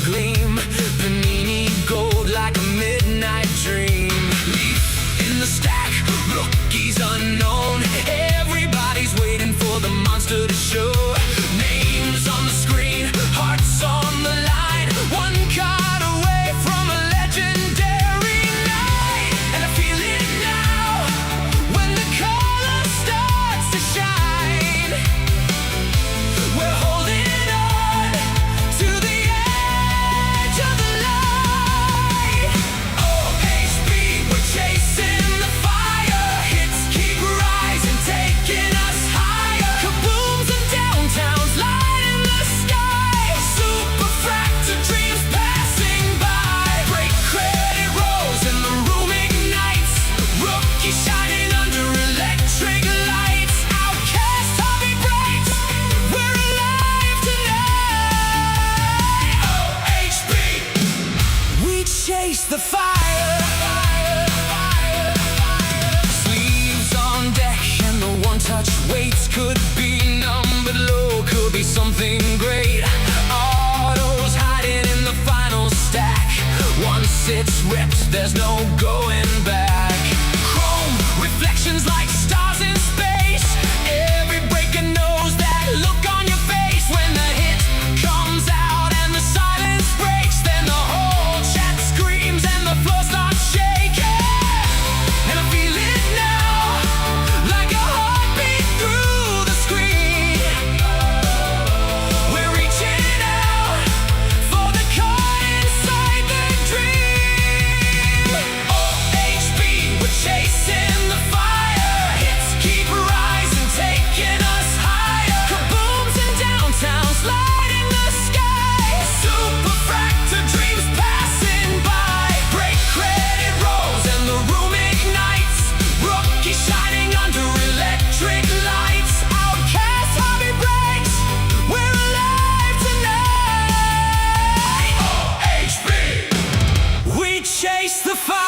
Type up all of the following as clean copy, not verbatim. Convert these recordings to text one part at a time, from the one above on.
gleam. Panini gold like a midnight dream. Leaf in the stack, rookies unknown. Everybody's waiting for the monster to show. Names on the screen, hearts on the line. One card away from a legendary night. And I feel it now, when the color starts to shine. We're holding on to the edge of the light. OHB, we're chasing the fire. Hits keep rising, taking us higher. Kabooms and downtowns, light in the sky. Super fractal dreams passing by. Break credit rolls and the room ignites. Rookie shining under electric lights. Outcast hobby breaks, we're alive tonight. OHB, we chase the fire. Sleeves on deck and the one-touch weights. Could be numbered low, could be something great. Autos hiding in the final stack. Once it's ripped, there's no going back. Chrome reflections like stars in space. Every breaker knows that look on your face when the hit comes out and the silence breaks. Then the whole chat screams and the floor starts shaking. And I feel it now, like a heartbeat through the screen. We're reaching out for the card inside the dream. OHB, we're chasing the fire. Hits keep rising, taking us higher. Kabooms and downtowns, light in the sky. Super fractal dreams passing by. Break credit rolls and the room ignites. Rookie shining under electric lights. Outcast hobby breaks, we're alive tonight. OHB, we chase the fire.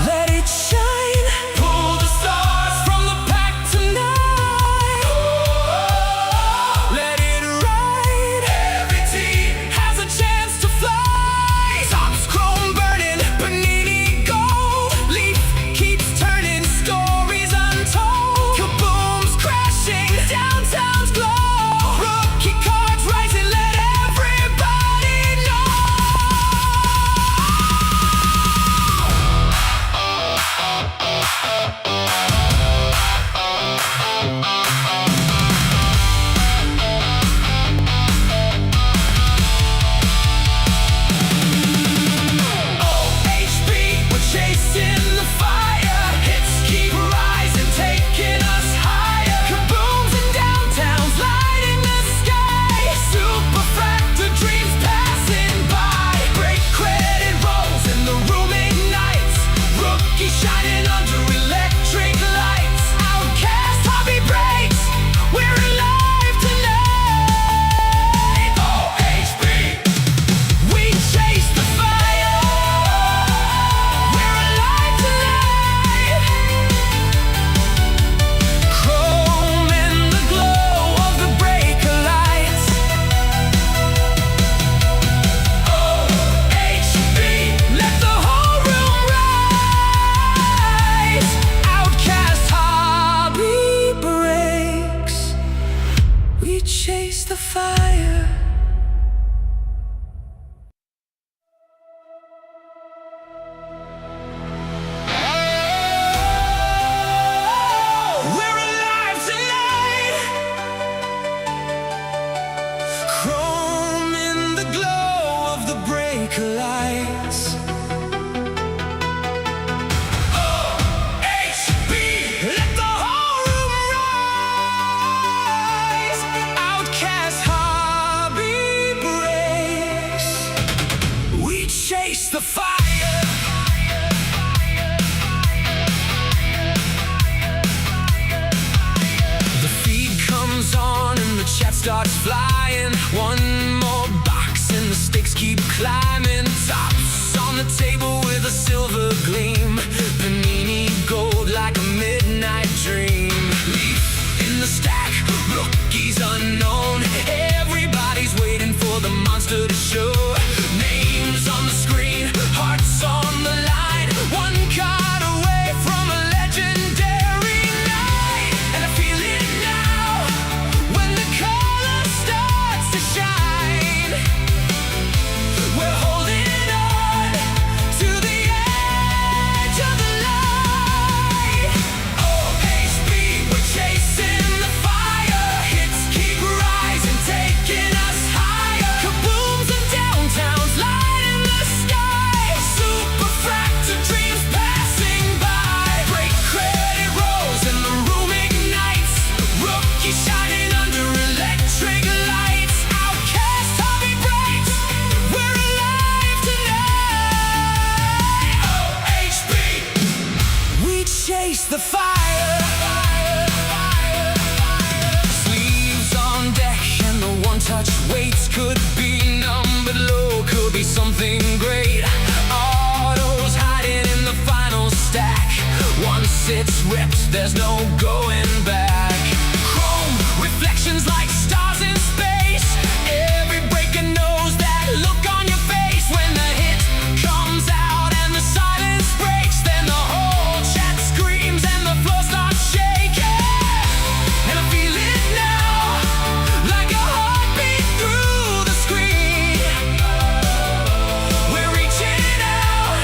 Let it shine. Pull the stars from the pack tonight. Let it ride. Every team has a chance to fly. Tops chrome burning, Panini gold. Leaf keeps turning, stories untold. Kabooms crashing, downtowns glow. Rookie cards rising, let everybody know. OHB, we're chasing the fire. Hits keep rising, taking us higher. Kabooms and downtowns, light in the sky. Super fractal dreams passing by. Break credit rolls and the room ignites. Rookie shining under electric lights. Outcast hobby breaks, we're alive tonight. OHB, we chase the fire. We're alive tonight. Chrome in the glow of the breaker lights. OHB, let the whole room rise. Outcast hobby breaks, we chase the fire. We're alive tonight. Chrome in the glow of the breaker lights. OHB, let the whole room rise. Outcast hobby breaks, we chase the fire. The feed comes on and the chat starts flying. One more box and and the stakes keep climbing. Tops on the table with a silver gleam. Panini gold like a midnight dream. Leaf in the stack, rookies unknown. Everybody's waiting for the monster to show. Names on the screen, hearts on the line. One card away from a legendary night. And I feel it now when the color starts to shine. We're holding on to the edge of the light. OHB, we're chasing the fire. Hits keep rising, taking us higher. Kabooms and downtowns lighting the sky. Super fractal dreams passing by. Break credit rolls and the room ignites. Rookie shining under electric lights. Outcast hobby breaks. We're alive tonight. OHB, we chase the fire. Sleeves on deck and the one-touch weights. Could be numbered low, could be something great. Autos hiding in the final stack. Once it's ripped, there's no going back. Chrome reflections like stars in space. Every breaker knows that look on your face when the hit comes out and the silence breaks. Then the whole chat screams and the floor starts shaking. And I feel it now, like a heartbeat through the screen. We're reaching out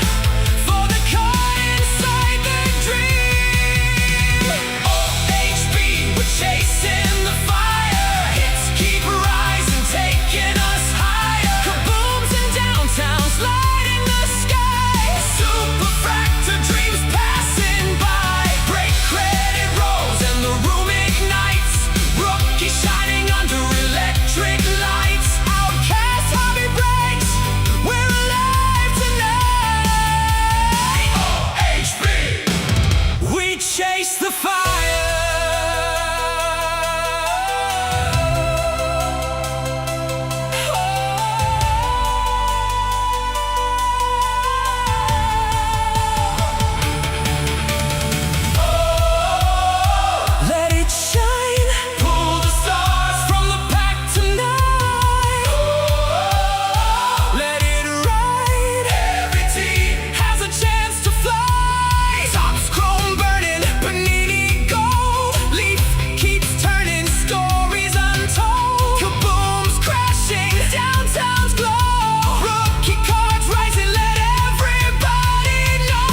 for the card inside the dream. OHB, we're chasing the fire. Hits keep rising, taking us higher. Kabooms and downtowns lighting the sky. Super fractal dreams passing by. Break credit rolls and the room ignites. Rookie shining under electric lights. Outcast hobby breaks. We're alive tonight. OHB, we chase the fire. Let it shine. Pull the stars from the pack tonight. Let it ride. Every team has a chance to fly. Tops chrome burning, Panini gold. Leaf keeps turning, stories untold. Kabooms crashing, downtowns glow. Rookie cards rising, let everybody know.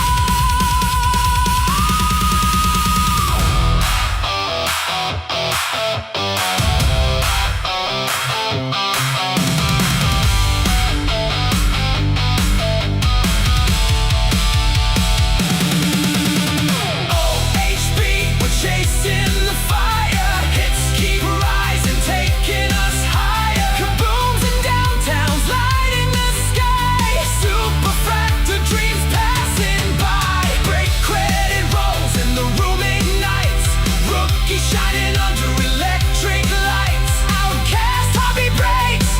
OHB, we're chasing the fire. Hits keep rising, taking us higher. Kabooms and downtowns lighting the sky. Super fractal dreams passing by. Break credit rolls and the room ignites. Rookie shining under electric lights. Outcast hobby breaks.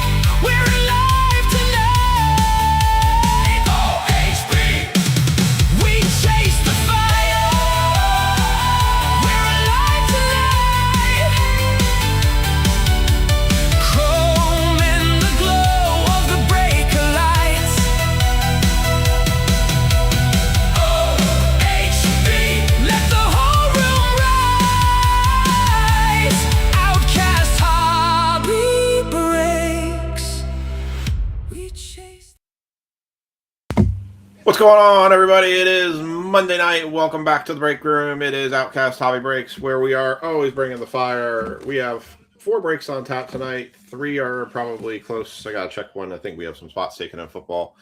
We're alive tonight. OHB, we chase the fire. We're alive tonight. Chrome in the glow of the breaker lights. OHB, let the whole room rise. Outcast hobby breaks. We chase. What's going on, everybody? It is Monday night. Welcome back to the break room. It is Outcast Hobby Breaks, where we are always bringing the fire. We have 4 breaks on tap tonight. 3 are probably close. I gotta check one. I think we have some spots taken in football.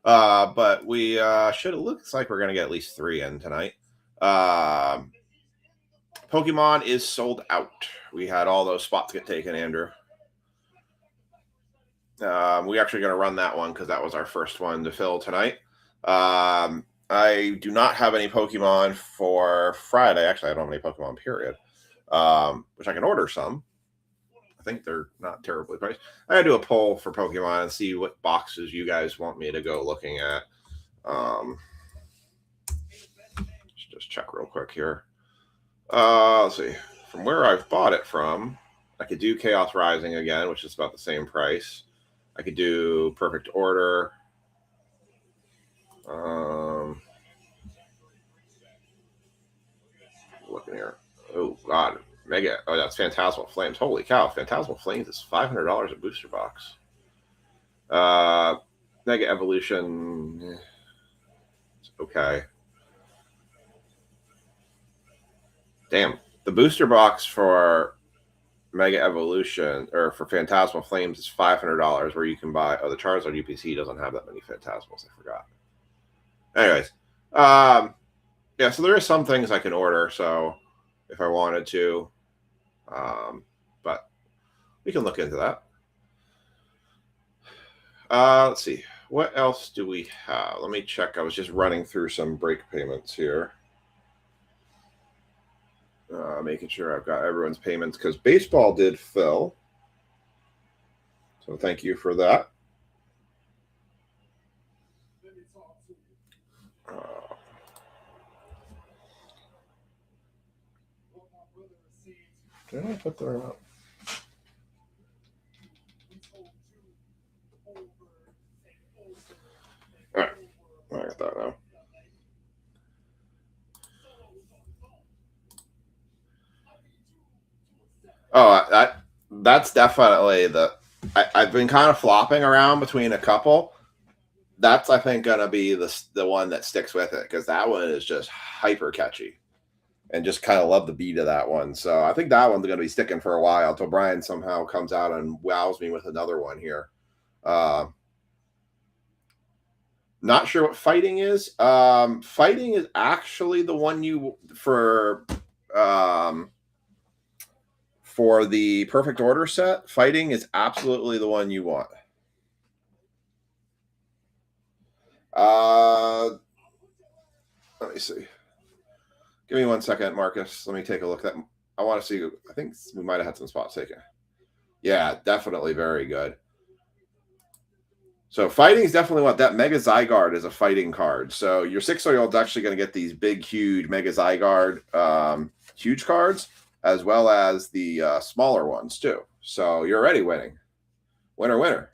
But we should. It looks like we're gonna get at least 3 in tonight. Pokemon is sold out. We had all those spots get taken, Andrew. We actually going to run that one because that was our first one to fill tonight. I do not have any Pokemon for Friday. Actually, I don't have any Pokemon, period, which I can order some. I think they're not terribly priced. I gotta do a poll for Pokemon and see what boxes you guys want me to go looking at. Just check real quick here. Let's see. From where I've bought it from, I could do Chaos Rising again, which is about the same price. I could do Perfect Order. Looking here. Oh, God. Mega. Oh, that's Phantasmal Flames. Holy cow. Phantasmal Flames is $500 a booster box. Mega Evolution. Okay. Damn. The booster box for Mega Evolution, or for Phantasmal Flames, is $500, where you can buy... Oh, the Charizard UPC doesn't have that many Phantasmals. I forgot. Anyways. Yeah, so there are some things I can order, so if I wanted to. But we can look into that. Let's see. What else do we have? Let me check. I was just running through some break payments here. Making sure I've got everyone's payments, because baseball did fill. So thank you for that. Did I put there up? All right, I got that now. Oh, that's definitely the. I've been kind of flopping around between a couple. That's, I think, gonna be the one that sticks with it, because that one is just hyper catchy. And just kind of love the beat of that one. So I think that one's going to be sticking for a while until Brian somehow comes out and wows me with another one here. Not sure what fighting is. Fighting is actually the one you for the Perfect Order set. Fighting is absolutely the one you want. Let me see. Give me 1 second, Marcus. Let me take a look at that. I want to see. I think we might have had some spots taken. Yeah, definitely very good. So fighting is definitely what that Mega Zygarde is a fighting card. So your 6-year-old's actually going to get these big, huge Mega Zygarde huge cards, as well as the smaller ones too. So you're already winning. Winner, winner.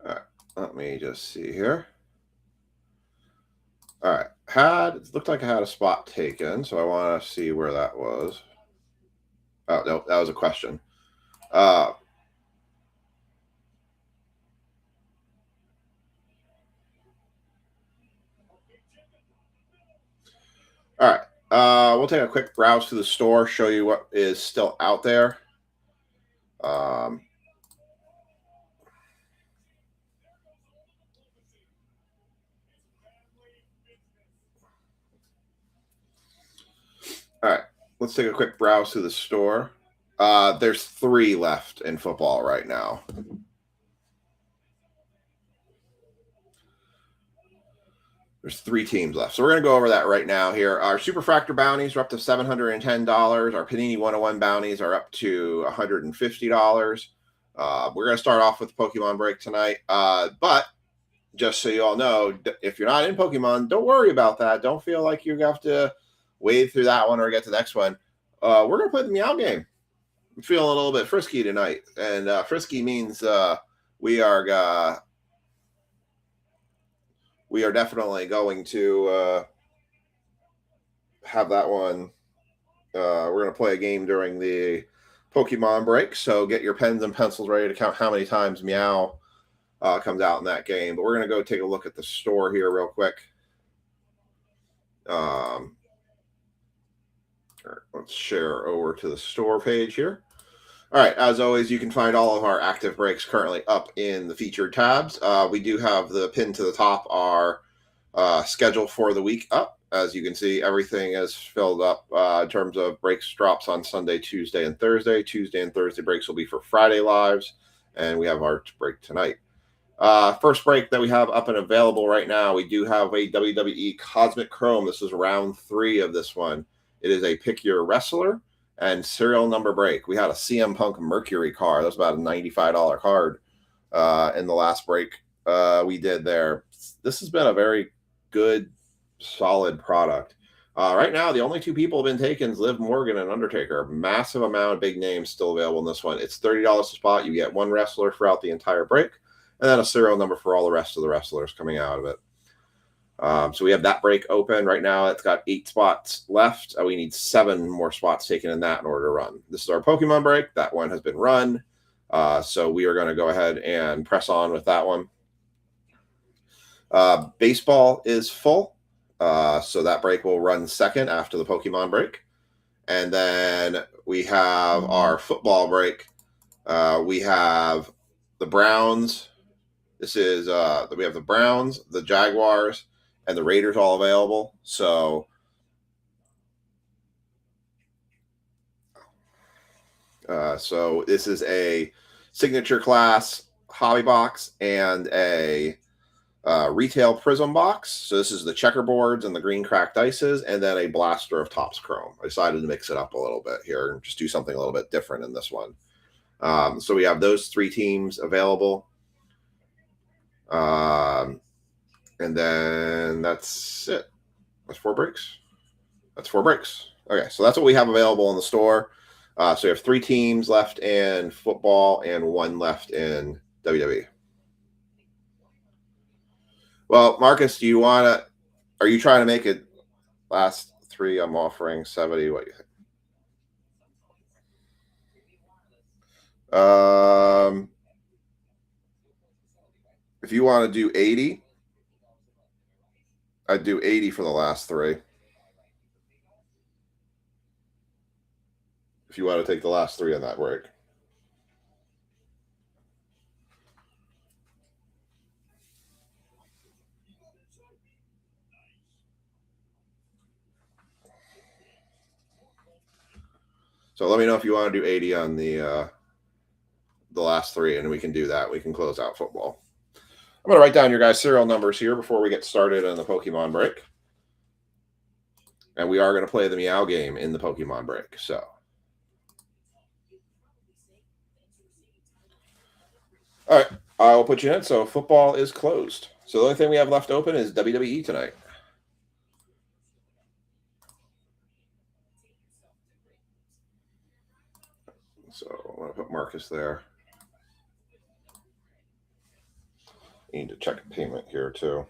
All right, let me just see here. All right, it looked like I had a spot taken, so I want to see where that was. Oh, no, that was a question. All right, we'll take a quick browse through the store, show you what is still out there. All right, let's take a quick browse through the store. There's 3 left in football right now. There's 3 teams left. So we're going to go over that right now here. Our Superfractor bounties are up to $710. Our Panini 101 bounties are up to $150. We're going to start off with Pokemon break tonight. But just so you all know, if you're not in Pokemon, don't worry about that. Don't feel like you have to wade through that one or get to the next one. We're going to play the Meow game. I'm feeling a little bit frisky tonight. And frisky means we are definitely going to have that one. We're going to play a game during the Pokemon break. So get your pens and pencils ready to count how many times Meow comes out in that game. But we're going to go take a look at the store here real quick. Let's share over to the store page here. All right, as always, you can find all of our active breaks currently up in the featured tabs. We do have the pin to the top, our schedule for the week up. As you can see, everything is filled up in terms of breaks drops on Sunday, Tuesday, and Thursday. Tuesday and Thursday breaks will be for Friday lives, and we have our break tonight. First break that we have up and available right now, we do have a WWE Cosmic Chrome. This is round 3 of this one. It is a pick your wrestler and serial number break. We had a CM Punk Mercury card. That's about a $95 card in the last break we did there. This has been a very good, solid product. Right now, the only 2 people have been taken is Liv Morgan and Undertaker. Massive amount of big names still available in this one. It's $30 a spot. You get 1 wrestler throughout the entire break, and then a serial number for all the rest of the wrestlers coming out of it. So we have that break open right now. It's got 8 spots left. We need 7 more spots taken in that in order to run. This is our Pokemon break. That one has been run. So we are going to go ahead and press on with that one. Baseball is full. So that break will run second after the Pokemon break. And then we have our football break. We have the Browns. This is we have the Browns, the Jaguars, and the Raiders all available. So this is a signature class hobby box and a retail prism box. So this is the checkerboards and the green cracked ices, and then a blaster of Topps Chrome. I decided to mix it up a little bit here and just do something a little bit different in this one. So we have those 3 teams available. And then that's it. That's 4 breaks. That's 4 breaks. Okay, so that's what we have available in the store. So we have 3 teams left in football and 1 left in WWE. Well, Marcus, do you want to? Are you trying to make it last 3? I'm offering 70. What do you think? If you want to do 80, I'd do 80 for the last 3. If you want to take the last 3 on that break. So let me know if you want to do 80 on the last 3, and we can do that. We can close out football. I'm going to write down your guys' serial numbers here before we get started on the Pokemon break. And we are going to play the Meow game in the Pokemon break. So, all right, I'll put you in. So football is closed. So the only thing we have left open is WWE tonight. So I'm going to put Marcus there. Need to check a payment here too.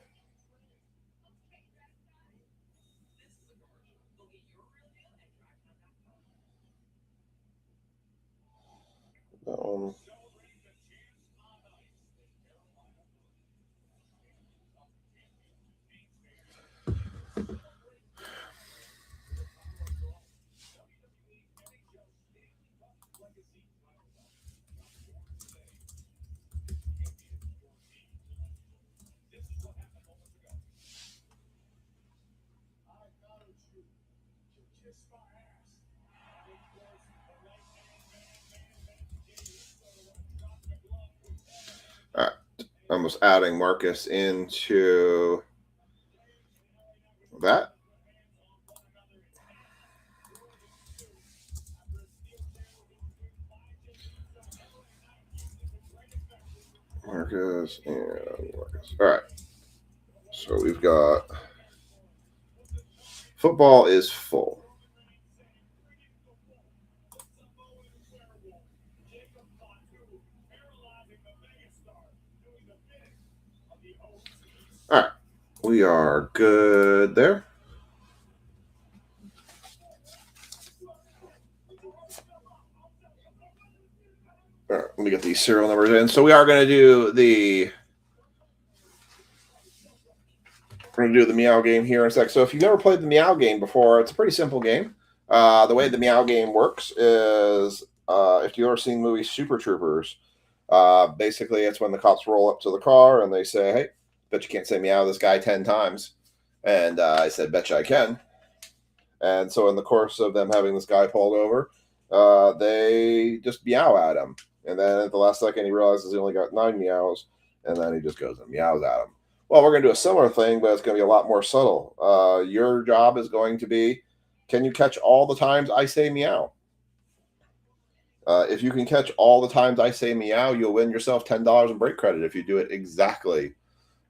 All right, I'm just adding Marcus into that. Marcus and Marcus. All right. So we've got football is full. All right. We are good there. All right, let me get these serial numbers in. So we are going to do the Meow game here in a sec. So if you've never played the Meow game before, it's a pretty simple game. The way the Meow game works is if you've ever seen the movie Super Troopers, basically it's when the cops roll up to the car and they say, hey, bet you can't say meow this guy 10 times. And I said, betcha I can. And so in the course of them having this guy pulled over, they just meow at him. And then at the last second, he realizes he only got 9 meows. And then he just goes and meows at him. Well, we're going to do a similar thing, but it's going to be a lot more subtle. Your job is going to be, can you catch all the times I say meow? If you can catch all the times I say meow, you'll win yourself $10 in break credit if you do it exactly.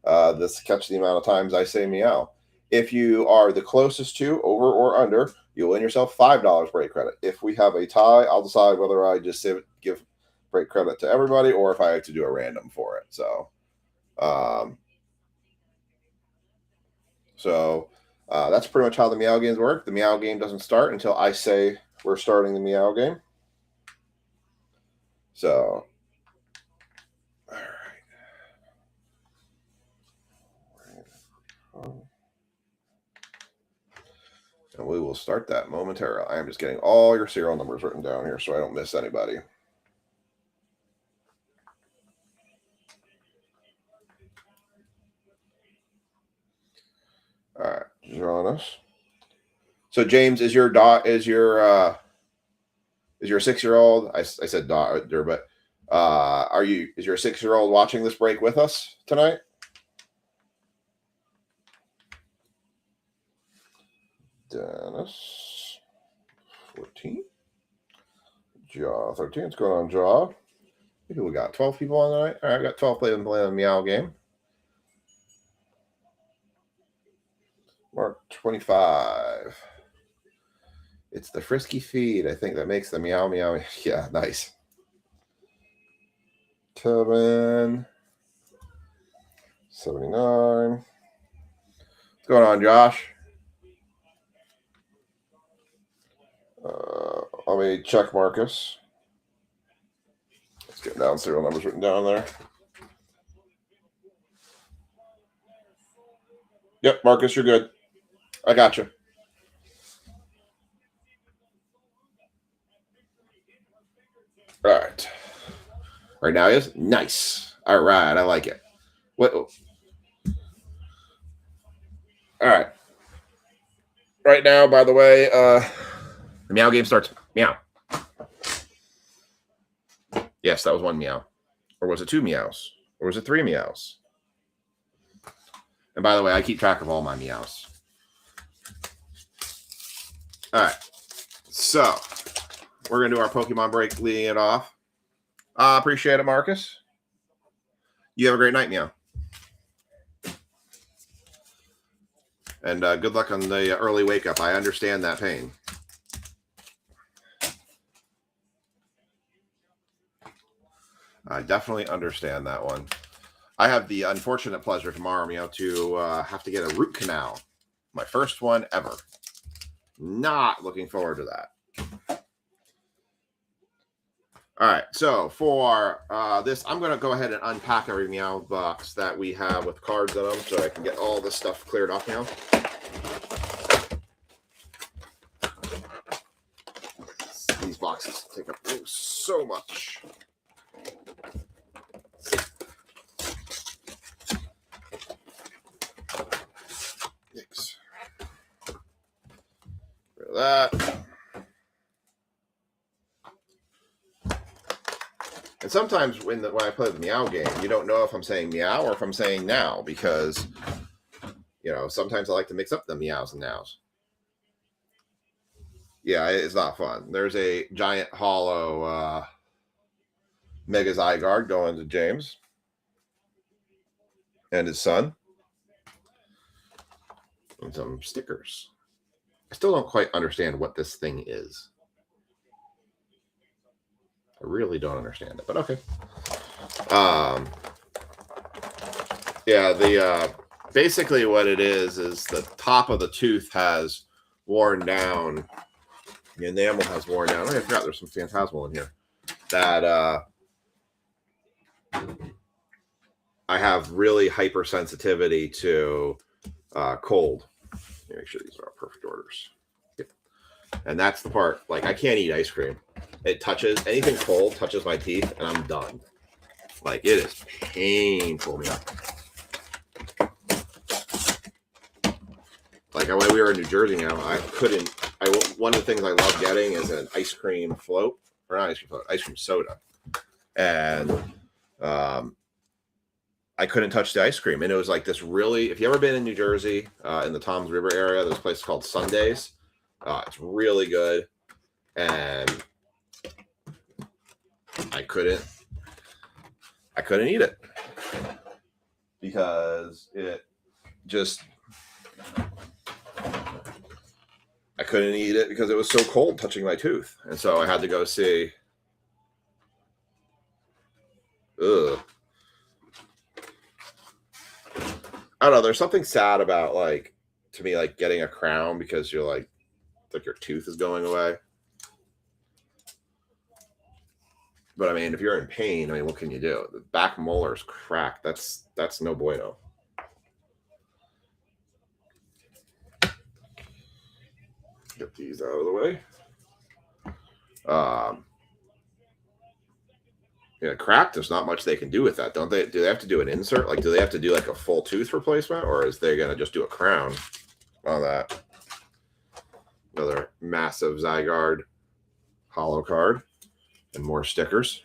Catch the amount of times I say meow. If you are the closest to, over or under, you'll win yourself $5 break credit. If we have a tie, I'll decide whether I just give break credit to everybody or if I have to do a random for it. So that's pretty much how the meow games work. The meow game doesn't start until I say we're starting the meow game. So, all right. And we will start that momentarily. I am just getting all your serial numbers written down here so I don't miss anybody. All right, Jonas. So James, is your 6-year-old? I said daughter, but is your 6-year-old watching this break with us tonight? Dennis, 14. Jaw, 13. What's going on, Jaw? Maybe we got 12 people on tonight. All right, I got 12 playing the meow game. Mark 25. It's the frisky feed, I think, that makes the meow meow. Yeah, nice. Kevin, 79. What's going on, Josh? Let me check Marcus. Let's get down serial numbers written down there. Yep, Marcus, you're good. I got you. All right. Right now is nice. All right, I like it. What? All right. Right now, by the way, the meow game starts. Meow. Yes, that was 1 meow. Or was it 2 meows? Or was it 3 meows? And by the way, I keep track of all my meows. All right. So, we're going to do our Pokemon break leading it off. Appreciate it, Marcus. You have a great night, meow. And good luck on the early wake up. I understand that pain. I definitely understand that one. I have the unfortunate pleasure tomorrow, meow, to have to get a root canal. My first one ever. Not looking forward to that. All right, so for this, I'm going to go ahead and unpack every meow box that we have with cards in them so I can get all this stuff cleared off now. These boxes take up so much. Yikes. Rid of that. And sometimes when I play the meow game, you don't know if I'm saying meow or if I'm saying now because, sometimes I like to mix up the meows and nows. Yeah, it's not fun. There's a giant hollow Mega Zygarde going to James and his son. And some stickers. I still don't quite understand what this thing is. I really don't understand it, but okay. Yeah, basically what it is the top of the tooth has worn down. The enamel has worn down. I forgot there's some Phantasmal in here. That I have really hypersensitivity to cold. Let me make sure these are all perfect orders. Yep. And that's the part. Like, I can't eat ice cream. It touches anything cold, touches my teeth, and I'm done. Like, it is painful. Like when we were in New Jersey now, one of the things I love getting is an ice cream float, or not ice cream float, ice cream soda. And I couldn't touch the ice cream. And it was like this really, if you ever been in New Jersey, in the Toms River area, there's a place called Sundays. It's really good. And I couldn't eat it because it just, I couldn't eat it because it was so cold touching my tooth. And so I had to go see, I don't know. There's something sad about, like, to me, like getting a crown because you're like your tooth is going away. But I mean, if you're in pain, I mean, what can you do? The back molar's cracked. That's no bueno. Get these out of the way. Yeah, cracked. There's not much they can do with that, don't they? Do they have to do an insert? Like, do they have to do like a full tooth replacement, or is they gonna just do a crown on that? Another massive Zygarde hollow card and more stickers.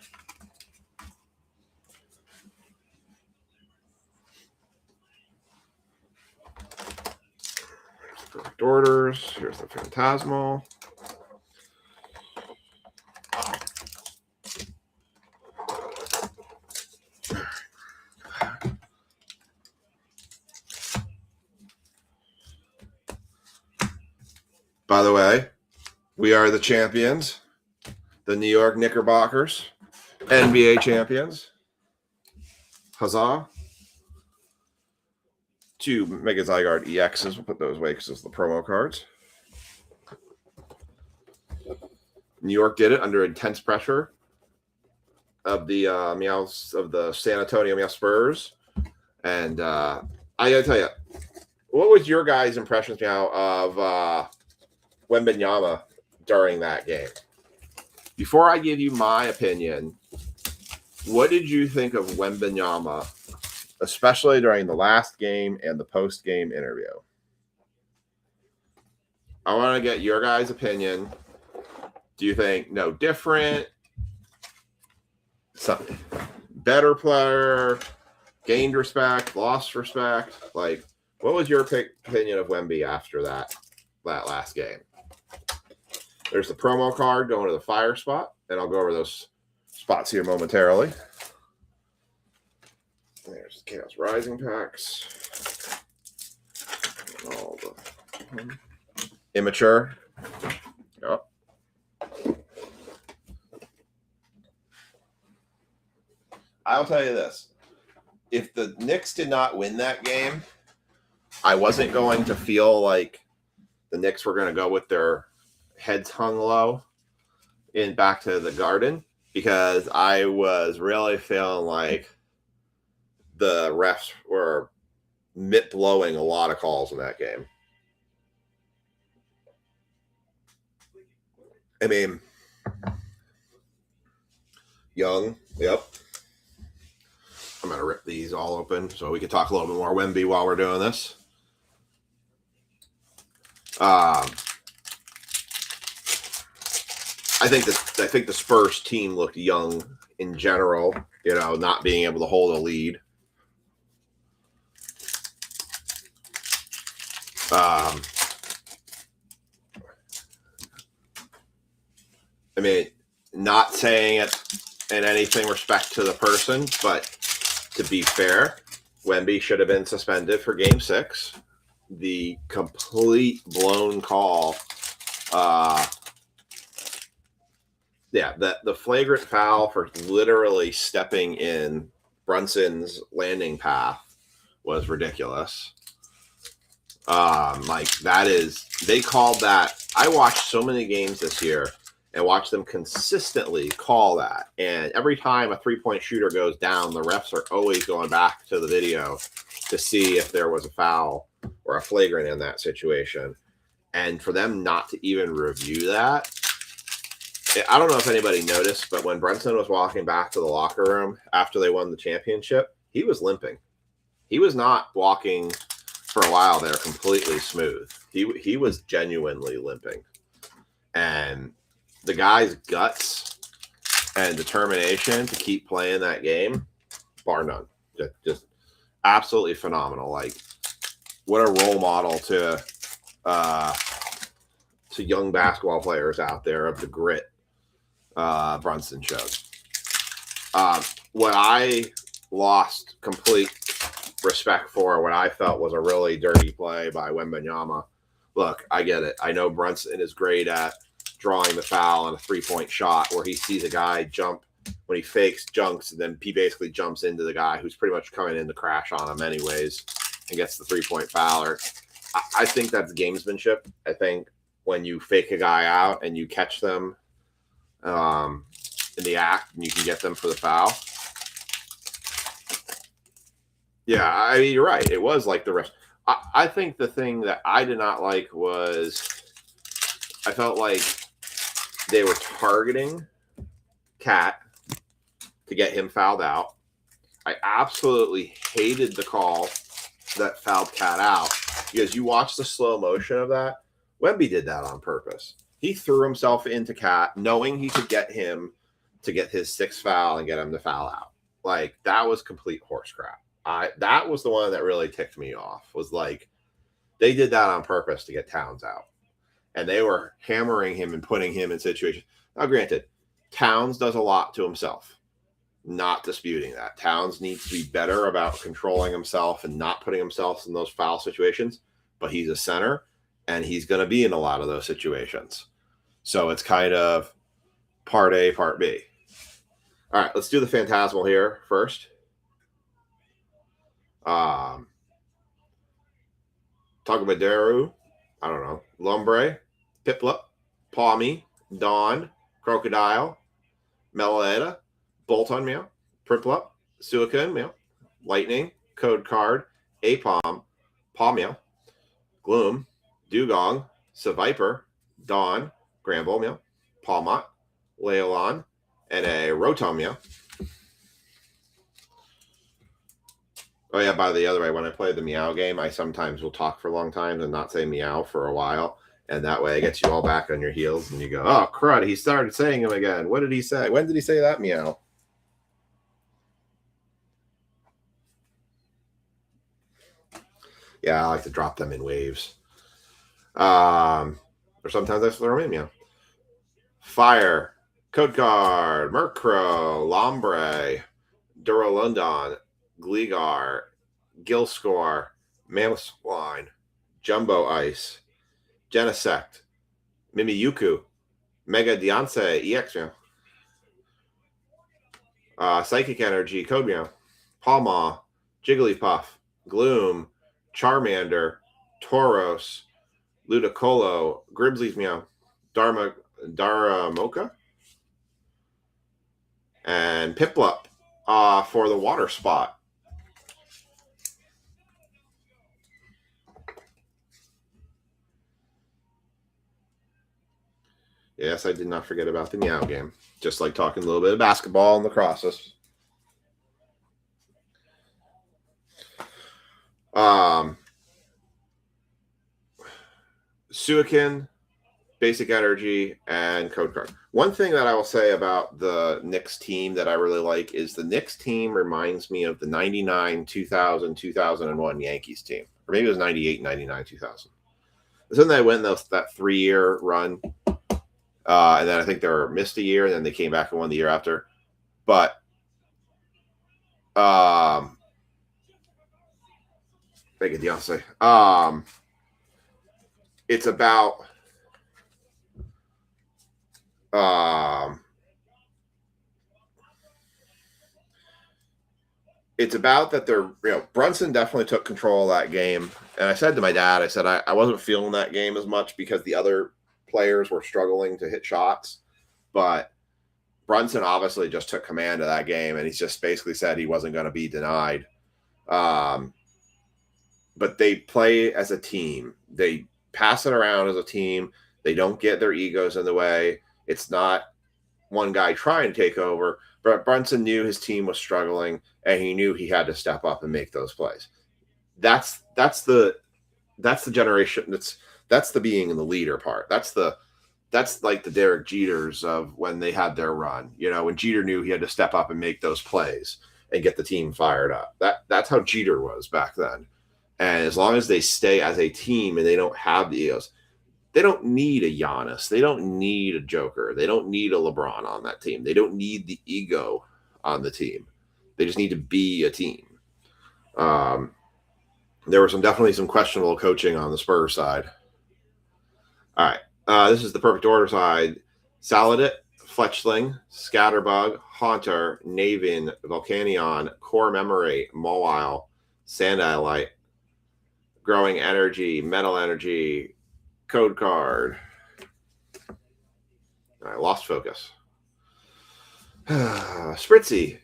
Here's the Perfect Orders. Here's the Phantasmal. By the way, we are the champions, the New York Knickerbockers, NBA champions. Huzzah. 2 Mega Zygarde EXs. We'll put those away because it's the promo cards. New York did it under intense pressure of the San Antonio Meow Spurs. And I gotta tell you, what was your guys' impressions now of Wembanyama during that game? Before I give you my opinion, what did you think of Wembanyama, especially during the last game and the post-game interview? I want to get your guys' opinion. Do you think no different? Something better player, gained respect, lost respect? Like, what was your opinion of Wemby after that last game? There's the promo card going to the fire spot, and I'll go over those spots here momentarily. There's the Chaos Rising packs. All the immature. Yep. I'll tell you this. If the Knicks did not win that game, I wasn't going to feel like the Knicks were going to go with their heads hung low back to the Garden, because I was really feeling like the refs were blowing a lot of calls in that game. I mean, Young, yep. I'm going to rip these all open so we can talk a little bit more Wemby while we're doing this. I think the Spurs team looked young in general, you know, not being able to hold a lead. I mean, not saying it in anything respect to the person, but to be fair, Wemby should have been suspended for Game 6. The complete blown call. The flagrant foul for literally stepping in Brunson's landing path was ridiculous. They called that. I watched so many games this year and watched them consistently call that. And every time a three-point shooter goes down, the refs are always going back to the video to see if there was a foul or a flagrant in that situation. And for them not to even review that, I don't know if anybody noticed, but when Brunson was walking back to the locker room after they won the championship, he was limping. He was not walking for a while there completely smooth. He was genuinely limping, and the guy's guts and determination to keep playing that game, bar none, just absolutely phenomenal. Like, what a role model to young basketball players out there of the grit Brunson showed. What I lost complete respect for, what I felt was a really dirty play by Wembanyama. Look, I get it. I know Brunson is great at drawing the foul on a three-point shot where he sees a guy jump when he fakes, junks, and then he basically jumps into the guy who's pretty much coming in to crash on him anyways and gets the three-point foul. Or I think that's gamesmanship. I think when you fake a guy out and you catch them in the act and you can get them for the foul. Yeah, I mean, you're right. It was like the rest. I think the thing that I did not like was I felt like they were targeting Cat to get him fouled out. I absolutely hated the call that fouled Cat out because you watch the slow motion of that. Wemby did that on purpose. He threw himself into Cat knowing he could get him to get his sixth foul and get him to foul out. Like, that was complete horse crap. That was the one that really ticked me off, was like they did that on purpose to get Towns out. And they were hammering him and putting him in situations. Now, granted, Towns does a lot to himself. Not disputing that. Towns needs to be better about controlling himself and not putting himself in those foul situations. But he's a center, and he's going to be in a lot of those situations. So it's kind of part A, part B. All right, let's do the Phantasmal here first. Togabadaru, I don't know, Lombre, Piplup, Palmy, Dawn, Crocodile, Melaleda, Bolton, meow, Priplup, Suicune, meow, Lightning, Code Card, Apom, Paw, meow, Gloom, Dugong, Seviper, Dawn, Gramble, meow, Palmot, Leolon, and a Rotom, meow. Oh, yeah, by the other way, when I play the Meow game, I sometimes will talk for a long time and not say meow for a while. And that way it gets you all back on your heels and you go, oh, crud, he started saying him again. What did he say? When did he say that meow? Yeah, I like to drop them in waves. Or sometimes I throw them in meow. Fire, Code Card, Murkrow, Lombre, Duraludon, Gligar, Gilscore, Mamoswine, Jumbo Ice, Genesect, Mimikyu, Mega Diancie, EX Meow, Psychic Energy, Code Meow, Pawmaw, Jigglypuff, Gloom, Charmander, Tauros, Ludicolo, Grizzly's Meow, Daramoka, and Piplup for the water spot. Yes, I did not forget about the Meow game. Just like talking a little bit of basketball and lacrosse. Suicune, Basic Energy, and Code Card. One thing that I will say about the Knicks team that I really like is the Knicks team reminds me of the 99, 2000, 2001 Yankees team. Or maybe it was 98, 99, 2000. Then they went that 3-year run. And then I think they missed a year, and then they came back and won the year after. But thank you, Beyonce. It's about that they're, Brunson definitely took control of that game. And I said to my dad, I said, I wasn't feeling that game as much because the other players were struggling to hit shots. But Brunson obviously just took command of that game, and he's just basically said he wasn't going to be denied. But they play as a team. They pass it around as a team. They don't get their egos in the way. It's not one guy trying to take over, but Brunson knew his team was struggling, and he knew he had to step up and make those plays. That's the generation. That's the being in the leader part. That's like the Derek Jeters of when they had their run. You know, when Jeter knew he had to step up and make those plays and get the team fired up. That's how Jeter was back then. And as long as they stay as a team and they don't have the egos, they don't need a Giannis. They don't need a Joker. They don't need a LeBron on that team. They don't need the ego on the team. They just need to be a team. There was definitely some questionable coaching on the Spurs side. All right. This is the perfect order side. Saladit, Fletchling, Scatterbug, Haunter, Navin, Volcanion, Core Memory, Mawile, Sandalite, Growing Energy, Metal Energy, Code Card. I lost focus. Spritzy,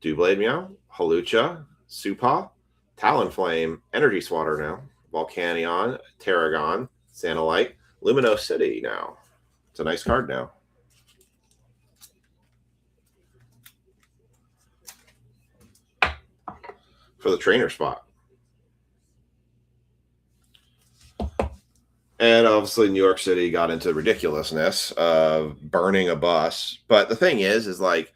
Doublade Meow, Halucha, Supa, Talonflame, Energy Swatter now, Volcanion, Terragon, Sandalite, Lumino City now. It's a nice card now. For the trainer spot. And obviously New York City got into the ridiculousness of burning a bus. But the thing is like,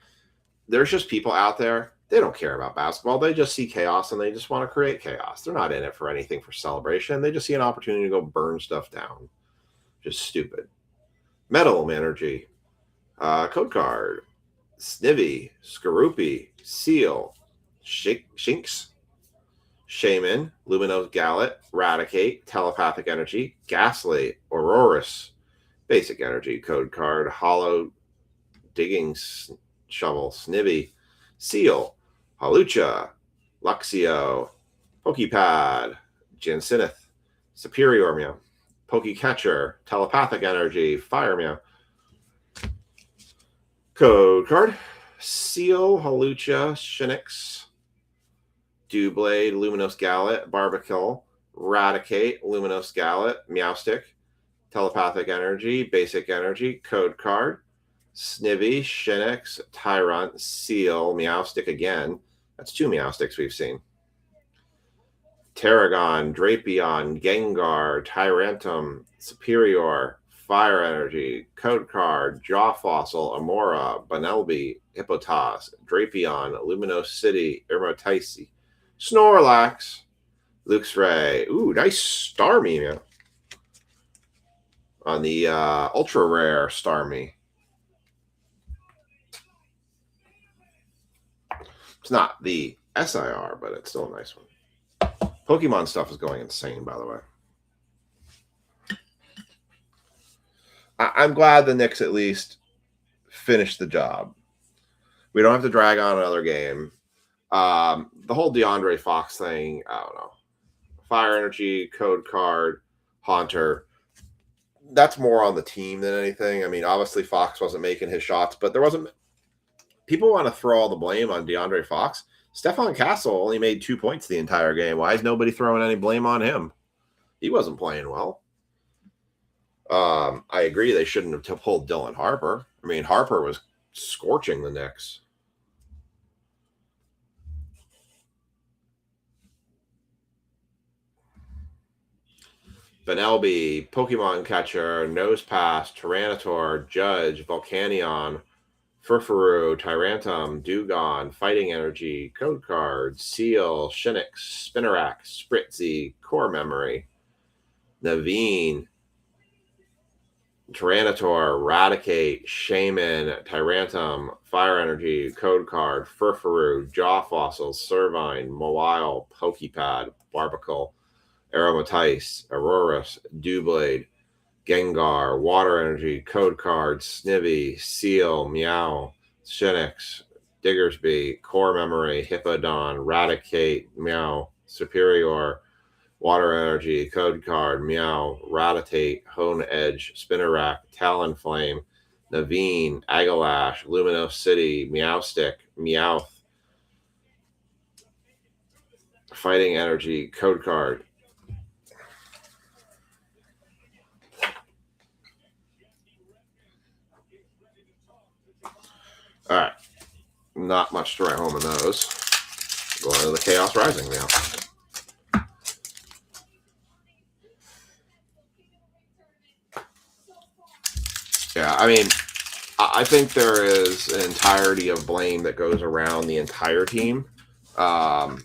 there's just people out there, they don't care about basketball. They just see chaos and they just want to create chaos. They're not in it for anything for celebration. They just see an opportunity to go burn stuff down. Just stupid. Metal Energy, Code Card, Snivy, Skorupi, Seal, Shinx, Shaman, Luminous Gallet, Raticate, Telepathic Energy, Ghastly, Aurorus, Basic Energy, Code Card, Hollow, Digging Shovel, Snivy, Seal, Halucha, Luxio, Pokepad, Jansinith, Superior Meow, Pokecatcher, Telepathic Energy, Fire Meow. Code Card, Seal, Halucha, Shinx, Doublade, Luminous Gallet, Barbicle, Raticate, Luminous Gallet, Meowstick, Telepathic Energy, Basic Energy, Code Card, Snivy, Shinx, Tyrant, Seal, Meowstick again. That's 2 Meowsticks we've seen. Terragon, Drapion, Gengar, Tyrantum, Superior, Fire Energy, Code Card, Jaw Fossil, Amora, Banelby, Hippotas, Drapion, Luminous City, Irmotici, Snorlax, Luxray. Ooh, nice Starmie, man. On the ultra rare Starmie. It's not the SIR, but it's still a nice one. Pokemon stuff is going insane, by the way. I'm glad the Knicks at least finished the job. We don't have to drag on another game. The whole DeAndre Fox thing, I don't know. Fire Energy, Code Card, Haunter. That's more on the team than anything. I mean, obviously Fox wasn't making his shots, but there wasn't. People want to throw all the blame on DeAndre Fox. Stephon Castle only made 2 points the entire game. Why is nobody throwing any blame on him? He wasn't playing well. I agree they shouldn't have pulled Dylan Harper. I mean, Harper was scorching the Knicks. Benelby, Pokemon Catcher, Nosepass, Tyranitar, Judge, Volcanion, Furfuru, Tyrantum, Dewgong, Fighting Energy, Code Card, Seal, Shinx, Spinarak, Spritzy, Core Memory, Naveen, Tyranitar, Raticate, Shaman, Tyrantum, Fire Energy, Code Card, Furfuru, Jaw Fossils, Servine, Mawile, Pokepad, Barbicle, Aromatisse, Aurorus, Doublade, Gengar, Water Energy, Code Card, Snivy, Seal, Meow, Shinx, Diggersby, Core Memory, Hippodon, Raticate, Meow, Superior, Water Energy, Code Card, Meow, Raticate, Hone Edge, Spinarak, Talonflame, Naveen, Agalash, Luminous City, Meowstick, Meowth, Fighting Energy, Code Card. All right. Not much to write home in those. Going to the Chaos Rising now. Yeah, I mean, I think there is an entirety of blame that goes around the entire team. I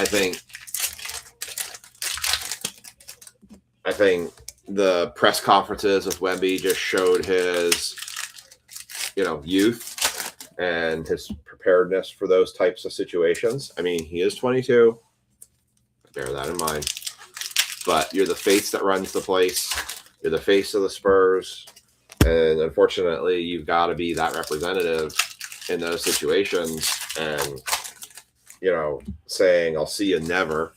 think the press conferences with Wemby just showed his, youth and his preparedness for those types of situations. I mean, he is 22. Bear that in mind. But you're the face that runs the place. You're the face of the Spurs. And unfortunately, you've got to be that representative in those situations. And, saying, I'll see you never,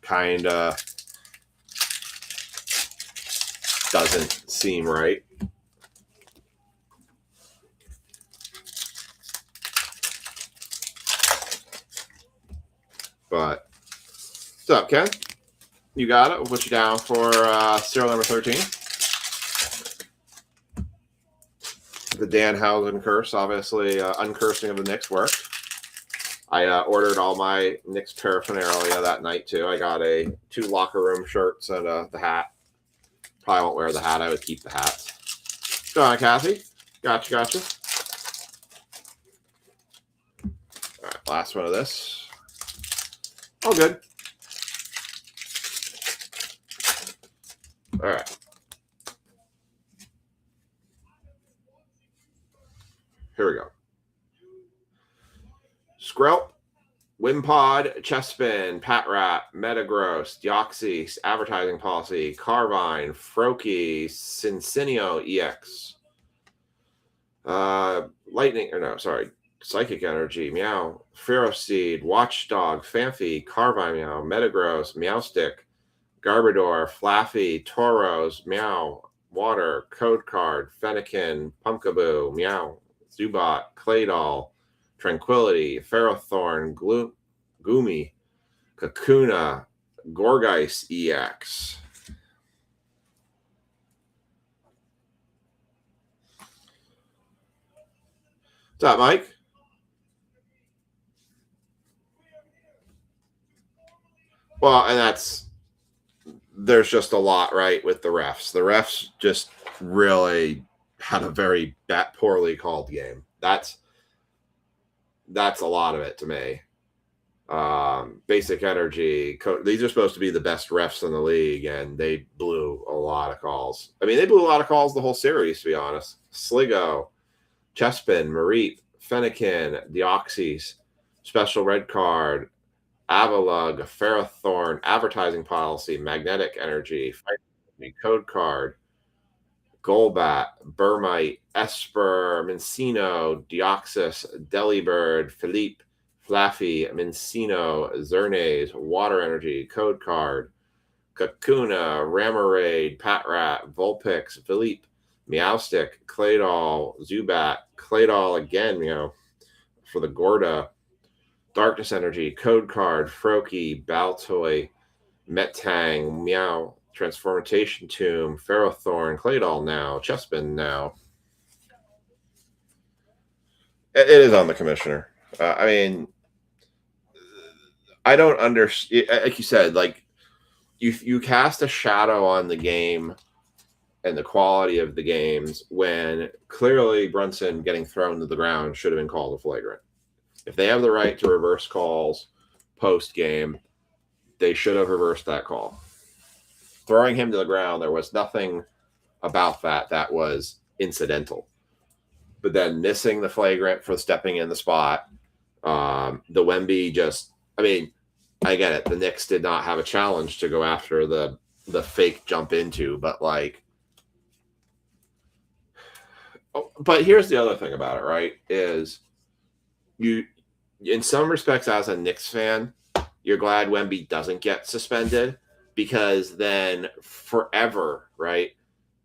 kind of doesn't seem right. But what's up, Ken? You got it. We'll put you down for serial number 13. The Danhausen curse, obviously, uncursing of the Knicks worked. I ordered all my Knicks paraphernalia that night, too. I got 2 locker room shirts and the hat. Probably won't wear the hat. I would keep the hat. Go on, Kathy. Gotcha. All right, last one of this. All good. All right. Here we go. Skrelp, Wimpod, Chespin, Pat Rat, Metagross, Deoxys, Advertising Policy, Carvine, Froakie, Cincinio EX, Psychic Energy, Meow, Ferroseed, Watchdog, Fanfi, Carvine, Meow, Metagross, Meowstick, Garbodor, Flaffy, Tauros, Meow, Water, Code Card, Fennekin, Pumpkaboo, Meow, Zubat, Claydol, Tranquility, Ferrothorn, Goomy, Kakuna, Gorgeist EX. What's up, Mike? Well, and there's just a lot, right, with the refs. The refs just really had a very poorly called game. That's a lot of it to me. Basic Energy, these are supposed to be the best refs in the league, and they blew a lot of calls. I mean, they blew a lot of calls the whole series, to be honest. Sligo, Chespin, Mareep, Fennekin, Deoxys, Special Red Card, Avalug, Ferrothorn, Advertising Policy, Magnetic Energy, Code Card, Golbat, Burmite, Esper, Mincino, Deoxys, Delibird, Philippe, Flaffy, Mincino, Zernaze, Water Energy, Code Card, Kakuna, Ramarade, Patrat, Vulpix, Philippe, Meowstick, Claydol, Zubat, Claydol again, for the Gorda, Darkness Energy, Code Card, Froakie, Baltoy, Metang, Meow, Transformation Tomb, Ferrothorn, Claydol now, Chespin now. It is on the commissioner. I mean, I don't understand. Like you said, like you cast a shadow on the game and the quality of the games when clearly Brunson getting thrown to the ground should have been called a flagrant. If they have the right to reverse calls post game, they should have reversed that call. Throwing him to the ground, there was nothing about that was incidental. But then missing the flagrant for stepping in the spot, the Wemby just, I mean, I get it. The Knicks did not have a challenge to go after the fake jump into, but but here's the other thing about it, right? Is you, in some respects, as a Knicks fan, you're glad Wemby doesn't get suspended, because then forever, right,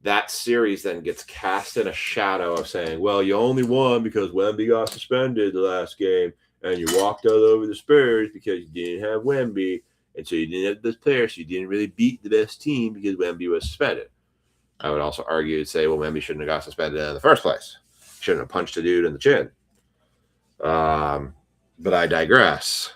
that series then gets cast in a shadow of saying, well, you only won because Wemby got suspended the last game, and you walked all over the Spurs because you didn't have Wemby, and so you didn't have this player, so you didn't really beat the best team because Wemby was suspended. I would also argue and say, well, Wemby shouldn't have got suspended in the first place. Shouldn't have punched a dude in the chin. But I digress.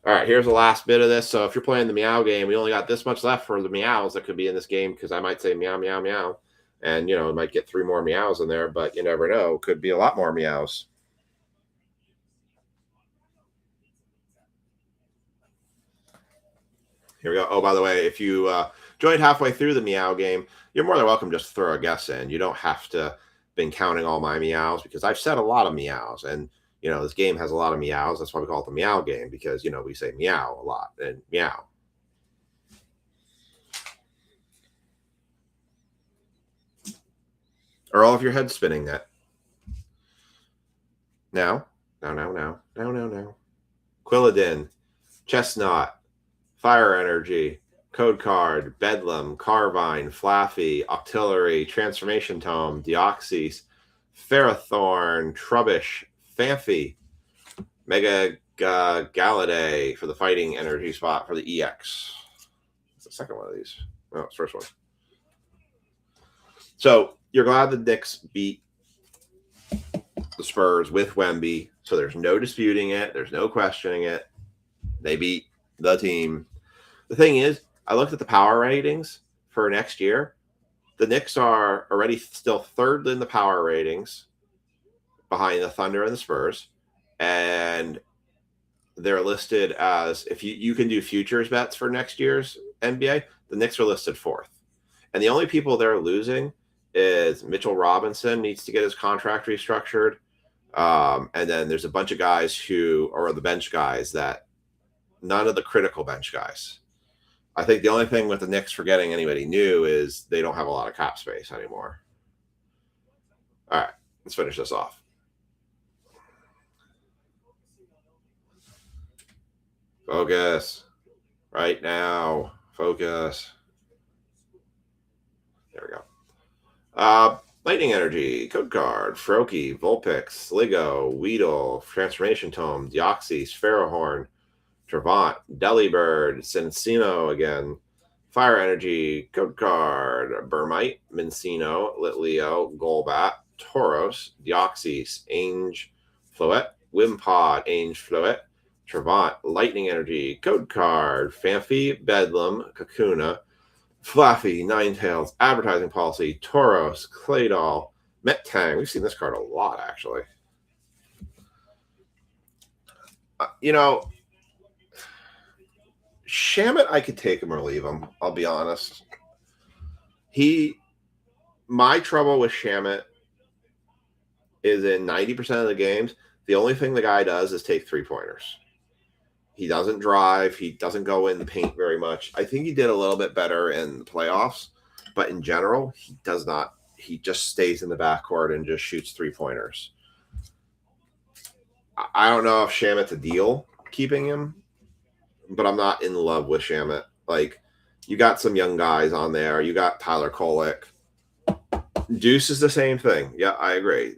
All right, here's the last bit of this. So if you're playing the meow game, we only got this much left for the meows that could be in this game, because I might say meow, meow, meow. And, it might get 3 more meows in there, but you never know. Could be a lot more meows. Here we go. Oh, by the way, if you joined halfway through the meow game, you're more than welcome just to throw a guess in. You don't have to been counting all my meows, because I've said a lot of meows, and this game has a lot of meows. That's why we call it the meow game, because we say meow a lot and meow. Are all of your heads spinning that? Now. Quilladin, Chestnut, Fire Energy, Code Card, Bedlam, Carvine, Flaffy, Octillery, Transformation Tome, Deoxys, Ferrothorn, Trubbish, Fanfi, Mega Galladay for the Fighting Energy spot for the EX. It's the second one of these. Oh, it's the first one. So you're glad the Knicks beat the Spurs with Wemby, so there's no disputing it. There's no questioning it. They beat the team. The thing is, I looked at the power ratings for next year. The Knicks are already still third in the power ratings behind the Thunder and the Spurs. And they're listed as, if you can do futures bets for next year's NBA, the Knicks are listed fourth. And the only people they're losing is Mitchell Robinson needs to get his contract restructured. And then there's a bunch of guys who are the bench guys, that none of the critical bench guys. I think the only thing with the Knicks for getting anybody new is they don't have a lot of cap space anymore. All right, let's finish this off. Focus. Right now. Focus. There we go. Lightning Energy, Code Card, Froakie, Vulpix, Sligo, Weedle, Transformation Tome, Deoxys, Ferrohorn, Trevant, Delibird, Cincino again, Fire Energy, Code Card, Burmite, Mincino, Litleo, Golbat, Tauros, Deoxys, Ainge, Floette, Wimpod, Ainge, Floette, Trevant, Lightning Energy, Code Card, Fanfi, Bedlam, Kakuna, Fluffy, Ninetales, Advertising Policy, Tauros, Claydol, Metang. We've seen this card a lot, actually. Shamit, I could take him or leave him. I'll be honest. My trouble with Shamit is in 90% of the games, the only thing the guy does is take 3-pointers. He doesn't drive. He doesn't go in the paint very much. I think he did a little bit better in the playoffs, but in general, he does not. He just stays in the backcourt and just shoots 3-pointers. I don't know if Shamit's a deal keeping him, but I'm not in love with Shamit. Like, you got some young guys on there. You got Tyler Kolek. Deuce is the same thing. Yeah, I agree.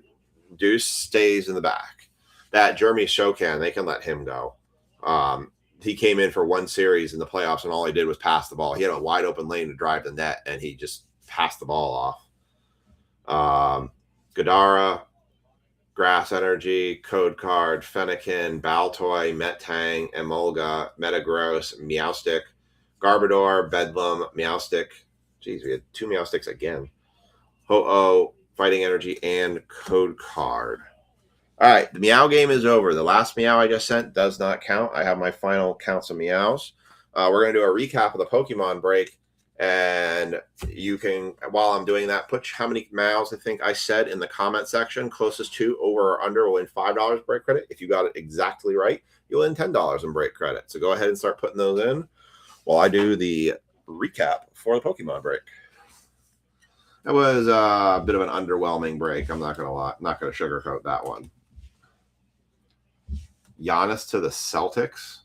Deuce stays in the back. That Jeremy Shokan, they can let him go. He came in for one series in the playoffs, and all he did was pass the ball. He had a wide open lane to drive the net, and he just passed the ball off. Gadara, Grass Energy, Code Card, Fennekin, Baltoy, Metang, Emolga, Metagross, Meowstick, Garbodor, Bedlam, Meowstick. Jeez, we had 2 Meowsticks again. Ho-Oh, Fighting Energy, and Code Card. All right, the meow game is over. The last meow I just sent does not count. I have my final counts of meows. We're going to do a recap of the Pokemon break, and you can, while I'm doing that, put how many meows I think I said in the comment section. Closest to, over or under, will win $5 break credit. If you got it exactly right, you'll win $10 in break credit. So go ahead and start putting those in while I do the recap for the Pokemon break. That was a bit of an underwhelming break. I'm not going to lie. I'm not going to sugarcoat that one. Giannis to the Celtics.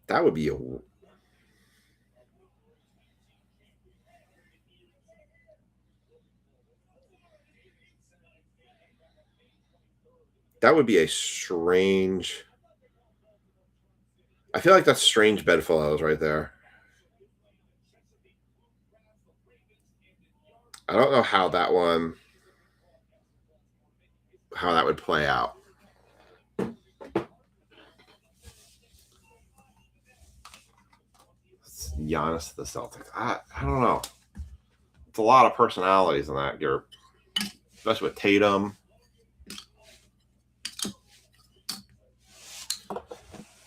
That would be a... That would be a strange... I feel like that's strange bedfellows right there. I don't know how that one... how that would play out. It's Giannis to the Celtics. I don't know. It's a lot of personalities in that group, especially with Tatum.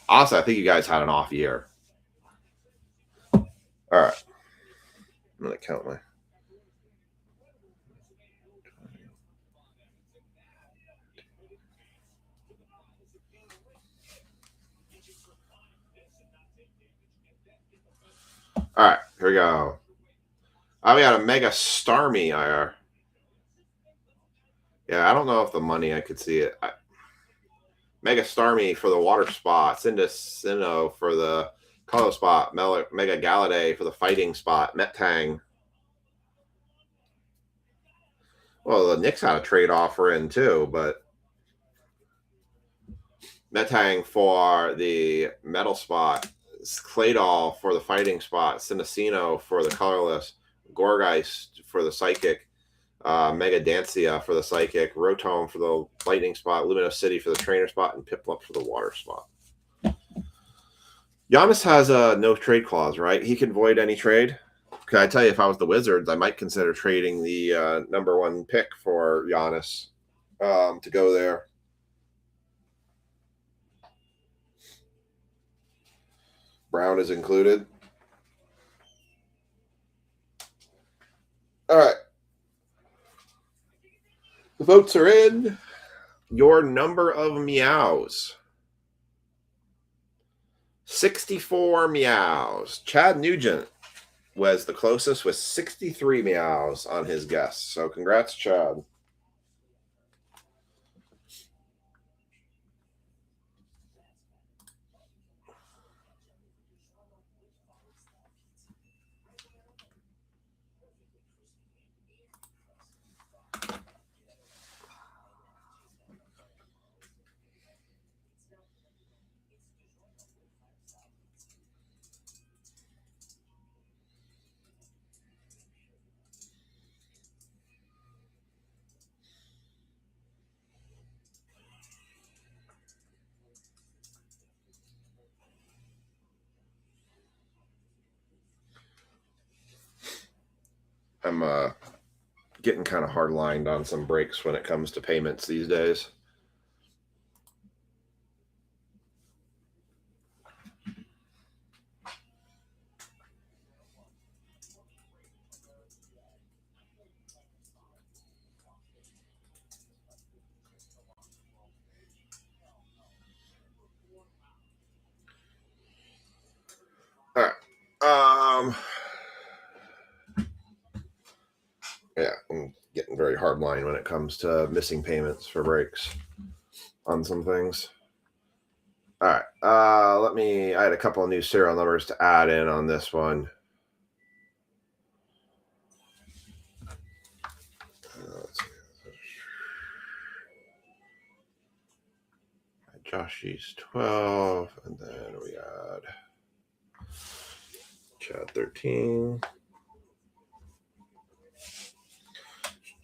Honestly, I think you guys had an off year. All right. I'm going to count my. All right, here we go. We got a Mega Starmie IR. Yeah, I don't know if the money I could see it. Mega Starmie for the water spot. Cinda Sino for the color spot. Mega Galladay for the fighting spot. Metang. Well, the Knicks had a trade offer in too, but Metang for the metal spot. Claydol for the fighting spot. Cinesino for the colorless. Gorgeist for the psychic. Mega Dancia for the psychic. Rotome for the lightning spot. Luminous City for the trainer spot. And Piplup for the water spot. Giannis has a no trade clause, right? He can void any trade. Can I tell you, if I was the Wizards, I might consider trading the #1 pick for Giannis to go there. Brown is included. All right. The votes are in. Your number of meows. 64 meows. Chad Nugent was the closest with 63 meows on his guess. So congrats, Chad. I'm getting kind of hard lined on some breaks when it comes to payments these days. All right. Yeah, I'm getting very hard line when it comes to missing payments for breaks on some things. All right. I had a couple of new serial numbers to add in on this one. Let's see. Joshy's 12, and then we add Chad 13.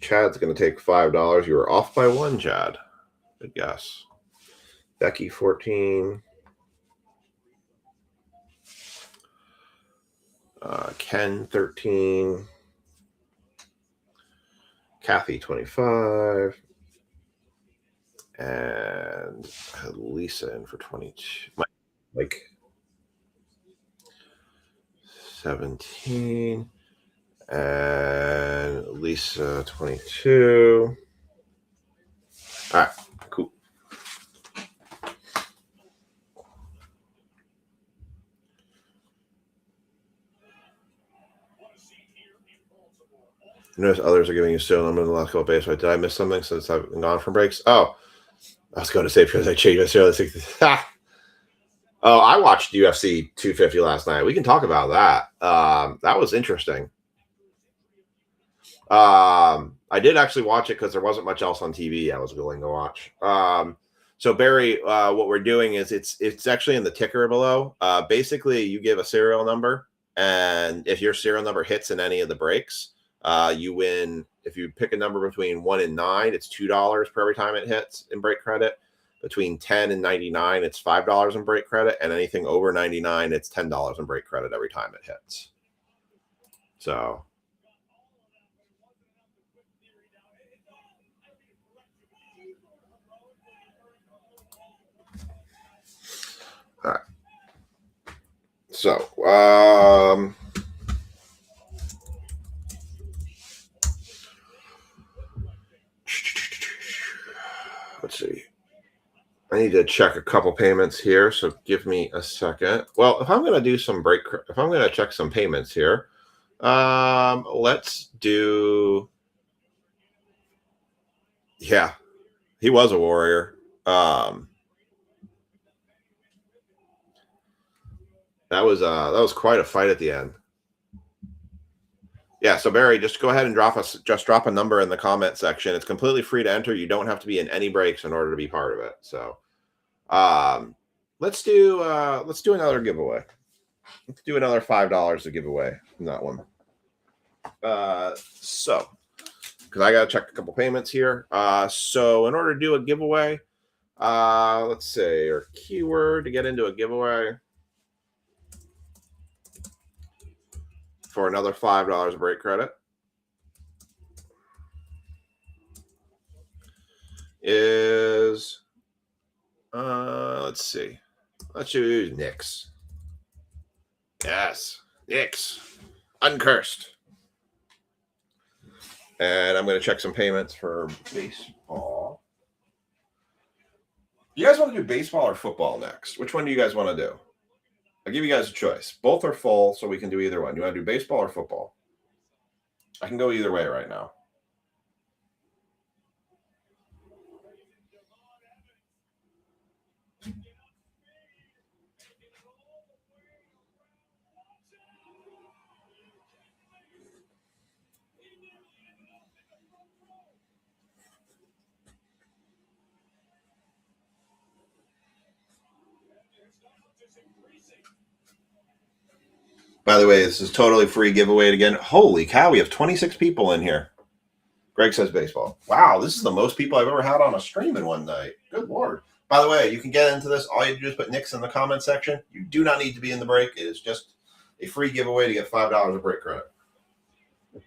Chad's going to take $5. You were off by 1, Chad. Good guess. Becky 14. Ken 13. Kathy 25. And Lisa in for 22. Mike 17. And Lisa 22. All right, cool. Notice others are giving you serial numbers in the last couple of days. Right? Did I miss something since I've gone from breaks? Oh, I was going to say because I changed my serial 60. Oh, I watched UFC 250 last night. We can talk about that. That was interesting. I did actually watch it because there wasn't much else on TV I was willing to watch. So Barry, what we're doing is it's actually in the ticker below. Basically, you give a serial number, and if your serial number hits in any of the breaks, You win if you pick a number between 1 and 9, it's $2 per every time it hits in break credit. Between 10 and 99, it's $5 in break credit, and anything over 99, it's $10 in break credit every time it hits. So, all right. So, let's see. I need to check a couple payments here, so give me a second. Well, if I'm going to do some if I'm going to check some payments here, let's do. Yeah, he was a warrior. That was quite a fight at the end. Yeah, so Barry, just go ahead and drop a number in the comment section. It's completely free to enter. You don't have to be in any breaks in order to be part of it. So, let's do another giveaway. Let's do another $5 to give away in that one. So because I got to check a couple payments here. So in order to do a giveaway, let's say our keyword to get into a giveaway for another $5 break credit is, let's see. Let's use Knicks. Yes, Knicks. Uncursed. And I'm going to check some payments for baseball. You guys want to do baseball or football next? Which one do you guys want to do? I'll give you guys a choice. Both are full, so we can do either one. You want to do baseball or football? I can go either way right now. By the way, this is totally free giveaway again. Holy cow, we have 26 people in here. Greg says baseball. Wow, this is the most people I've ever had on a stream in one night. Good Lord. By the way, you can get into this. All you have to do is put Knicks in the comment section. You do not need to be in the break. It is just a free giveaway to get $5 of break credit.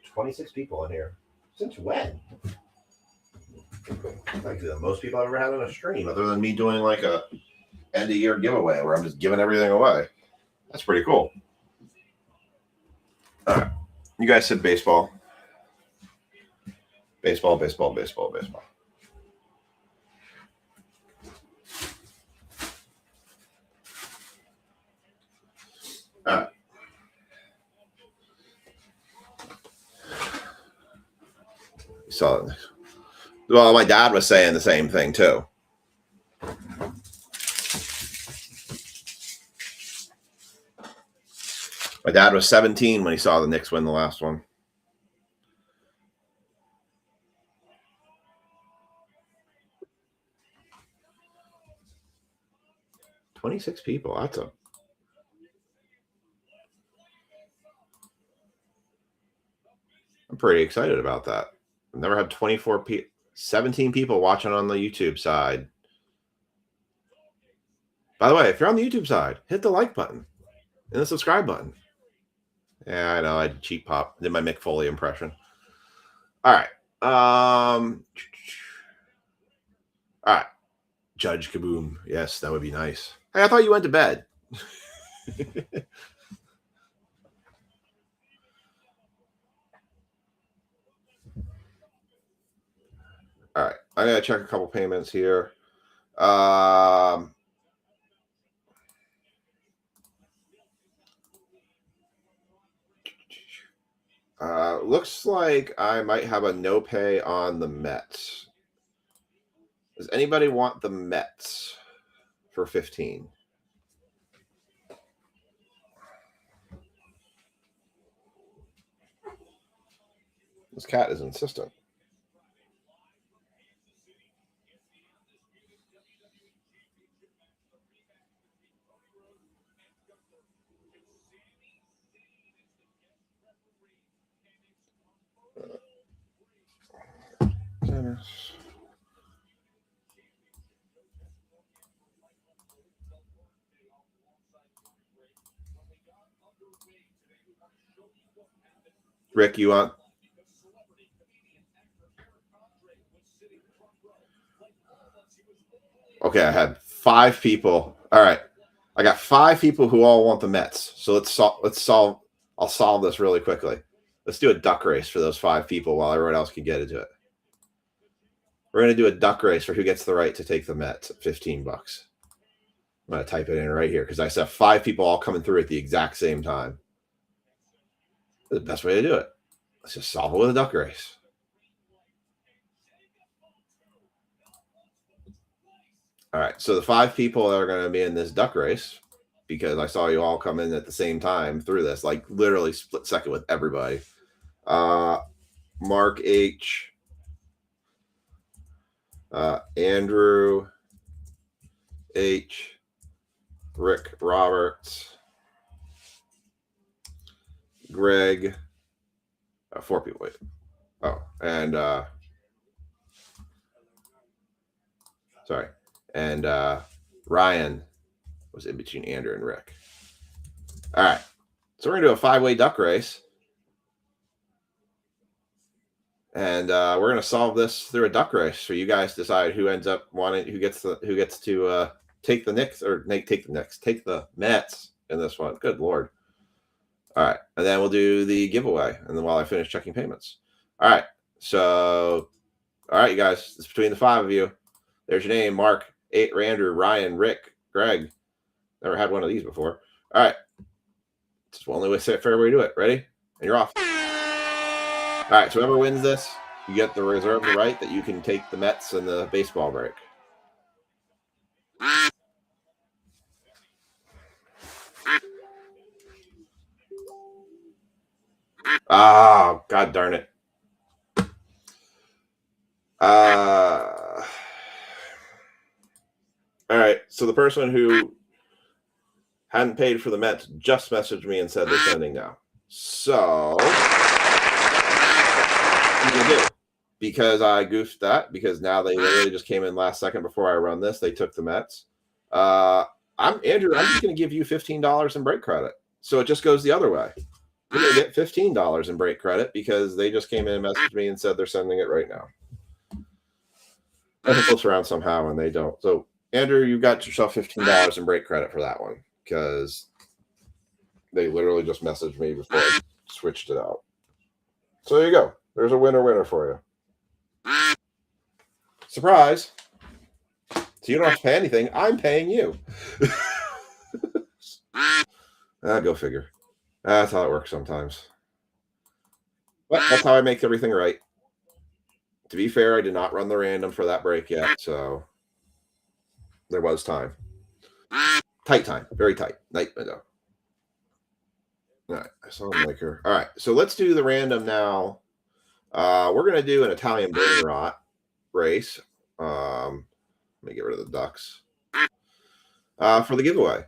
26 people in here. Since when? Like the most people I've ever had on a stream, other than me doing like a end of year giveaway where I'm just giving everything away. That's pretty cool. All right. You guys said baseball. Baseball, baseball, baseball, baseball. All right. You saw it. Well, my dad was saying the same thing too. My dad was 17 when he saw the Knicks win the last one. "26 people. That's a..." I'm pretty excited about that. I've never had 17 people watching on the YouTube side. By the way, if you're on the YouTube side, hit the like button and the subscribe button. Yeah, I know. I cheap pop. Did my Mick Foley impression. All right. All right. Judge Kaboom. Yes, that would be nice. Hey, I thought you went to bed. All right. I'm going to check a couple payments here. Looks like I might have a no pay on the Mets. Does anybody want the Mets for 15? This cat is insistent. Rick, you want? Okay, I had 5 people. All right, I got 5 people who all want the Mets. So let's solve. I'll solve this really quickly. Let's do a duck race for those 5 people while everyone else can get into it. We're going to do a duck race for who gets the right to take the Mets at $15. I'm going to type it in right here because I saw 5 people all coming through at the exact same time. The best way to do it. Let's just solve it with a duck race. All right, so the 5 people that are going to be in this duck race, because I saw you all come in at the same time through this, like literally split second with everybody. Mark H., Andrew H., Rick Roberts, Greg, 4 people. Wait. Oh, and sorry. And Ryan was in between Andrew and Rick. All right. So we're going to do a 5-way duck race. And we're going to solve this through a duck race. So you guys decide who ends up wanting, who gets to take the Knicks or take the Mets in this one. Good Lord. All right. And then we'll do the giveaway. And then while I finish checking payments. All right. So, all right, you guys, it's between the 5 of you. There's your name, Mark, Andrew, Ryan, Rick, Greg. Never had one of these before. All right. It's the only way, fair way to do it. Ready? And you're off. All right. So whoever wins this, you get the reserve the right that you can take the Mets in the baseball break. Oh, God darn it. All right. So the person who hadn't paid for the Mets just messaged me and said they're sending now. So because I goofed that, because now they literally just came in last second before I run this. They took the Mets. Andrew, I'm just going to give you $15 in break credit. So it just goes the other way. You're going to get $15 in break credit because they just came in and messaged me and said they're sending it right now. I can flip around somehow and they don't. So Andrew, you got yourself $15 in break credit for that one because they literally just messaged me before I switched it out. So there you go. There's a winner for you. Surprise. So you don't have to pay anything. I'm paying you. Go figure. That's how it works sometimes. But that's how I make everything right. To be fair, I did not run the random for that break yet, so there was time. Tight time. Very tight. Night window. All right. I saw him like her. All right. So let's do the random now. We're going to do an Italian brain rot race. Let me get rid of the ducks. For the giveaway.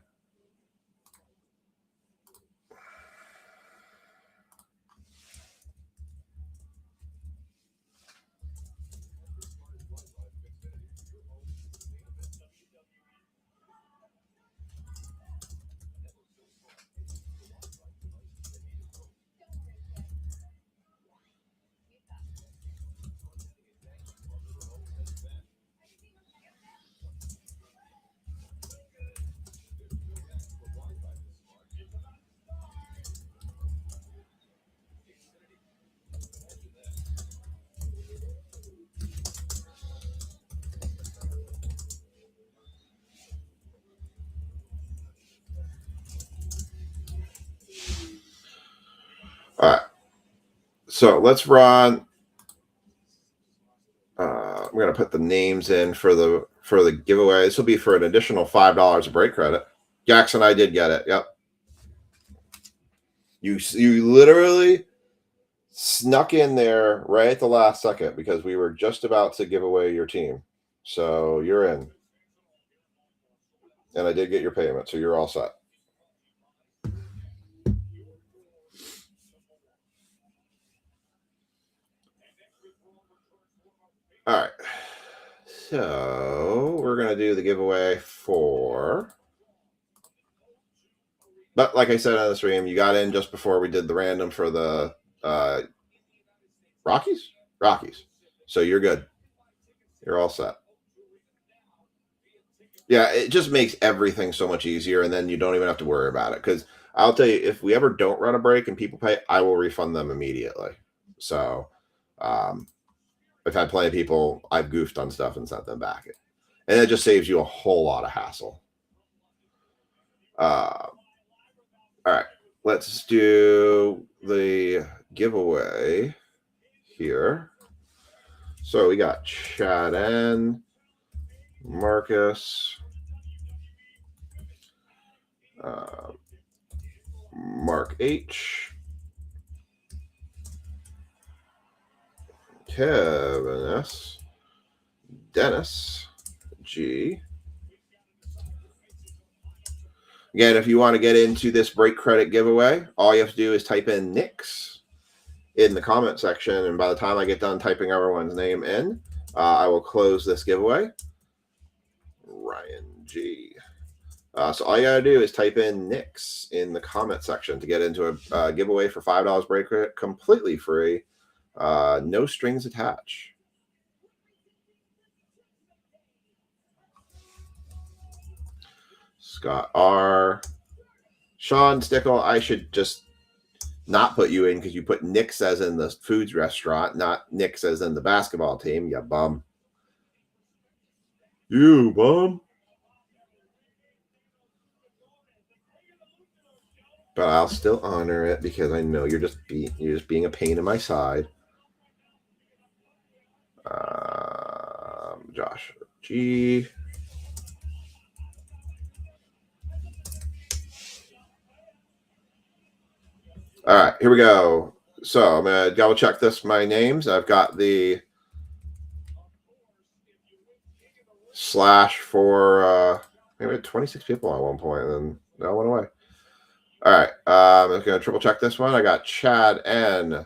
All right. So let's run. I'm going to put the names in for the giveaway. This will be for an additional $5 of break credit. Jackson, I did get it. Yep. You literally snuck in there right at the last second because we were just about to give away your team. So you're in. And I did get your payment, so you're all set. All right. So we're going to do the giveaway for... But like I said on the stream, you got in just before we did the random for the Rockies? Rockies. So you're good. You're all set. Yeah, it just makes everything so much easier, and then you don't even have to worry about it. Because I'll tell you, if we ever don't run a break and people pay, I will refund them immediately. So I've had plenty of people, I've goofed on stuff and sent them back. And it just saves you a whole lot of hassle. All right, let's do the giveaway here. So we got Chad N, Marcus, Mark H, Kevin S, Dennis G. Again, if you want to get into this break credit giveaway, all you have to do is type in Nix in the comment section, and by the time I get done typing everyone's name in, I will close this giveaway. Ryan G. So all you got to do is type in Nix in the comment section to get into a giveaway for $5 break credit, completely free, no strings attached. Scott R. Sean Stickle, I should just not put you in because you put Nick's as in the foods restaurant, not Nick's as in the basketball team. You bum. You bum. But I'll still honor it because I know you're just being a pain in my side. Josh G. All right, here we go. So I'm going to double check my names. I've got the slash for maybe 26 people at one point, and then that went away. All right, I'm going to triple check this one. I got Chad N,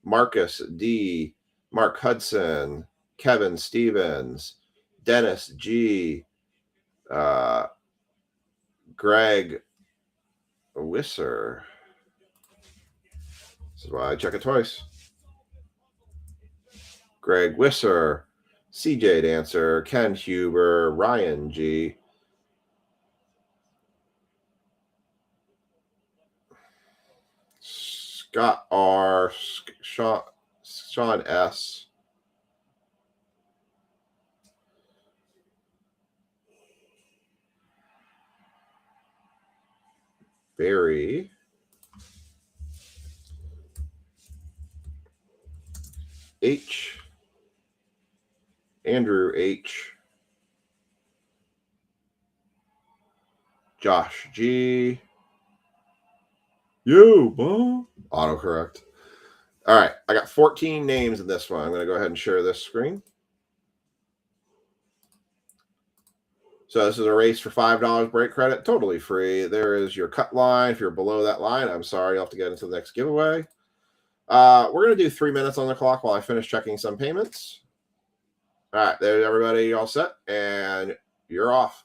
Marcus D, Mark Hudson, Kevin Stevens, Dennis G, Greg Wisser. This is why I check it twice. Greg Wisser, CJ Dancer, Ken Huber, Ryan G. Scott R, Sean S. Barry. H. Andrew H. Josh G. You, bro. Autocorrect. All right, I got 14 names in this one. I'm going to go ahead and share this screen. So this is a race for $5 break credit, totally free. There is your cut line. If you're below that line, I'm sorry, you'll have to get into the next giveaway. We're going to do 3 minutes on the clock while I finish checking some payments. All right, there's everybody all set, and you're off.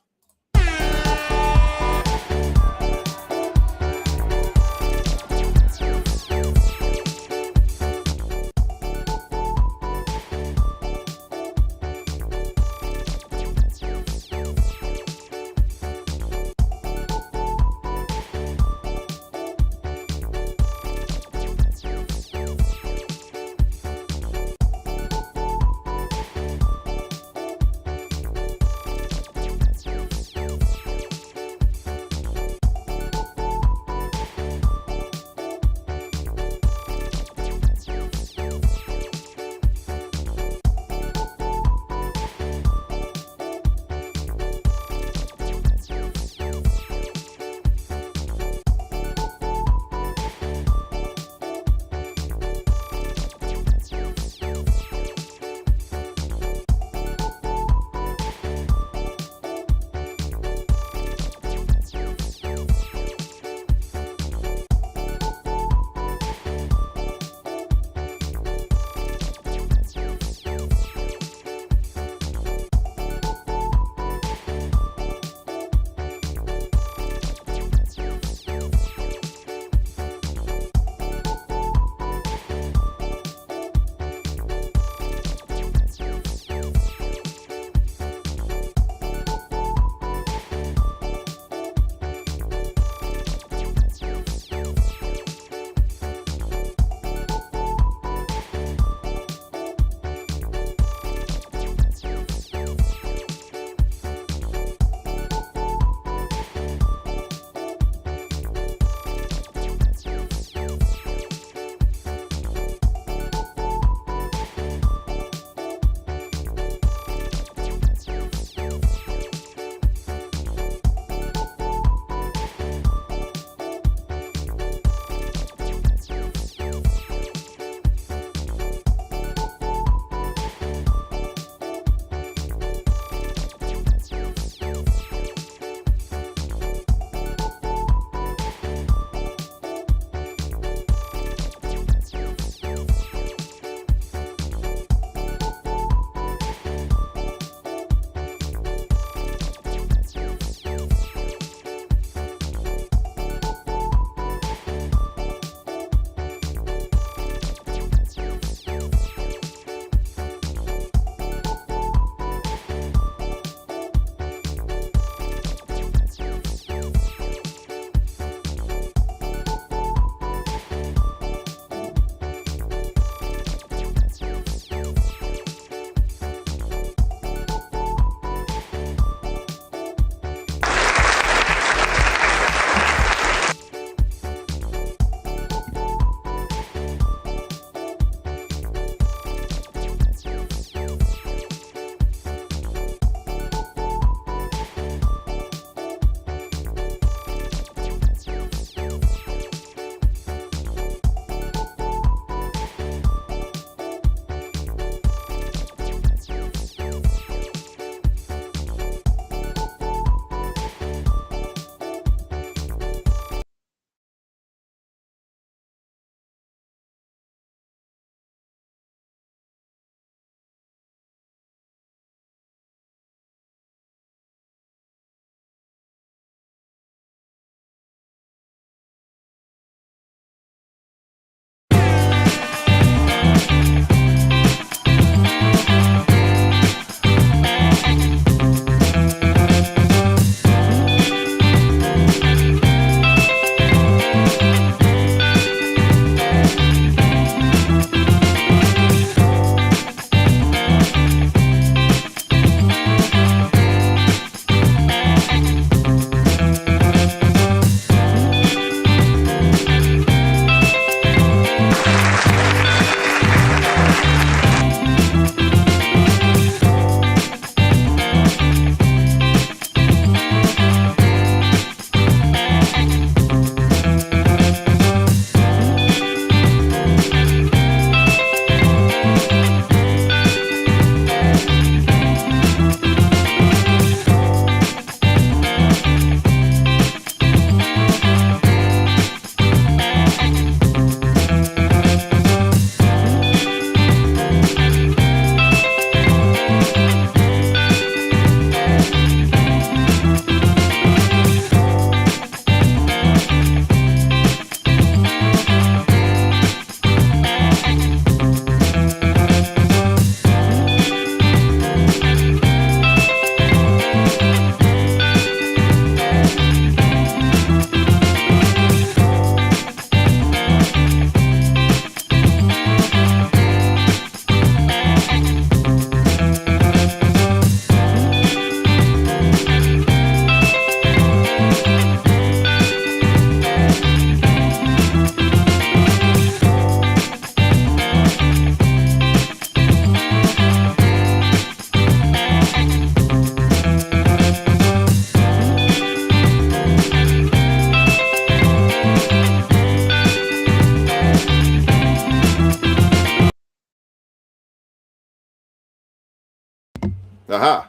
Aha.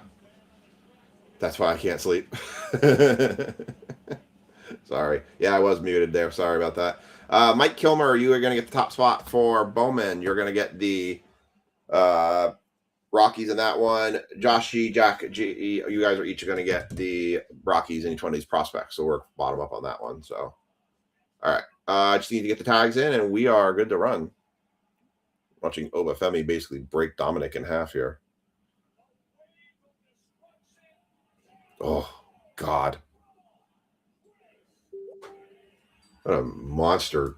That's why I can't sleep. Sorry. Yeah, I was muted there. Sorry about that. Mike Kilmer, you are going to get the top spot for Bowman. You're going to get the Rockies in that one. Josh G, Jack G, you guys are each going to get the Rockies in each one of these prospects. So we're bottom up on that one. So, all right. I just need to get the tags in, and we are good to run. Watching Obafemi basically break Dominic in half here. Oh, God. What a monster.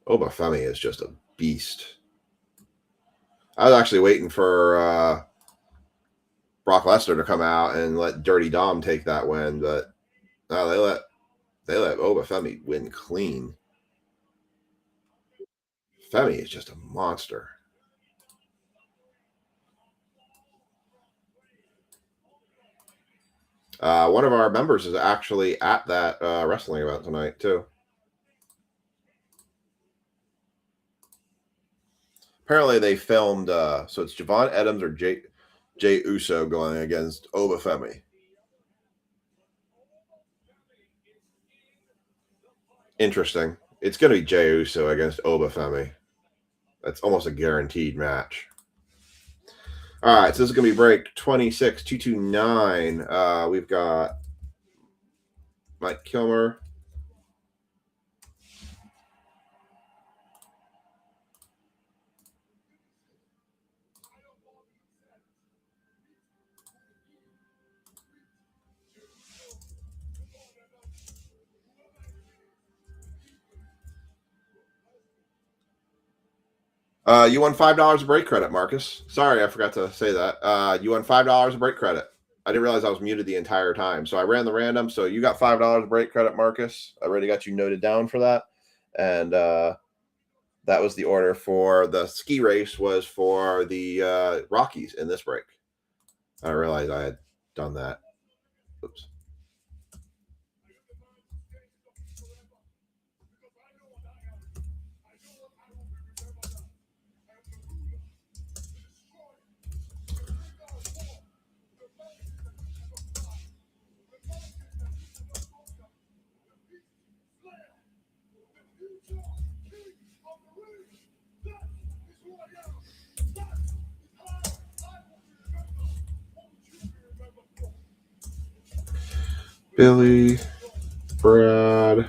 Obafemi is just a beast. I was actually waiting for Brock Lesnar to come out and let Dirty Dom take that win, but no, they let Obafemi win clean. Femi is just a monster. One of our members is actually at that wrestling event tonight too. Apparently they filmed so it's Javon Adams or Jay Uso going against Obafemi. Interesting. It's going to be Jey Uso against Obafemi. That's almost a guaranteed match. All right, so this is going to be break 26229. We've got Mike Kilmer. You won $5 of break credit, Marcus. Sorry, I forgot to say that. You won $5 of break credit. I didn't realize I was muted the entire time. So I ran the random. So you got $5 of break credit, Marcus. I already got you noted down for that. And that was the order for the ski race was for the Rockies in this break. I realized I had done that. Oops. Billy, Brad,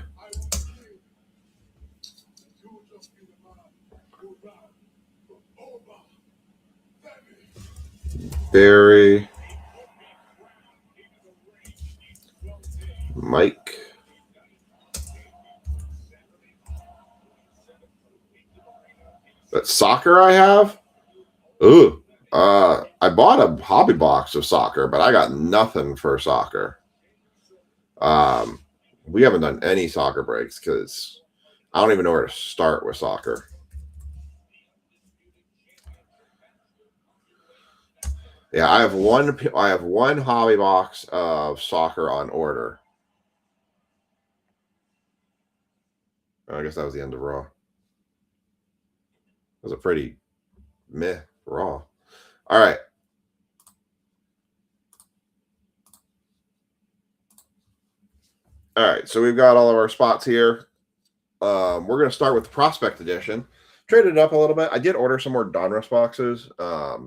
Barry, Mike, that soccer I have. Ooh, I bought a hobby box of soccer, but I got nothing for soccer. We haven't done any soccer breaks because I don't even know where to start with soccer. Yeah, I have one hobby box of soccer on order. I guess that was the end of Raw. It was a pretty meh Raw. All right. All right, so we've got all of our spots here. We're going to start with the Prospect Edition. Traded it up a little bit. I did order some more Donruss boxes. I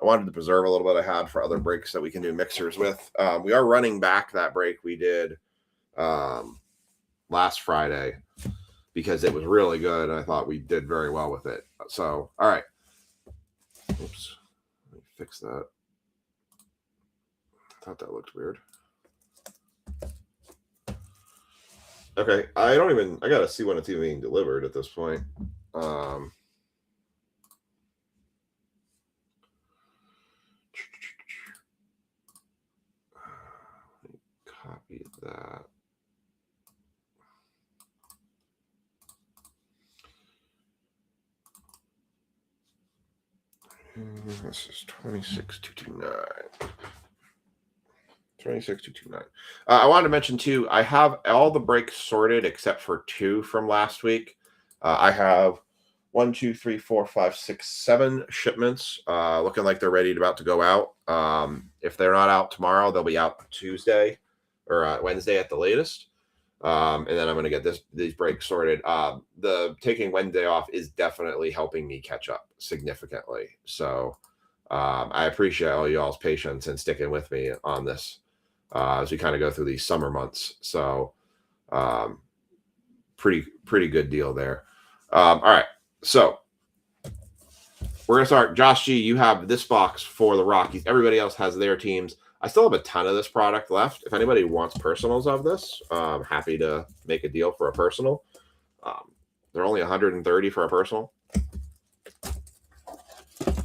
wanted to preserve a little bit I had for other breaks that we can do mixers with. We are running back that break we did last Friday because it was really good, and I thought we did very well with it. So, all right. Oops. Let me fix that. I thought that looked weird. Okay, I gotta see when it's even being delivered at this point. Copy that. This is 26229. 26229. I wanted to mention too, I have all the breaks sorted except for 2 from last week. I have 1, 2, 3, 4, 5, 6, 7 shipments looking like they're ready about to go out. If they're not out tomorrow, they'll be out Tuesday or Wednesday at the latest. And then I'm going to get these breaks sorted. The taking Wednesday off is definitely helping me catch up significantly. So I appreciate all y'all's patience and sticking with me on this as we kind of go through these summer months. So pretty good deal there. All right. So we're going to start. Josh G, you have this box for the Rockies. Everybody else has their teams. I still have a ton of this product left. If anybody wants personals of this, I'm happy to make a deal for a personal. They're only 130 for a personal.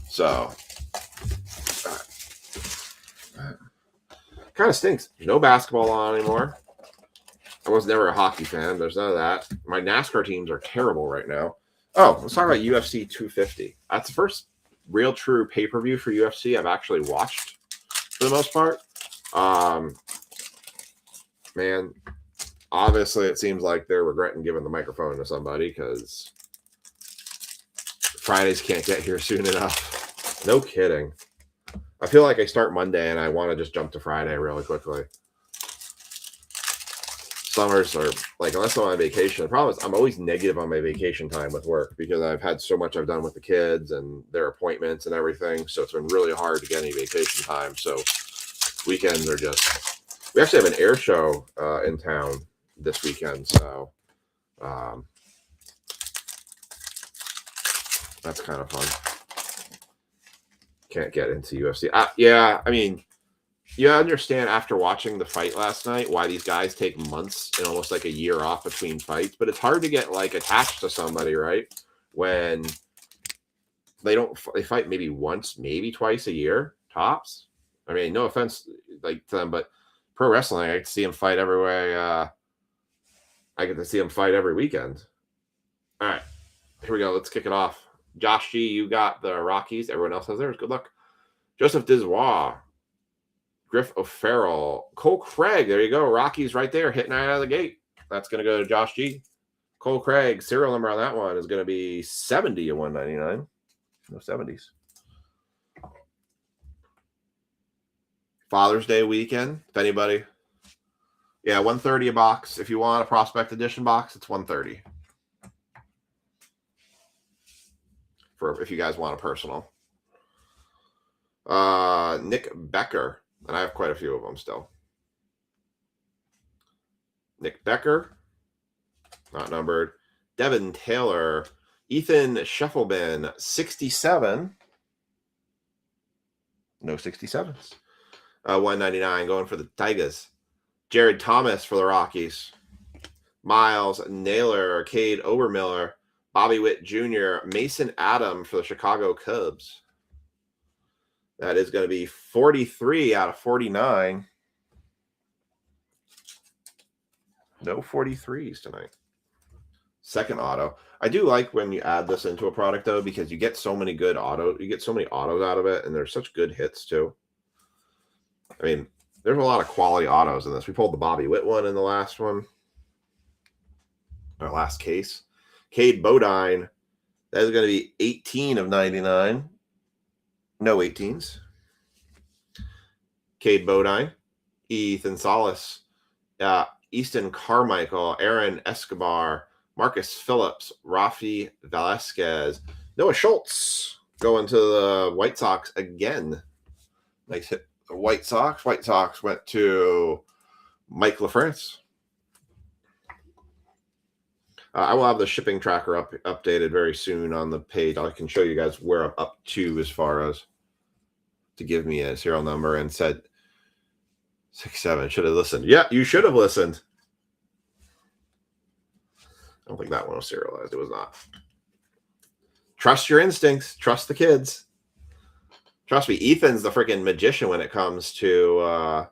So kind of stinks. There's no basketball on anymore. I was never a hockey fan. There's none of that. My NASCAR teams are terrible right now. Oh, let's talk about UFC 250. That's the first real true pay-per-view for UFC I've actually watched for the most part. Man, obviously it seems like they're regretting giving the microphone to somebody because Fridays can't get here soon enough. No kidding. I feel like I start Monday and I want to just jump to Friday really quickly. Summers are like, unless I'm on vacation, the problem is I'm always negative on my vacation time with work because I've had so much I've done with the kids and their appointments and everything. So it's been really hard to get any vacation time. So weekends are just, we actually have an air show in town this weekend. So that's kind of fun. Can't get into UFC. Yeah, I mean, you understand after watching the fight last night why these guys take months and almost like a year off between fights, but it's hard to get like attached to somebody, right? When they fight maybe once, maybe twice a year tops. I mean, no offense like to them, but pro wrestling, I get to see them fight every way. I get to see them fight every weekend. All right, here we go. Let's kick it off. Josh G, you got the Rockies. Everyone else has theirs. Good luck. Joseph Diswa, Griff O'Farrell, Cole Craig. There you go. Rockies right there, hitting right out of the gate. That's going to go to Josh G. Cole Craig, serial number on that one is going to be 70 of 199. No 70s. Father's Day weekend. If anybody, yeah, 130 a box. If you want a Prospect Edition box, it's 130. For if you guys want a personal. Nick Becker. And I have quite a few of them still. Nick Becker. Not numbered. Devin Taylor. Ethan Scheffelben. 67. No 67s. 199 going for the Tigers. Jared Thomas for the Rockies. Miles Naylor. Cade Obermiller. Bobby Witt Jr., Mason Adam for the Chicago Cubs. That is going to be 43 out of 49. No 43s tonight. Second auto. I do like when you add this into a product, though, because you get so many good autos. You get so many autos out of it, and there's such good hits, too. I mean, there's a lot of quality autos in this. We pulled the Bobby Witt one in the last one. Our last case. Cade Bodine, that is going to be 18 of 99. No 18s. Cade Bodine, Ethan Salas, Easton Carmichael, Aaron Escobar, Marcus Phillips, Rafi Velasquez, Noah Schultz going to the White Sox again. Nice hit. The White Sox. White Sox went to Mike LaFrance. I will have the shipping tracker updated very soon on the page. I can show you guys where I'm up to as far as to give me a serial number and said 67. Should have listened. Yeah, you should have listened. I don't think that one was serialized. It was not. Trust your instincts. Trust the kids. Trust me, Ethan's the freaking magician when it comes to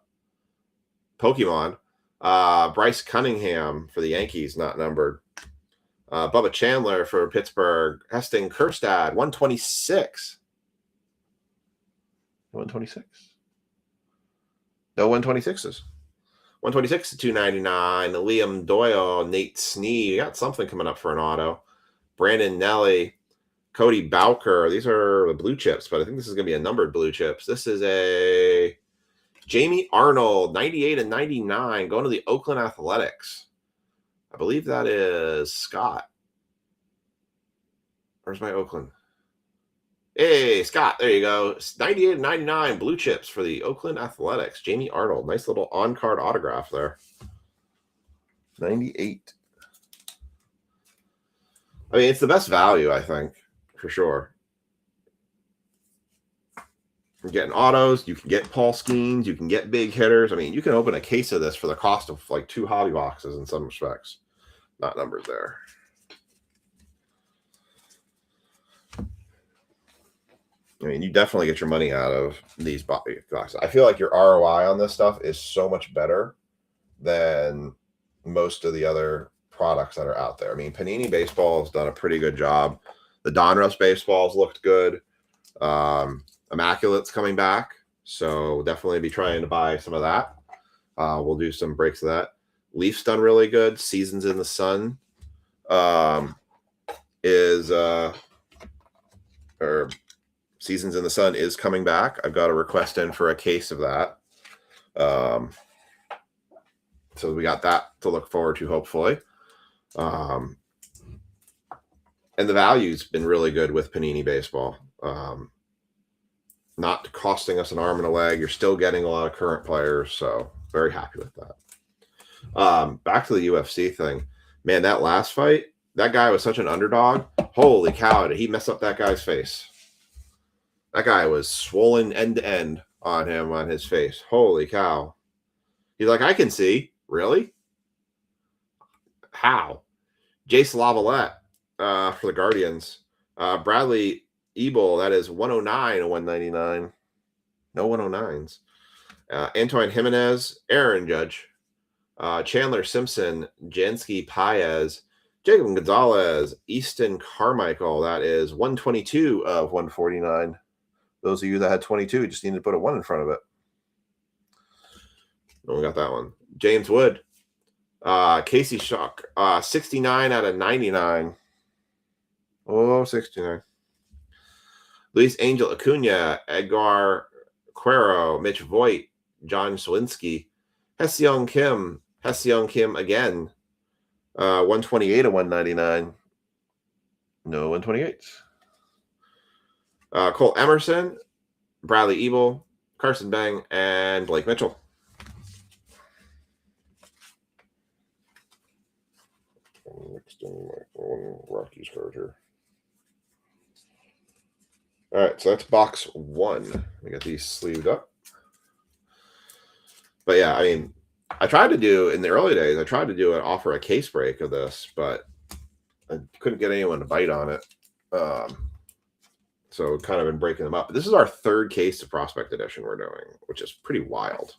Pokemon. Bryce Cunningham for the Yankees, not numbered. Bubba Chandler for Pittsburgh. Heston Kjerstad, 126. 126. No 126s. 126 to 299. Liam Doyle, Nate Snead. You got something coming up for an auto. Brandon Nelly, Cody Bowker. These are the blue chips, but I think this is going to be a numbered blue chips. This is a Jamie Arnold, 98 and 99, going to the Oakland Athletics. I believe that is Scott. Where's my Oakland? Hey, Scott, there you go. 98 and 99 blue chips for the Oakland Athletics. Jamie Arnold. Nice little on-card autograph there. 98. I mean, it's the best value, I think, for sure. You're getting autos. You can get Paul Skeens. You can get big hitters. I mean, you can open a case of this for the cost of like 2 hobby boxes in some respects. Not numbers there. I mean, you definitely get your money out of these boxes. I feel like your ROI on this stuff is so much better than most of the other products that are out there. I mean, Panini Baseball has done a pretty good job. The Donruss baseballs looked good. Immaculate's coming back, so definitely be trying to buy some of that. We'll do some breaks of that. Leafs done really good. Seasons in the Sun Seasons in the Sun is coming back. I've got a request in for a case of that. So we got that to look forward to, hopefully. And the value's been really good with Panini Baseball. Not costing us an arm and a leg. You're still getting a lot of current players, so very happy with that. Back to the UFC thing. Man, that last fight, that guy was such an underdog. Holy cow, did he mess up that guy's face? That guy was swollen end to end on him, on his face. Holy cow. He's like, I can see. Really? How? Jace Lavalette for the Guardians. Bradley Ebel, that is 109 and 199. No 109s. Antoine Jimenez, Aaron Judge. Chandler Simpson, Jansky Paez, Jacob Gonzalez, Easton Carmichael, that is 122 of 149. Those of you that had 22 just needed to put a 1 in front of it. Oh, we got that one. James Wood. Casey Schuck. 69 out of 99. Oh, 69. Luis Angel Acuna. Edgar Quero. Mitch Voigt. John Swinsky. Hyeseong Kim. Hyeseong Kim again. 128 of 199. No 128s. Cole Emerson, Bradley Ebel, Carson Bang, and Blake Mitchell. Next in my Rockies card here. All right, so that's box 1. We got these sleeved up. But yeah, I mean, I tried to do in the early days. I tried to do offer a case break of this, but I couldn't get anyone to bite on it. So kind of been breaking them up. But this is our 3rd case of Prospect Edition we're doing, which is pretty wild.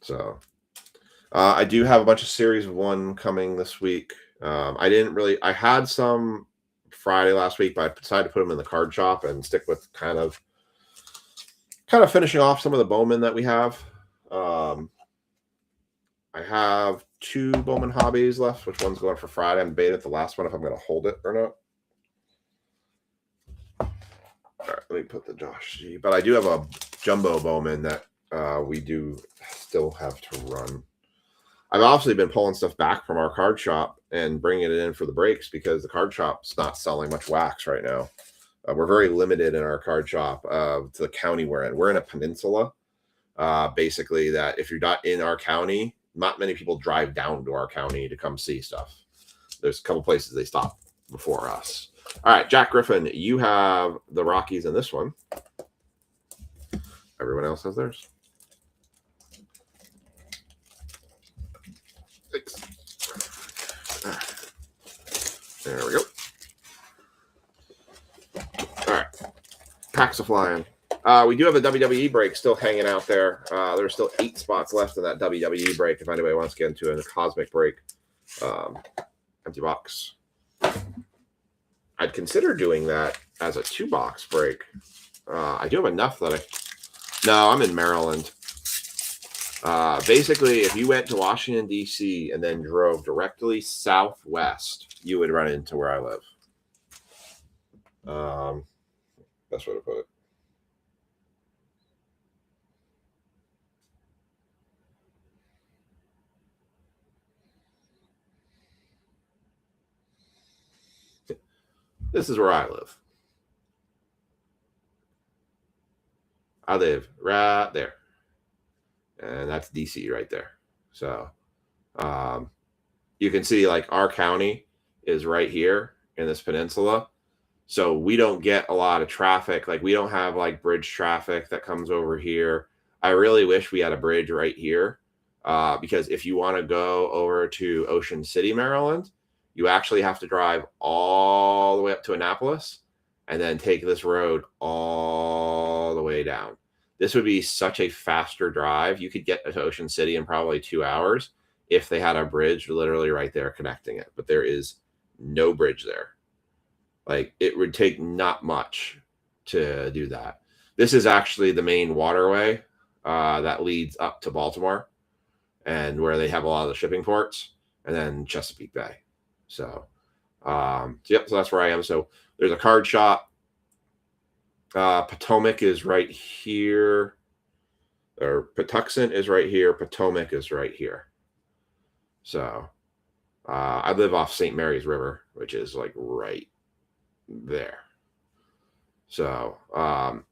So I do have a bunch of Series 1 coming this week. I had some Friday last week, but I decided to put them in the card shop and stick with kind of finishing off some of the Bowman that we have. I have 2 Bowman hobbies left. Which one's going for Friday? I'm debating the last one if I'm going to hold it or not. All right, let me put the Josh G. But I do have a Jumbo Bowman that we do still have to run. I've obviously been pulling stuff back from our card shop and bringing it in for the breaks because the card shop's not selling much wax right now. We're very limited in our card shop to the county we're in. We're in a peninsula, basically, that if you're not in our county, not many people drive down to our county to come see stuff. There's a couple places they stop before us. All right, Jack Griffin, you have the Rockies in this one. Everyone else has theirs. There we go. All right. Packs are flying. We do have a WWE break still hanging out there. There's still 8 spots left in that WWE break if anybody wants to get into a cosmic break. Empty box. I'd consider doing that as a 2-box break. I do have enough that I No, I'm in Maryland. Basically, if you went to Washington, D.C. and then drove directly southwest, you would run into where I live. Best way to put it. This is where I live. I live right there. And that's DC right there. So you can see like our county is right here in this peninsula. So we don't get a lot of traffic. Like we don't have like bridge traffic that comes over here. I really wish we had a bridge right here because if you want to go over to Ocean City, Maryland, you actually have to drive all the way up to Annapolis and then take this road all the way down. This would be such a faster drive. You could get to Ocean City in probably 2 hours if they had a bridge literally right there connecting it. But there is no bridge there. Like it would take not much to do that. This is actually the main waterway that leads up to Baltimore and where they have a lot of the shipping ports and then Chesapeake Bay. So, yep, so that's where I am. So there's a card shop. Potomac is right here, or Patuxent is right here. Potomac is right here. So I live off St. Mary's River, which is like right there. So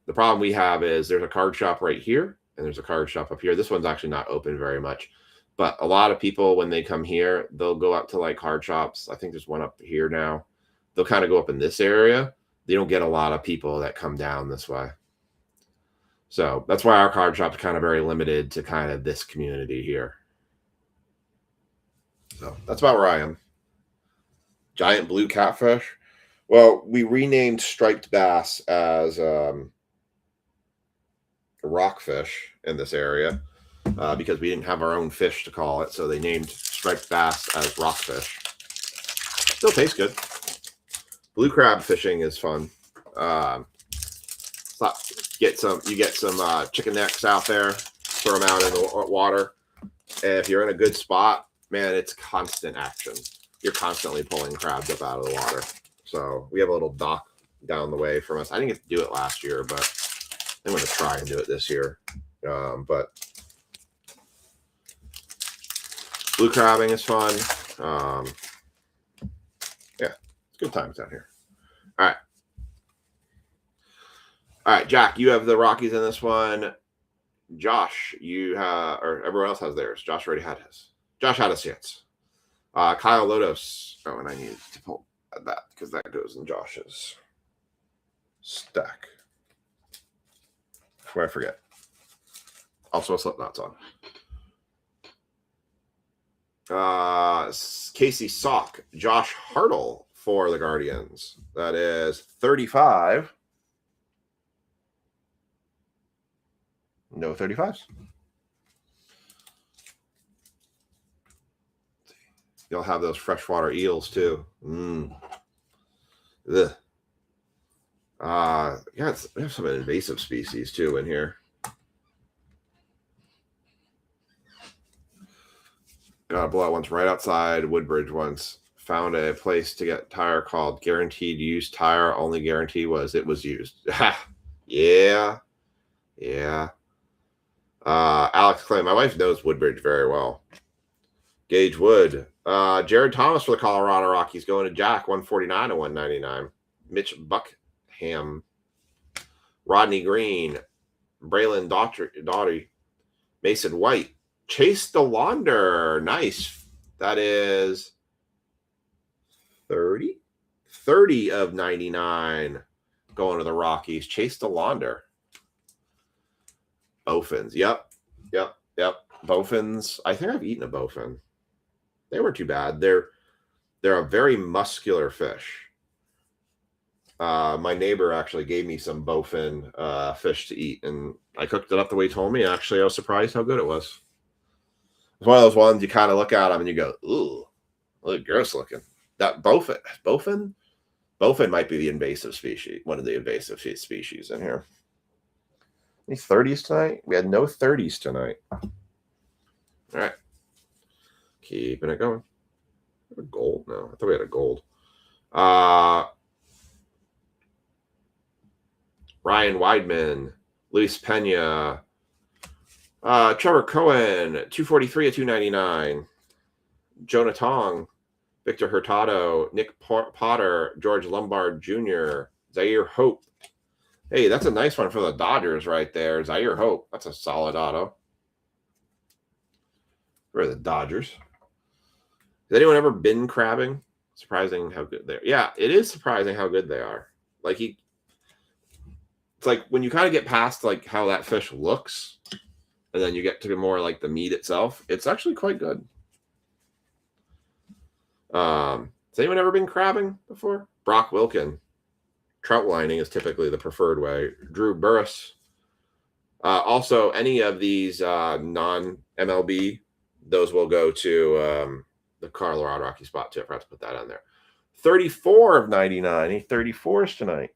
the problem we have is there's a card shop right here and there's a card shop up here. This one's actually not open very much, but a lot of people, when they come here, they'll go up to like card shops. I think there's one up here now. They'll kind of go up in this area. They don't get a lot of people that come down this way. So that's why our card shop is kind of very limited to kind of this community here. So that's about where I am. Giant blue catfish. Well, we renamed striped bass as rockfish in this area because we didn't have our own fish to call it. So they named striped bass as rockfish. Still tastes good. Blue crab fishing is fun. You get some chicken necks out there, throw them out in the water. And if you're in a good spot, man, it's constant action. You're constantly pulling crabs up out of the water. So we have a little dock down the way from us. I didn't get to do it last year, but I'm going to try and do it this year. But blue crabbing is fun. Yeah, it's good times down here. All right, Jack, you have the Rockies in this one. Josh, you have, or everyone else has theirs. Josh already had his. Josh had his chance. Kyle Lodos. Oh, and I need to pull that because that goes in Josh's stack. Before I forget. Also, Slipknot's on. Casey Sock. Josh Hartle for the Guardians. That is 35. No 35s. You'll have those freshwater eels too. Ugh. Yeah, we have some invasive species too in here. Got a blowout once right outside Woodbridge once. Found a place to get tire called Guaranteed Use Tire. Only guarantee was it was used. Yeah. Alex Clay. My wife knows Woodbridge very well. Gage Wood. Jared Thomas for the Colorado Rockies going to Jack 149 and 199. Mitch Buckham. Rodney Green. Braylon Doughty. Mason White. Chase DeLaunder. Nice. That is 30? 30 of 99 going to the Rockies. Chase DeLaunder. Bowfins. Yep. Bowfins. I think I've eaten a bowfin. They weren't too bad. They're a very muscular fish. My neighbor actually gave me some bowfin fish to eat, and I cooked it up the way he told me. Actually, I was surprised how good it was. It's one of those ones you kind of look at them and you go, ooh, look gross looking. That bowfin might be the invasive species, one of the invasive species in here. Any 30s tonight? We had no 30s tonight. All right. Keeping it going. A gold? No, I thought we had a gold. Ryan Weidman, Luis Pena, Trevor Cohen, 243 at 299. Jonah Tong, Victor Hurtado, Nick Potter, George Lombard Jr., Zaire Hope. Hey, that's a nice one for the Dodgers right there. Zaire Hope. That's a solid auto. For the Dodgers. Has anyone ever been crabbing? Surprising how good they are. Yeah, it is surprising how good they are. Like it's like when you kind of get past like how that fish looks, and then you get to more like the meat itself, it's actually quite good. Has anyone ever been crabbing before? Brock Wilkin. Trout lining is typically the preferred way. Drew Burris. Also, any of these non-MLB, those will go to the Colorado Rocky spot too. I forgot to put that on there. 34 of 99. Any 34s tonight?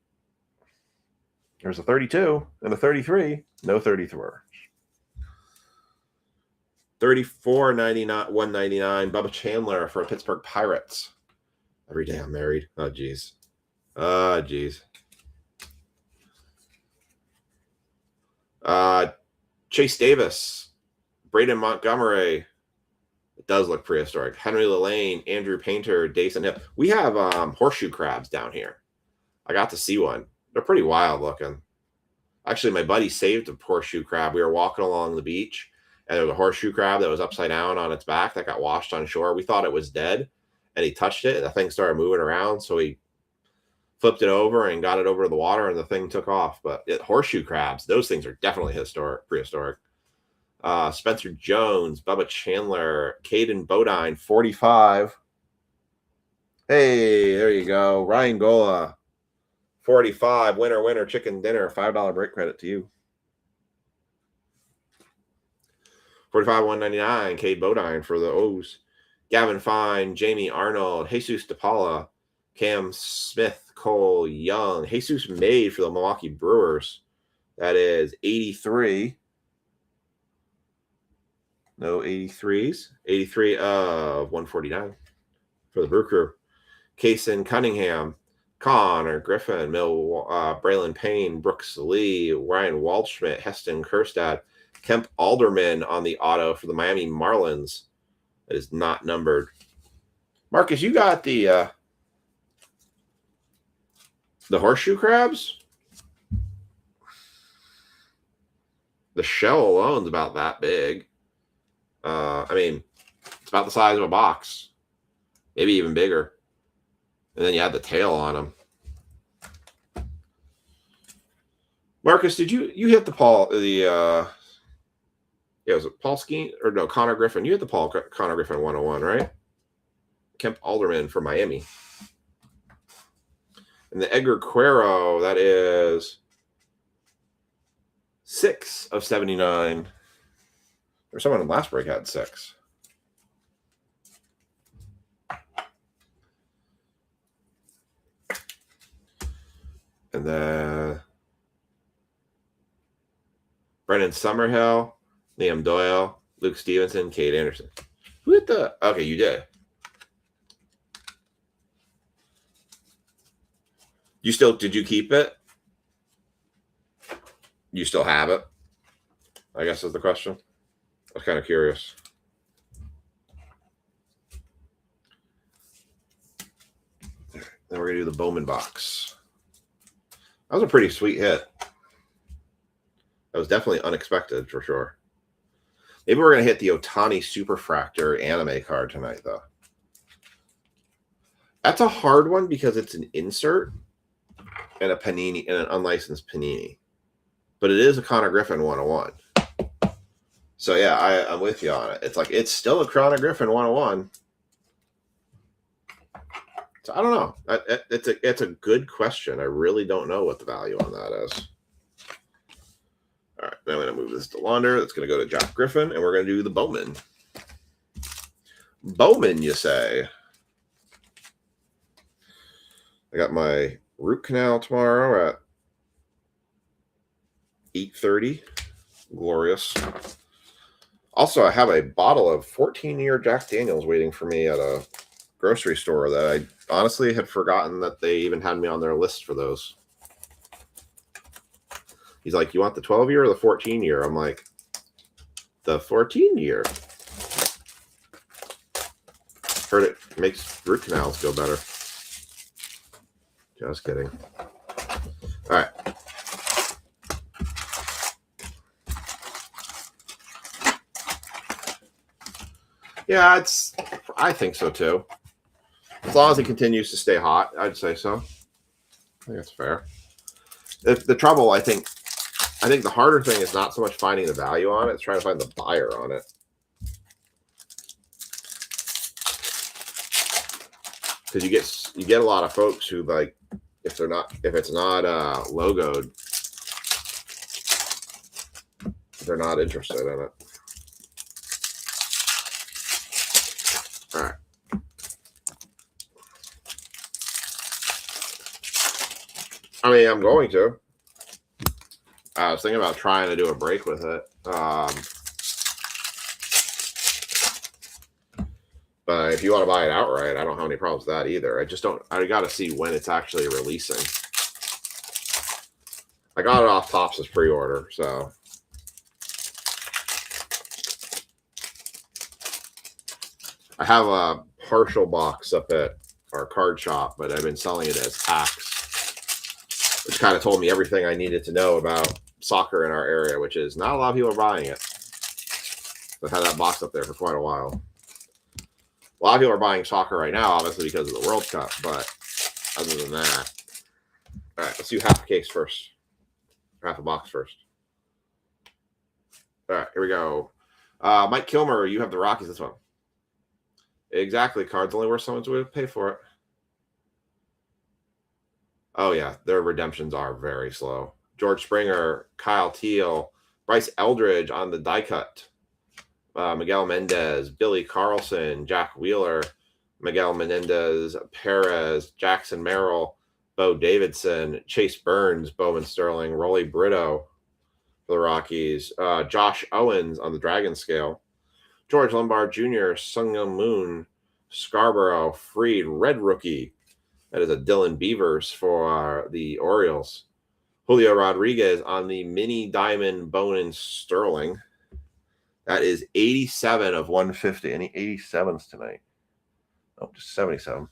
There's a 32 and a 33. No 34. 34.99, 199. Bubba Chandler for Pittsburgh Pirates. Every day I'm married. Oh, geez. Chase Davis, Braden Montgomery. It does look prehistoric. Henry Lillane, Andrew Painter, Dason Hill. We have horseshoe crabs down here. I got to see one. They're pretty wild looking. Actually, my buddy saved a horseshoe crab. We were walking along the beach, and there was a horseshoe crab that was upside down on its back that got washed on shore. We thought it was dead, and he touched it, and the thing started moving around, so he flipped it over and got it over the water, and the thing took off. But horseshoe crabs, those things are definitely prehistoric. Spencer Jones, Bubba Chandler, Caden Bodine, 45. Hey, there you go. Ryan Gola, 45. Winner, chicken dinner. $5 break credit to you. 45, 199. Cade Bodine for the O's. Gavin Fine, Jamie Arnold, Jesus DePaula, Cam Smith, Cole Young, Jesus Made for the Milwaukee Brewers. That is 83. No 83s. 83 of 149 for the Brew Crew. Kason Cunningham, Connor Griffin, Braylon Payne, Brooks Lee, Ryan Waldschmidt, Heston Kerstad, Kemp Alderman on the auto for the Miami Marlins. That is not numbered. Marcus, you got the horseshoe crabs? The shell alone is about that big. I mean, it's about the size of a box, maybe even bigger. And then you add the tail on them. Marcus, did you hit the was it Paul Skeen or no, Connor Griffin? You hit the Connor Griffin 101, right? Kemp Alderman for Miami. And the Edgar Quero, that is 6 of 79. There's someone in last break had 6. And then Brendan Summerhill, Liam Doyle, Luke Stevenson, Kate Anderson. Who hit the... Okay, you did. Did you keep it? You still have it? I guess is the question. I was kind of curious. Then we're going to do the Bowman box. That was a pretty sweet hit. That was definitely unexpected for sure. Maybe we're going to hit the Ohtani Superfractor anime card tonight, though. That's a hard one because it's an insert and a Panini and an unlicensed Panini. But it is a Connor Griffin 101. So yeah, I'm with you on it. It's like it's still a Connor Griffin 101. So I don't know. It's a good question. I really don't know what the value on that is. All right, now I'm going to move this to Launder. That's going to go to Jack Griffin, and we're going to do the Bowman. Bowman, you say? I got my root canal tomorrow at 830. Glorious. Also, I have a bottle of 14-year Jack Daniels waiting for me at a grocery store that I honestly had forgotten that they even had me on their list for those. He's like, you want the 12-year or the 14-year? I'm like, the 14-year. Heard it makes root canals go better. Just kidding. All right. Yeah, I think so too. As long as it continues to stay hot, I'd say so. I think that's fair. The trouble, I think the harder thing is not so much finding the value on it; it's trying to find the buyer on it. Because you get a lot of folks who, like, if it's not logoed, they're not interested in it. All right. I mean, I'm going to. I was thinking about trying to do a break with it. But if you want to buy it outright, I don't have any problems with that either. I got to see when it's actually releasing. I got it off Topps as pre-order, so. I have a partial box up at our card shop, but I've been selling it as packs, which kind of told me everything I needed to know about soccer in our area, which is not a lot of people are buying it. I've had that box up there for quite a while. A lot of people are buying soccer right now, obviously, because of the World Cup, but other than that. All right, let's do half a case first. Half a box first. All right, here we go. Mike Kilmer, you have the Rockies this one. Exactly. Cards only worth someone's willing to pay for it. Oh, yeah. Their redemptions are very slow. George Springer, Kyle Teal, Bryce Eldridge on the die cut. Miguel Mendez, Billy Carlson, Jack Wheeler, Miguel Menendez, Perez, Jackson Merrill, Bo Davidson, Chase Burns, Bowman Sterling, Rolly Brito for the Rockies, Josh Owens on the Dragon scale, George Lombard Jr., Sunghyun Moon, Scarborough, Freed, Red Rookie. That is a Dylan Beavers for the Orioles. Julio Rodriguez on the Mini Diamond Bowman Sterling. That is 87 of 150. Any 87s tonight? Oh, just 77.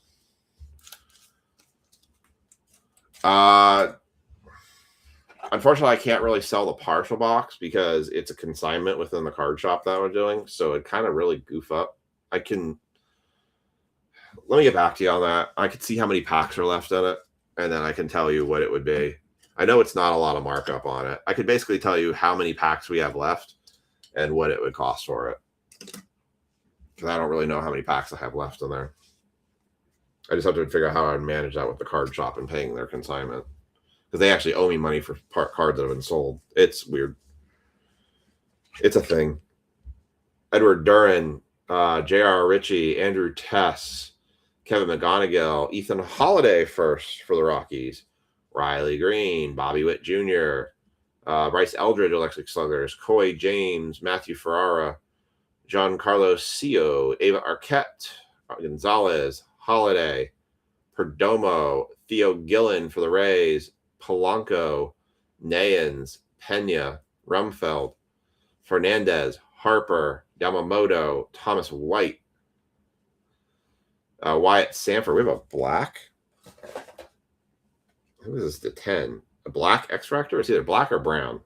Unfortunately, I can't really sell the partial box because it's a consignment within the card shop that we're doing. So it kind of really goof up. Let me get back to you on that. I could see how many packs are left in it, and then I can tell you what it would be. I know it's not a lot of markup on it. I could basically tell you how many packs we have left and what it would cost for it. Because I don't really know how many packs I have left in there. I just have to figure out how I'd manage that with the card shop and paying their consignment. Because they actually owe me money for cards that have been sold. It's weird. It's a thing. Edward Duran, J.R. Ritchie, Andrew Tess, Kevin McGonigal, Ethan Holiday first for the Rockies, Riley Green, Bobby Witt Jr., Bryce Eldridge, Electric Sluggers, Coy James, Matthew Ferrara, Giancarlo Sio, Ava Arquette, Gonzalez, Holiday, Perdomo, Theo Gillen for the Rays, Polanco, Nayans, Pena, Rumfeld, Fernandez, Harper, Yamamoto, Thomas White, Wyatt Sanford. We have a black. Who is this? The 10. A black X-Fractor? It's either black or brown.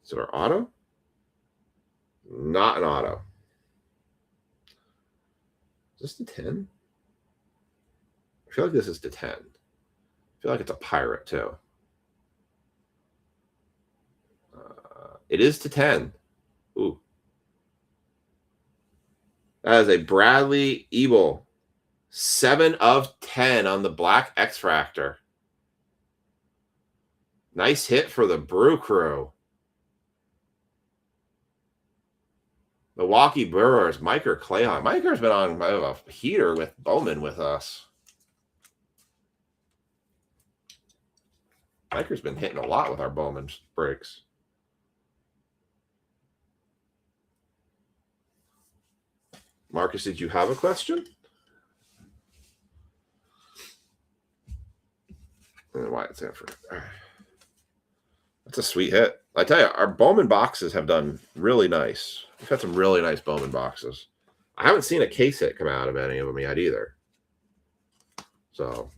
Is it our auto? Not an auto. Is this the 10? I feel like this is the 10. I feel like it's a pirate, too. It is to 10. Ooh. That is a Bradley Ebel. 7 of 10 on the black X-Fractor. Nice hit for the Brew Crew. Milwaukee Brewers, Miker Clayton. Miker's been on a heater with Bowman with us. Hiker's been hitting a lot with our Bowman breaks. Marcus, did you have a question? Wyatt Sanford. That's a sweet hit. I tell you, our Bowman boxes have done really nice. We've had some really nice Bowman boxes. I haven't seen a case hit come out of any of them yet either. So,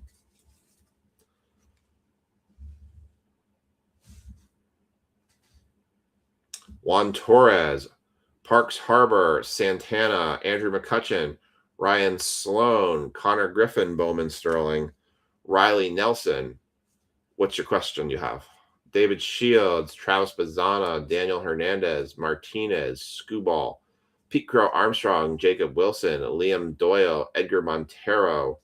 Juan Torres, Parks Harbor, Santana, Andrew McCutcheon, Ryan Sloan, Connor Griffin, Bowman Sterling, Riley Nelson. What's your question you have? David Shields, Travis Bazzana, Daniel Hernandez, Martinez, Scooball, Pete Crow Armstrong, Jacob Wilson, Liam Doyle, Edgar Montero,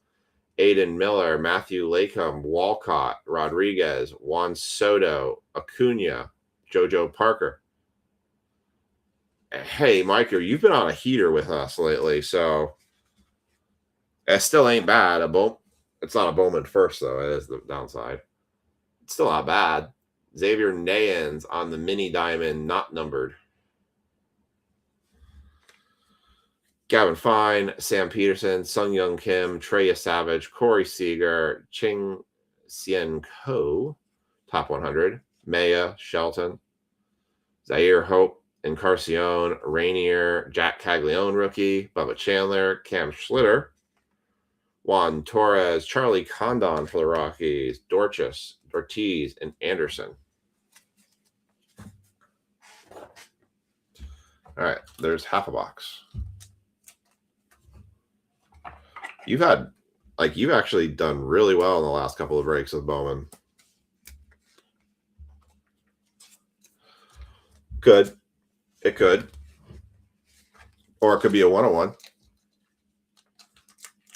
Aiden Miller, Matthew Lacombe, Walcott, Rodriguez, Juan Soto, Acuna, JoJo Parker. Hey, Micah, you've been on a heater with us lately, so it still ain't bad. It's not a Bowman first, though. It is the downside. It's still not bad. Xavier Nayans on the mini diamond, not numbered. Gavin Fine, Sam Peterson, Sung Young Kim, Treya Savage, Corey Seager, Ching Sien Ko, top 100. Maya, Shelton, Zaire Hope, Encarnacion, Rainier, Jack Caglione rookie, Bubba Chandler, Cam Schlitter, Juan Torres, Charlie Condon for the Rockies, Dorchis, Ortiz, and Anderson. All right, there's half a box. You've actually done really well in the last couple of breaks with Bowman. Could. It could. Or it could be a 101.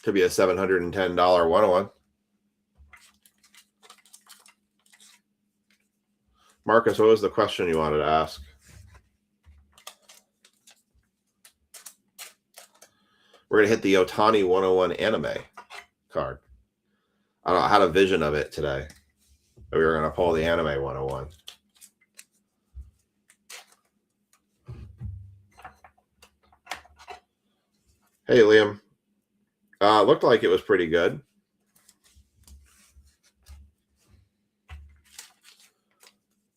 Could be a $710 101. Marcus, what was the question you wanted to ask? We're going to hit the Otani 101 anime card. I don't know. I had a vision of it today. We were going to pull the anime 101. Hey, Liam. Looked like it was pretty good.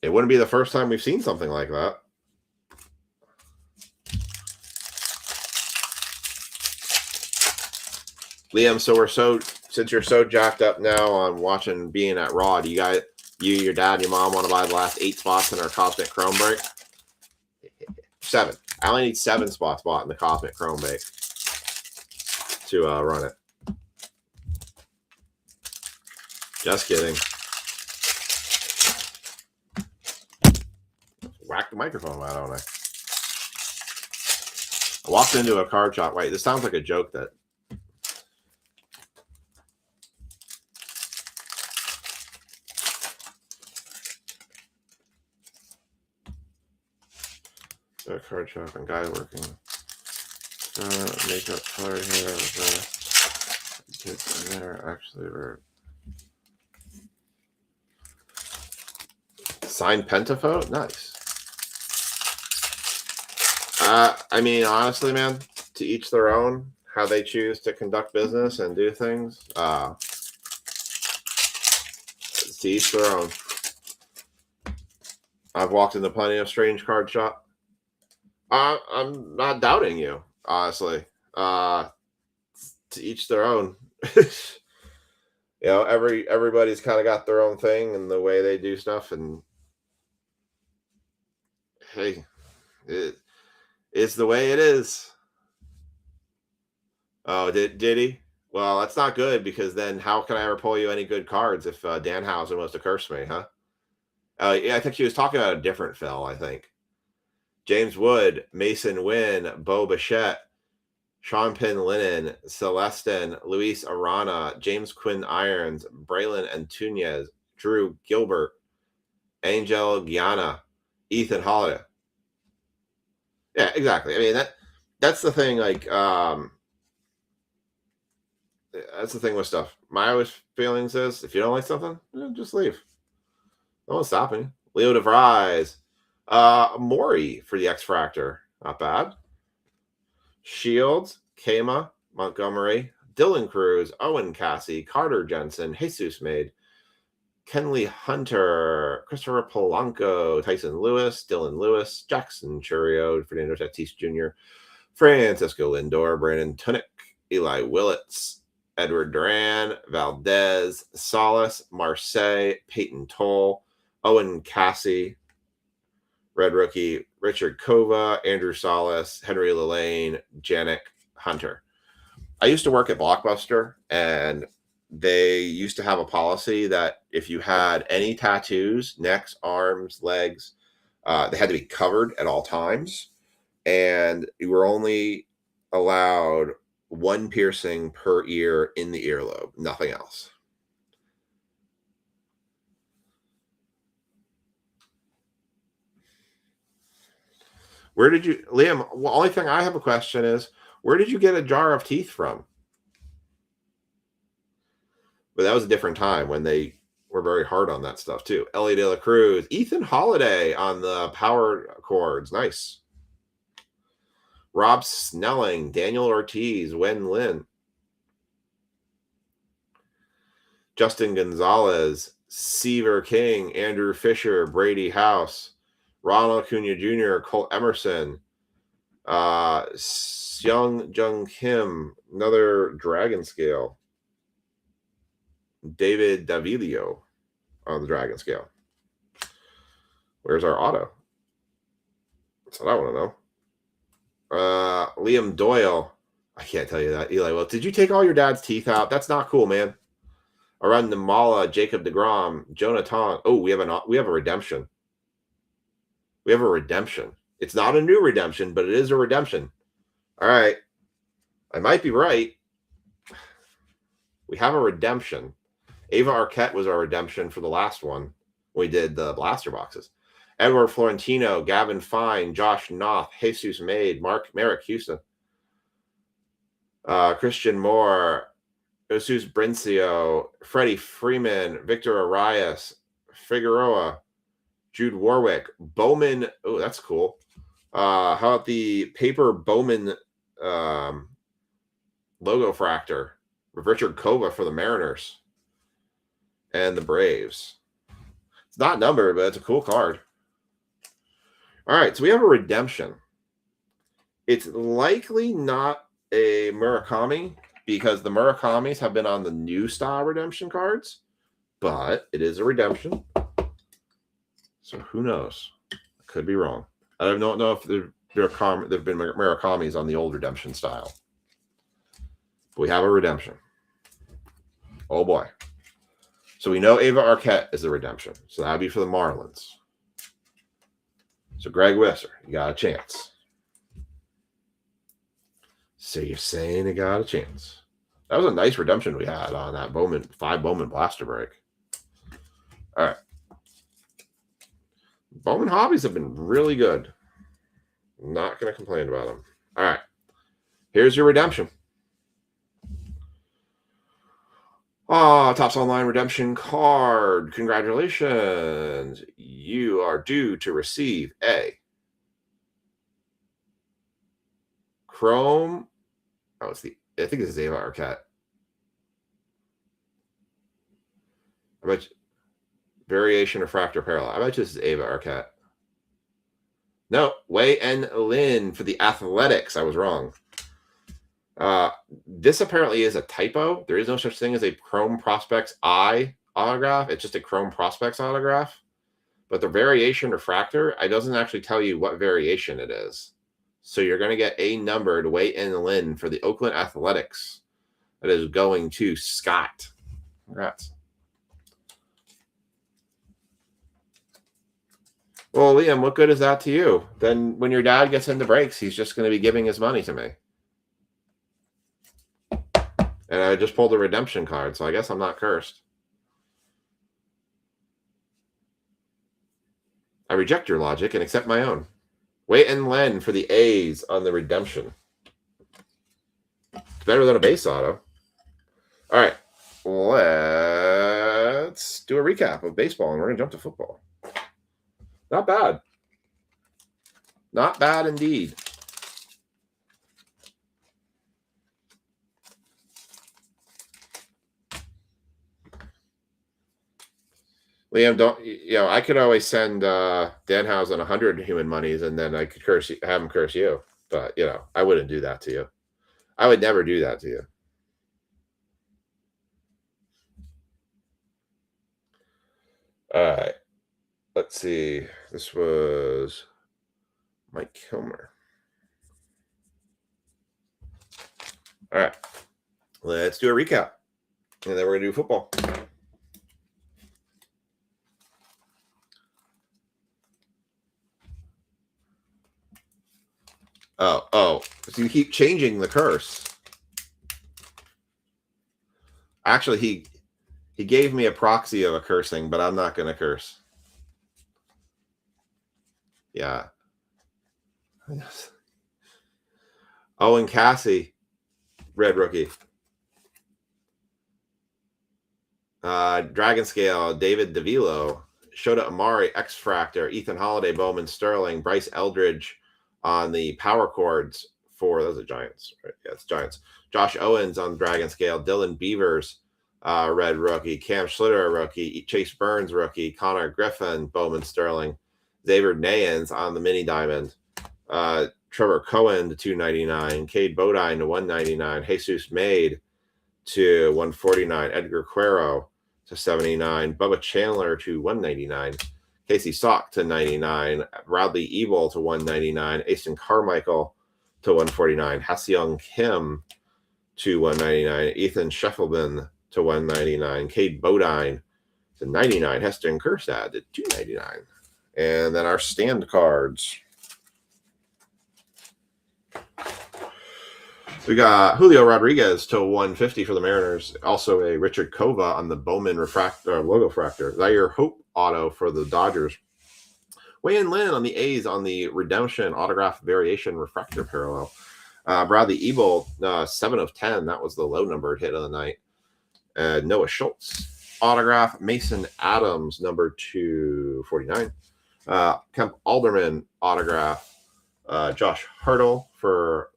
It wouldn't be the first time we've seen something like that. Liam, since you're so jacked up now on watching being at Raw, do you, your dad, your mom want to buy the last 8 spots in our Cosmic Chrome break? 7. I only need 7 spots bought in the Cosmic Chrome break to run it. Just kidding. Whack the microphone, why don't I? I walked into a card shop. Wait, this sounds like a joke that. A card shop and guy working. Makeup, color hair, kids in there actually were. Signed Pentafote? Nice. I mean, honestly, man, to each their own, how they choose to conduct business and do things. To each their own. I've walked into plenty of strange card shop. I'm not doubting you, honestly. To each their own. You know, everybody's kind of got their own thing and the way they do stuff, and hey, it's the way it is. Oh, did he? Well, that's not good, because then how can I ever pull you any good cards if Danhausen was to curse me, huh? Yeah, I think she was talking about a different Phil, I think. James Wood, Mason Wynn, Bo Bichette, Sean Penn Lennon, Celestin, Luis Arana, James Quinn Irons, Braylon Antunes, Drew Gilbert, Angel Guiana, Ethan Holiday. Yeah, exactly. I mean, that's the thing, like, that's the thing with stuff. My always feelings is, if you don't like something, just leave. No one's stopping. Leo DeVries. Maury for the X-Fractor. Not bad. Shields, Kama, Montgomery, Dylan Cruz, Owen Cassie, Carter Jensen, Jesus Made, Kenley Hunter, Christopher Polanco, Tyson Lewis, Dylan Lewis, Jackson Churio, Fernando Tatis Jr., Francisco Lindor, Brandon Tunick, Eli Willits, Edward Duran, Valdez, Salas, Marseille, Peyton Toll, Owen Cassie, Red Rookie, Richard Kova, Andrew Salas, Henry Lillane, Janik Hunter. I used to work at Blockbuster, and they used to have a policy that if you had any tattoos, necks, arms, legs, they had to be covered at all times. And you were only allowed one piercing per ear in the earlobe, nothing else. Where did you, Liam? The only thing I have a question is, where did you get a jar of teeth from? But that was a different time when they were very hard on that stuff too. Ellie De La Cruz, Ethan Holiday on the power cords, nice. Rob Snelling, Daniel Ortiz, Wen Lin, Justin Gonzalez, Seaver King, Andrew Fisher, Brady House, Ronald Acuna Jr., Colt Emerson, Seung Jung Kim, another Dragon Scale, David Davilio on the Dragon Scale. Where's our auto? That's what I want to know. Liam Doyle. I can't tell you that. Eli, well, did you take all your dad's teeth out? That's not cool, man. Arun Namala, Jacob DeGrom, Jonathan. Oh, we have a redemption. We have a redemption. It's not a new redemption, but it is a redemption. All right. I might be right. We have a redemption. Ava Arquette was our redemption for the last one. We did the blaster boxes. Edward Florentino, Gavin Fine, Josh Noth, Jesus Made, Merrick Houston, Christian Moore, Jesus Brincio, Freddie Freeman, Victor Arias, Figueroa, Jude Warwick, Bowman. Oh, that's cool. How about the paper Bowman logo fractor with Richard Kova for the Mariners and the Braves. It's not numbered, but it's a cool card. All right, so we have a redemption. It's likely not a Murakami because the Murakamis have been on the new style redemption cards, but it is a redemption. So who knows? I could be wrong. I don't know if there have been Murakamis on the old redemption style. But we have a redemption. Oh boy. So we know Ava Arquette is a redemption. So that would be for the Marlins. So Greg Wisser, you got a chance. So you're saying you got a chance. That was a nice redemption we had on that Bowman 5 Bowman blaster break. All right. Bowman hobbies have been really good. Not going to complain about them. All right. Here's your redemption. Topps Online redemption card. Congratulations. You are due to receive a Chrome. I think this is Ava Arquette. I bet you, variation refractor parallel. I bet you this is Ava Arquette. No, Wei N. Lin for the Athletics. I was wrong. This apparently is a typo. There is no such thing as a Chrome Prospects I autograph. It's just a Chrome Prospects autograph. But the variation refractor, it doesn't actually tell you what variation it is. So you're going to get a numbered Wei N. Lin for the Oakland Athletics. That is going to Scott. Congrats. Well, Liam, what good is that to you? Then when your dad gets into breaks, he's just going to be giving his money to me. And I just pulled a redemption card, so I guess I'm not cursed. I reject your logic and accept my own. Wei N. Lin for the A's on the redemption. It's better than a base auto. All right. Let's let's do a recap of baseball, and we're going to jump to football. Not bad. Not bad indeed. Liam, I could always send Danhausen 100 human monies, and then I could have him curse you. But, I wouldn't do that to you. I would never do that to you. All right. Let's see. This was Mike Kilmer. All right. Let's do a recap. And then we're going to do football. Oh. So you keep changing the curse. Actually, he gave me a proxy of a cursing, but I'm not going to curse. Yeah. Yes. Owen Cassie, red rookie. Dragon Scale, David DeVilo, Shota Amari, X-Fractor, Ethan Holiday, Bowman Sterling, Bryce Eldridge on the power chords for those are Giants. Right? Yeah, it's Giants. Josh Owens on Dragon Scale, Dylan Beavers, red rookie, Cam Schlitter, rookie, Chase Burns, rookie, Connor Griffin, Bowman Sterling, Xavier Nayans on the mini diamond, Trevor Cohen to 299, Cade Bodine to 199, Jesus Made to 149, Edgar Cuero to 79, Bubba Chandler to 199, Casey Sock to 99, Bradley Ebel to 199, Aston Carmichael to 149, Ha-Seong Kim to 199, Ethan Scheffelman to 199, Cade Bodine to 99, Heston Kjerstad to 299. And then our stand cards. We got Julio Rodriguez to 150 for the Mariners. Also a Richard Kova on the Bowman logo fractor. Zaire Hope auto for the Dodgers. Wayne Lin on the A's on the Redemption autograph variation refractor parallel. Bradley Ebel, 7 of 10. That was the low numbered hit of the night. Noah Schultz autograph. Mason Adams, number 249. Kemp Alderman autograph. Josh Hartle for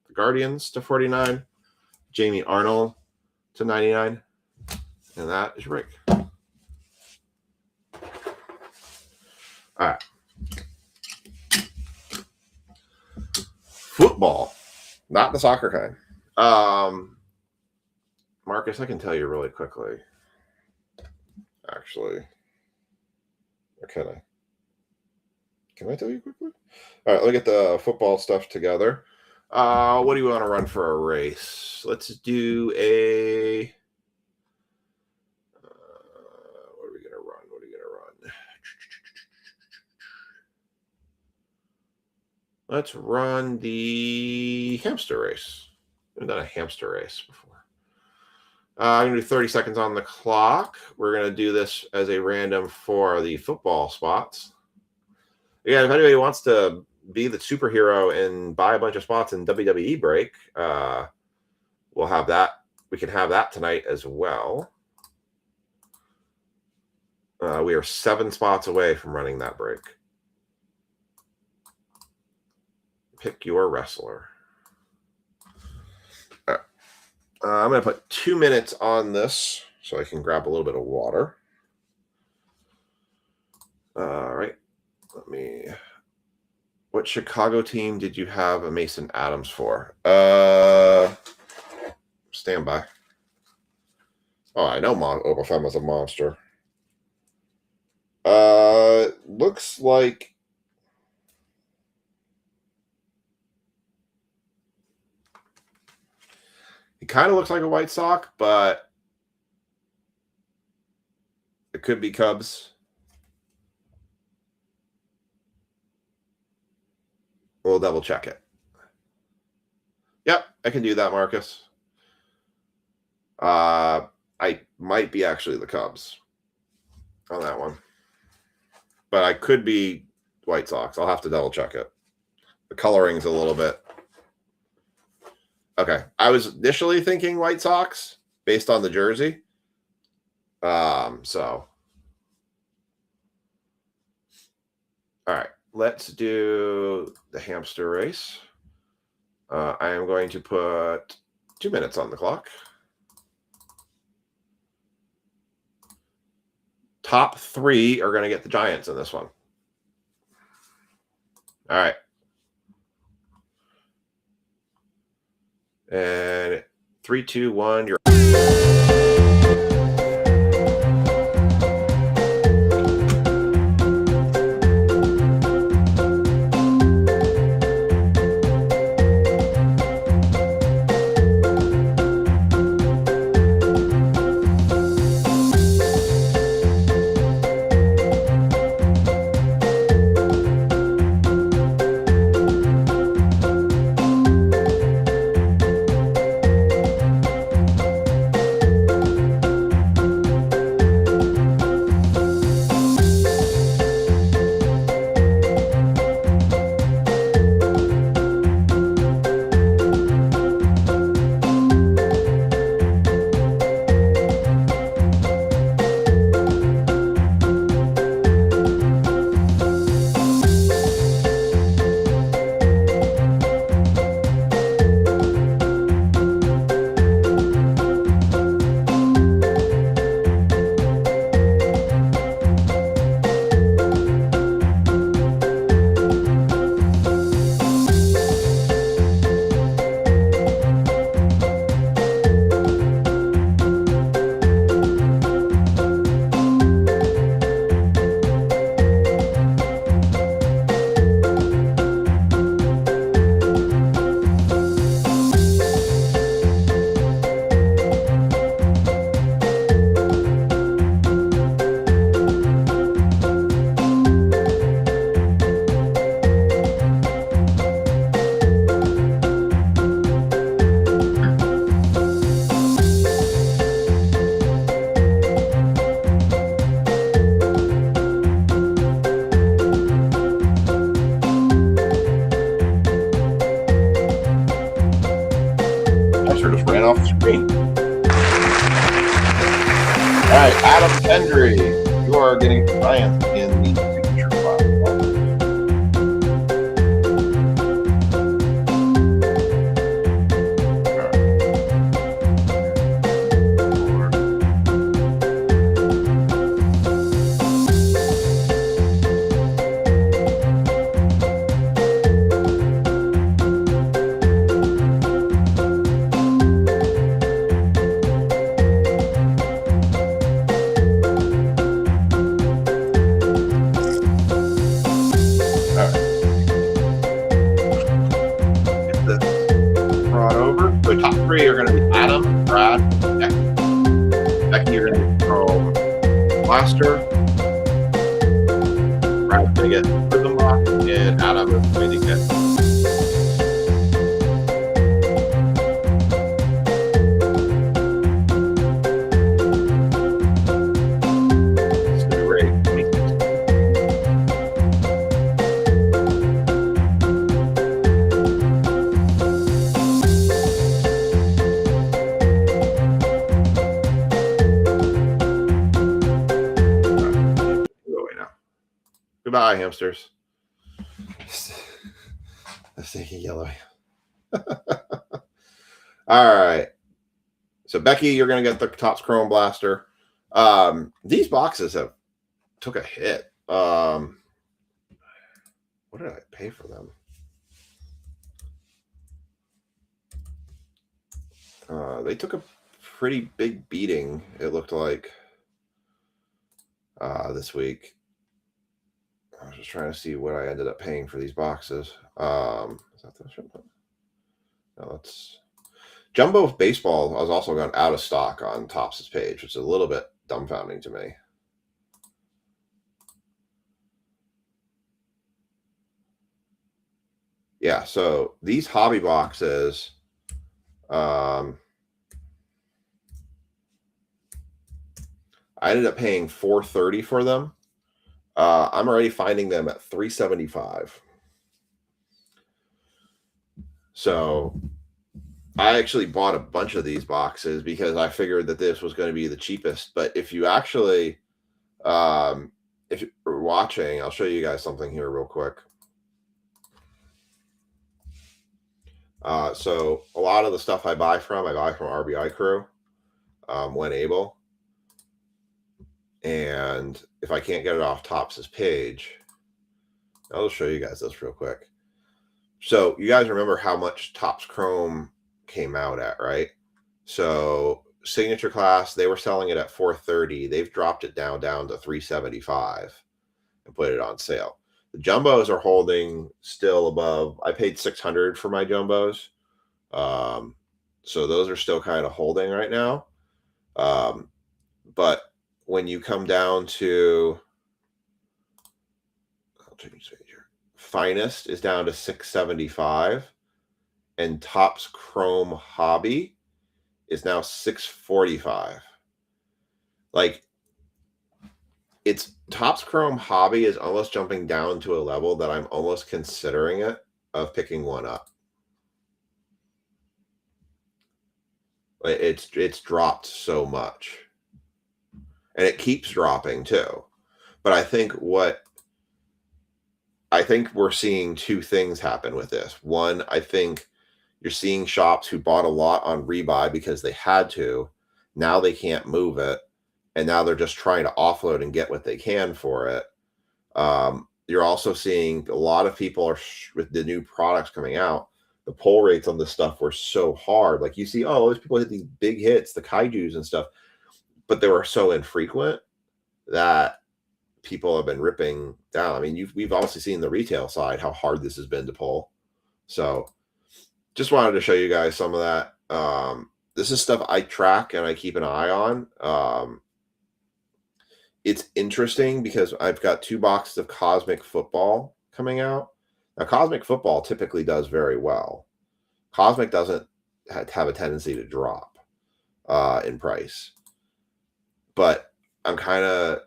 the Guardians to 49. Jamie Arnold to 99. And that is Rick. All right. Football. Not the soccer kind. Marcus, I can tell you really quickly. Actually. Or can I? Can I tell you quickly? All right, let me get the football stuff together. What do you want to run for a race? Let's do a... what are we going to run? Let's run the hamster race. I've done a hamster race before. I'm going to do 30 seconds on the clock. We're going to do this as a random for the football spots. Yeah, if anybody wants to be the superhero and buy a bunch of spots in WWE break, we'll have that. We can have that tonight as well. We are 7 spots away from running that break. Pick your wrestler. I'm going to put 2 minutes on this so I can grab a little bit of water. All right. What Chicago team did you have a Mason Adams for? Stand by. Oh, I know Obafemi's a monster. Looks like he kind of looks like a White Sox, but it could be Cubs. We'll double check it. Yep, I can do that, Marcus. I might be actually the Cubs on that one. But I could be White Sox. I'll have to double check it. The coloring's a little bit. Okay. I was initially thinking White Sox based on the jersey. So, all right, let's do the hamster race. I am going to put 2 minutes on the clock. Top 3 are going to get the Giants in this one. All right. And 3, 2, 1, you're. Just ran off the screen. All right, Adam Kendry, you are getting Giants in the signature class. So top 3 are going to be Adam, Brad, Becky. Becky, you're going to get Chrome Blaster. Brad's going to get Rhythm Lock, and Adam is going to get Goodbye, hamsters. Let's take a yellow. All right. So, Becky, you're going to get the Topps Chrome Blaster. These boxes have took a hit. What did I pay for them? They took a pretty big beating, it looked like, this week. I was just trying to see what I ended up paying for these boxes. Is that the shipment? No, that's Jumbo Baseball. I was also gone out of stock on Topps' page, which is a little bit dumbfounding to me. Yeah, so these hobby boxes, I ended up paying $430 for them. I'm already finding them at $375. So I actually bought a bunch of these boxes because I figured that this was going to be the cheapest. But if you actually, if you're watching, I'll show you guys something here real quick. So a lot of the stuff I buy from RBI Crew when able. And if I can't get it off Topps' page, I'll show you guys this real quick. So you guys remember how much Topps Chrome came out at, right? So Signature Class, they were selling it at $430. They've dropped it down to $375 and put it on sale. The jumbos are holding still above. I paid $600 for my jumbos, so those are still kind of holding right now. But when you come down to, I'll change page here. Finest is down to $675, and Topps Chrome Hobby is now $645. Like, it's Topps Chrome Hobby is almost jumping down to a level that I'm almost considering it of picking one up. It's dropped so much, and it keeps dropping too. But I think we're seeing two things happen with this. One, I think you're seeing shops who bought a lot on rebuy because they had to. Now they can't move it, and now they're just trying to offload and get what they can for it. You're also seeing a lot of people are with the new products coming out. The pull rates on this stuff were so hard. Like, you see, oh, these people hit these big hits, the kaijus and stuff, but they were so infrequent that people have been ripping down. I mean, we've obviously seen the retail side how hard this has been to pull. So just wanted to show you guys some of that. This is stuff I track and I keep an eye on. It's interesting because I've got 2 boxes of Cosmic Football coming out. Now, Cosmic Football typically does very well. Cosmic doesn't have a tendency to drop in price. But I'm kind of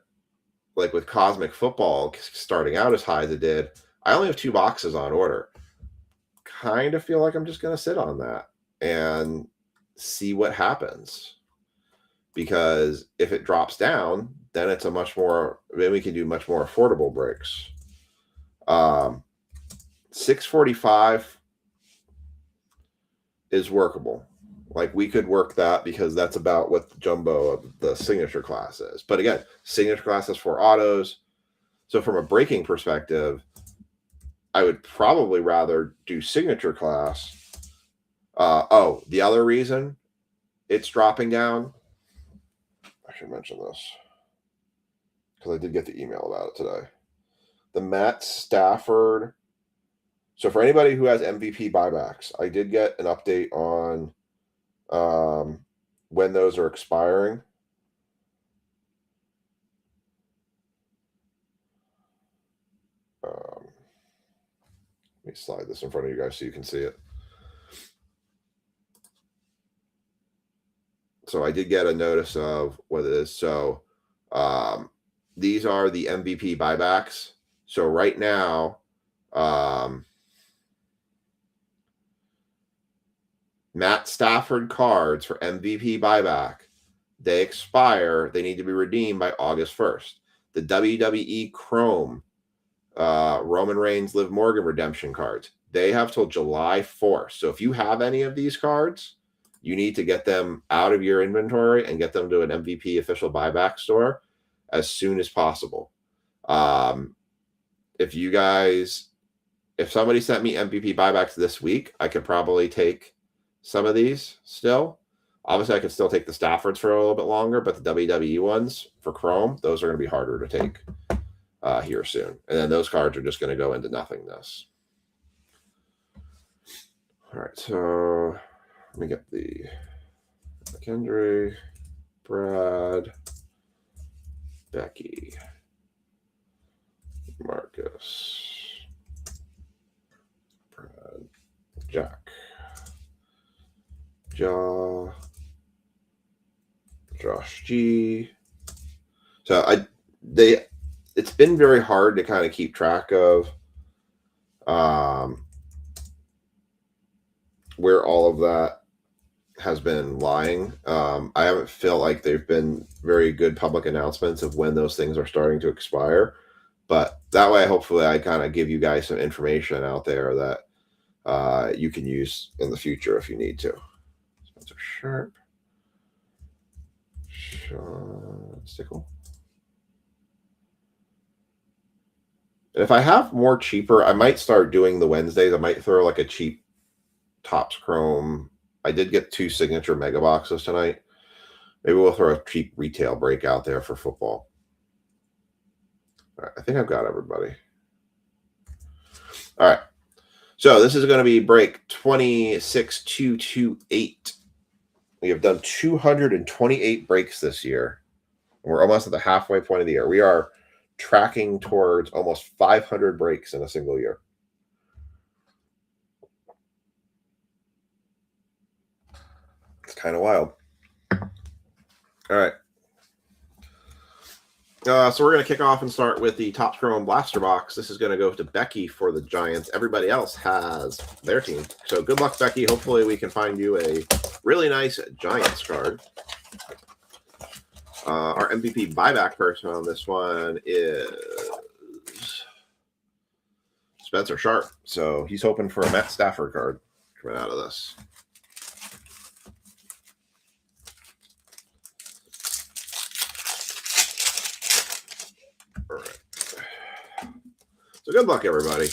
like with Cosmic Football starting out as high as it did, I only have 2 boxes on order. Kind of feel like I'm just going to sit on that and see what happens. Because if it drops down, then it's then we can do much more affordable breaks. $645 is workable. Like, we could work that because that's about what the jumbo of the Signature Class is. But again, Signature Class has 4 autos. So from a breaking perspective, I would probably rather do Signature Class. The other reason it's dropping down, I should mention this because I did get the email about it today. The Matt Stafford. So for anybody who has MVP buybacks, I did get an update on when those are expiring. Let me slide this in front of you guys so you can see it. So I did get a notice of what it is. So these are the MVP buybacks. So right now, Matt Stafford cards for MVP buyback, they expire. They need to be redeemed by August 1st. The WWE Chrome Roman Reigns, Liv Morgan redemption cards, they have till July 4th. So if you have any of these cards, you need to get them out of your inventory and get them to an MVP official buyback store as soon as possible. If somebody sent me MVP buybacks this week, I could probably take some of these still. Obviously, I could still take the Staffords for a little bit longer, but the WWE ones for Chrome, those are going to be harder to take here soon. And then those cards are just going to go into nothingness. All right, so let me get the McKendry, Brad, Becky, Marcus, Brad, Jack, Josh G. So it's been very hard to kind of keep track of where all of that has been lying. I haven't felt like there've been very good public announcements of when those things are starting to expire. But that way, hopefully, I kind of give you guys some information out there that you can use in the future if you need to. Spencer Sharp. Sean Stickle. And if I have more cheaper, I might start doing the Wednesdays. I might throw like a cheap Topps Chrome. I did get 2 signature mega boxes tonight. Maybe we'll throw a cheap retail break out there for football. All right, I think I've got everybody. All right. So this is going to be break 26228. We have done 228 breaks this year. We're almost at the halfway point of the year. We are tracking towards almost 500 breaks in a single year. It's kind of wild. All right. So we're going to kick off and start with the Topps Chrome Blaster Box. This is going to go to Becky for the Giants. Everybody else has their team. So good luck, Becky. Hopefully we can find you a really nice Giants card. Our MVP buyback person on this one is Spencer Sharp. So he's hoping for a Matt Stafford card coming out of this. All right. So good luck, everybody.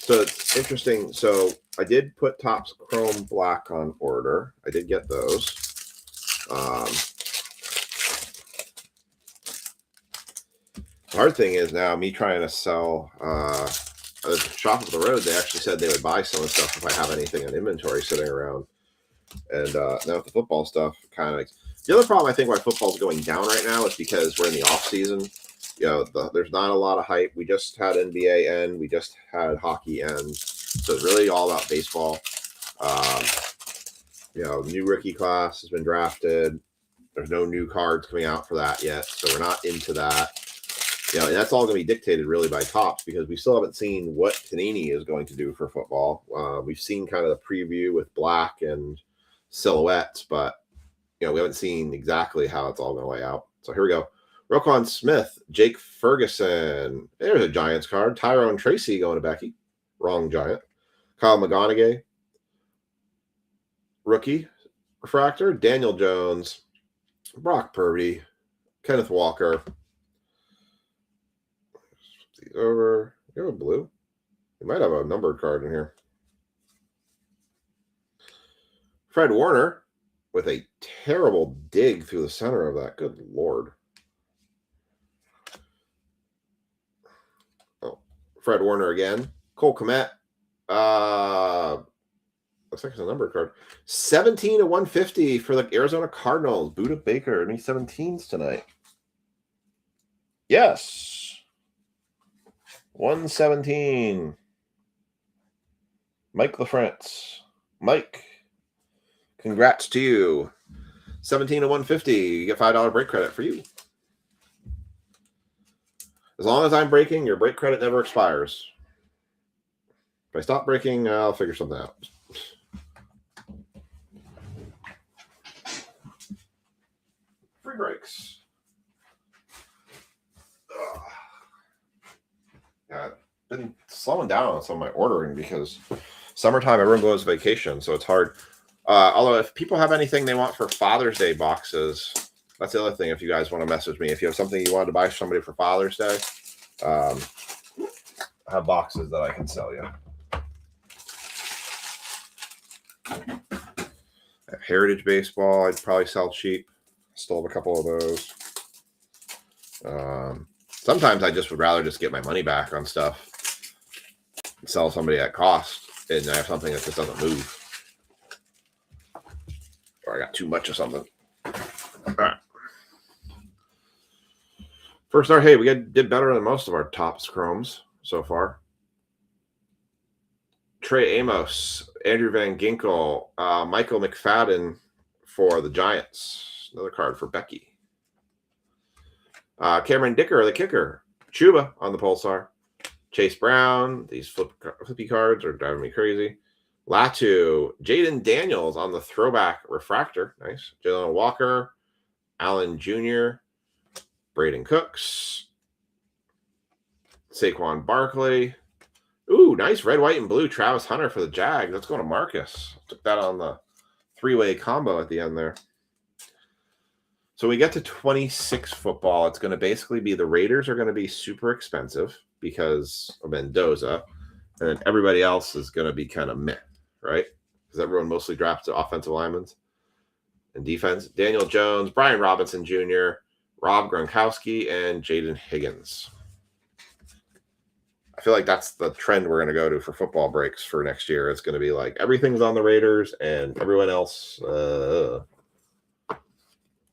So it's interesting. So I did put Topps Chrome Black on order. I did get those. The hard thing is now me trying to sell a shop up the road. They actually said they would buy some of the stuff if I have anything in inventory sitting around. And now with the football stuff, kind of the other problem I think why football is going down right now is because we're in the off season. You know, there's not a lot of hype. We just had NBA end. We just had hockey end. So it's really all about baseball. You know, new rookie class has been drafted. There's no new cards coming out for that yet. So we're not into that. You know, and that's all going to be dictated really by Topps because we still haven't seen what Panini is going to do for football. We've seen kind of the preview with Black and silhouettes, but, you know, we haven't seen exactly how it's all going to lay out. So here we go. Roquan Smith, Jake Ferguson. There's a Giants card. Tyrone Tracy going to Becky. Wrong Giant. Kyle McGonigal. Rookie refractor. Daniel Jones. Brock Purdy. Kenneth Walker. These over. You have a blue? You might have a numbered card in here. Fred Warner with a terrible dig through the center of that. Good Lord. Fred Warner again. Cole Kmet. Looks like it's a number card. 17/150 for the Arizona Cardinals. Buda Baker. Any 17s tonight? Yes. 117. Mike LaFrance. Mike, congrats to you. 17/150. You get $5 break credit for you. As long as I'm breaking, your break credit never expires. If I stop breaking, I'll figure something out. Free breaks. Yeah, I've been slowing down on some of my ordering because summertime, everyone goes vacation, so it's hard. Although if people have anything they want for Father's Day boxes, that's the other thing. If you guys want to message me, if you have something you wanted to buy somebody for Father's Day, I have boxes that I can sell you. I have Heritage Baseball. I'd probably sell cheap. Still have a couple of those. Sometimes I just would rather just get my money back on stuff and sell somebody at cost, and I have something that just doesn't move, or I got too much of something. All right. First start, hey, we did better than most of our Topps Chromes so far. Trey Amos, Andrew Van Ginkel, Michael McFadden for the Giants. Another card for Becky. Cameron Dicker, the kicker. Chuba on the Pulsar. Chase Brown. These flippy cards are driving me crazy. Latu, Jaden Daniels on the throwback refractor. Nice. Jalen Walker, Allen Jr., Braden Cooks, Saquon Barkley. Ooh, nice red, white, and blue Travis Hunter for the Jags. Let's go to Marcus. Took that on the three-way combo at the end there. So we get to 26 football. It's going to basically be the Raiders are going to be super expensive because of Mendoza, and then everybody else is going to be kind of meh, right? Because everyone mostly drafts the offensive linemen and defense. Daniel Jones, Brian Robinson Jr., Rob Gronkowski, and Jaden Higgins. I feel like that's the trend we're going to go to for football breaks for next year. It's going to be like everything's on the Raiders and everyone else. I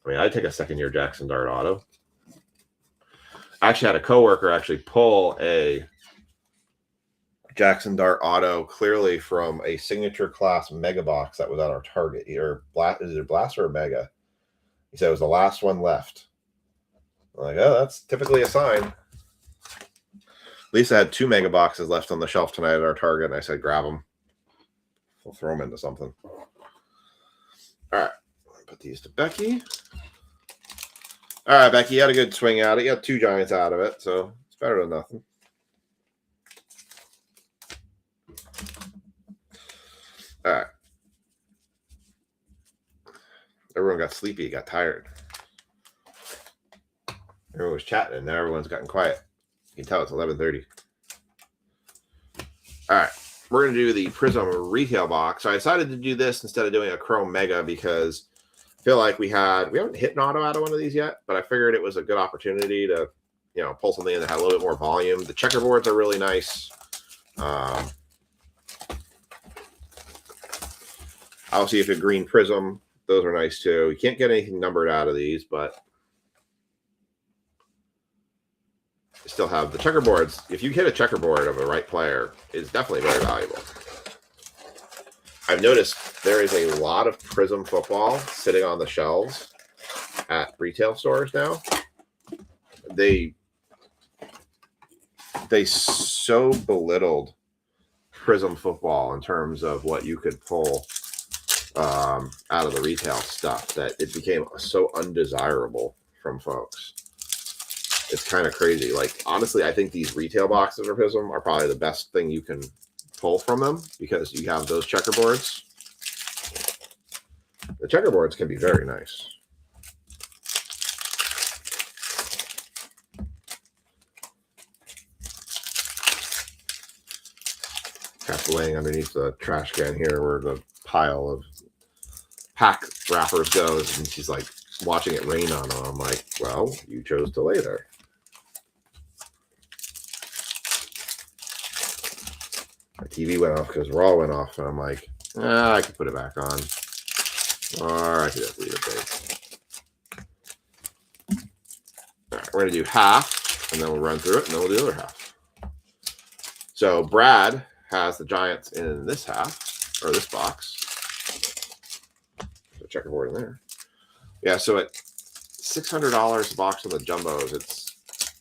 mean, I'd take a second-year Jackson Dart auto. I actually had a coworker actually pull a Jackson Dart auto clearly from a signature class mega box that was at our Target. Either is it Blast or Mega? He said it was the last one left. I'm like, oh, that's typically a sign. Lisa had 2 mega boxes left on the shelf tonight at our Target, and I said, grab them. We'll throw them into something. All right. Put these to Becky. All right, Becky, you had a good swing at it. You got 2 Giants out of it, so it's better than nothing. All right. Everyone got sleepy, got tired. Everyone was chatting, and now everyone's gotten quiet. You can tell it's 11:30. All right. We're going to do the Prism retail box. So I decided to do this instead of doing a Chrome Mega because I feel like we haven't hit an auto out of one of these yet, but I figured it was a good opportunity to, pull something in that had a little bit more volume. The checkerboards are really nice. Obviously, if you have green Prism, those are nice too. You can't get anything numbered out of these, but you still have the checkerboards. If you hit a checkerboard of a right player, it's definitely very valuable. I've noticed there is a lot of Prism football sitting on the shelves at retail stores now. They so belittled Prism football in terms of what you could pull out of the retail stuff that it became so undesirable from folks. It's kind of crazy. Like, honestly, I think these retail boxes of Prism are probably the best thing you can pull from them because you have those checkerboards. The checkerboards can be very nice. Cat's laying underneath the trash can here where the pile of pack wrappers goes, and she's like watching it rain on them. I'm like, well, you chose to lay there. My TV went off because Raw went off, and I'm like, I could put it back on. Or I could just leave it there. All right, we're going to do half, and then we'll run through it, and then we'll do the other half. So Brad has the Giants in this half, or this box. There's a checkerboard in there. Yeah, so at $600 a box on the jumbos,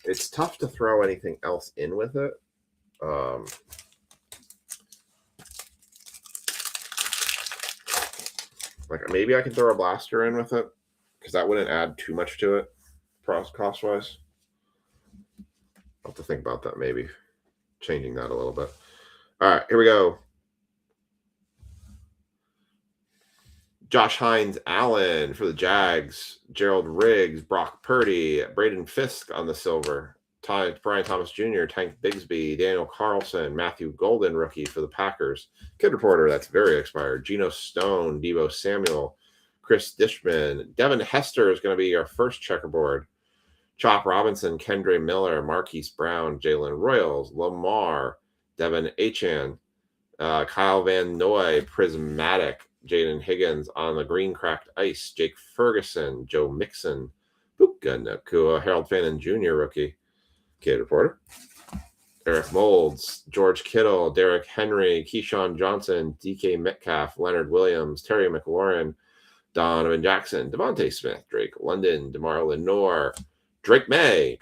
it's tough to throw anything else in with it. Like maybe I can throw a blaster in with it because that wouldn't add too much to it cost wise. I'll have to think about that, maybe changing that a little bit. All right, here we go. Josh Hines Allen for the Jags, Gerald Riggs, Brock Purdy, Braden Fisk on the silver, Brian Thomas Jr., Tank Bigsby, Daniel Carlson, Matthew Golden, rookie for the Packers. Kid Reporter, that's very expired. Geno Stone, Deebo Samuel, Chris Dishman. Devin Hester is going to be our first checkerboard. Chop Robinson, Kendre Miller, Marquise Brown, Jalen Royals, Lamar, Devin Achan, Kyle Van Noy, Prismatic, Jaden Higgins on the green cracked ice, Jake Ferguson, Joe Mixon, Puka Nakua, Harold Fannin Jr., rookie. Kid Reporter. Eric Molds, George Kittle, Derek Henry, Keyshawn Johnson, DK Metcalf, Leonard Williams, Terry McLaurin, Donovan Jackson, Devontae Smith, Drake London, DeMar Lenore, Drake May.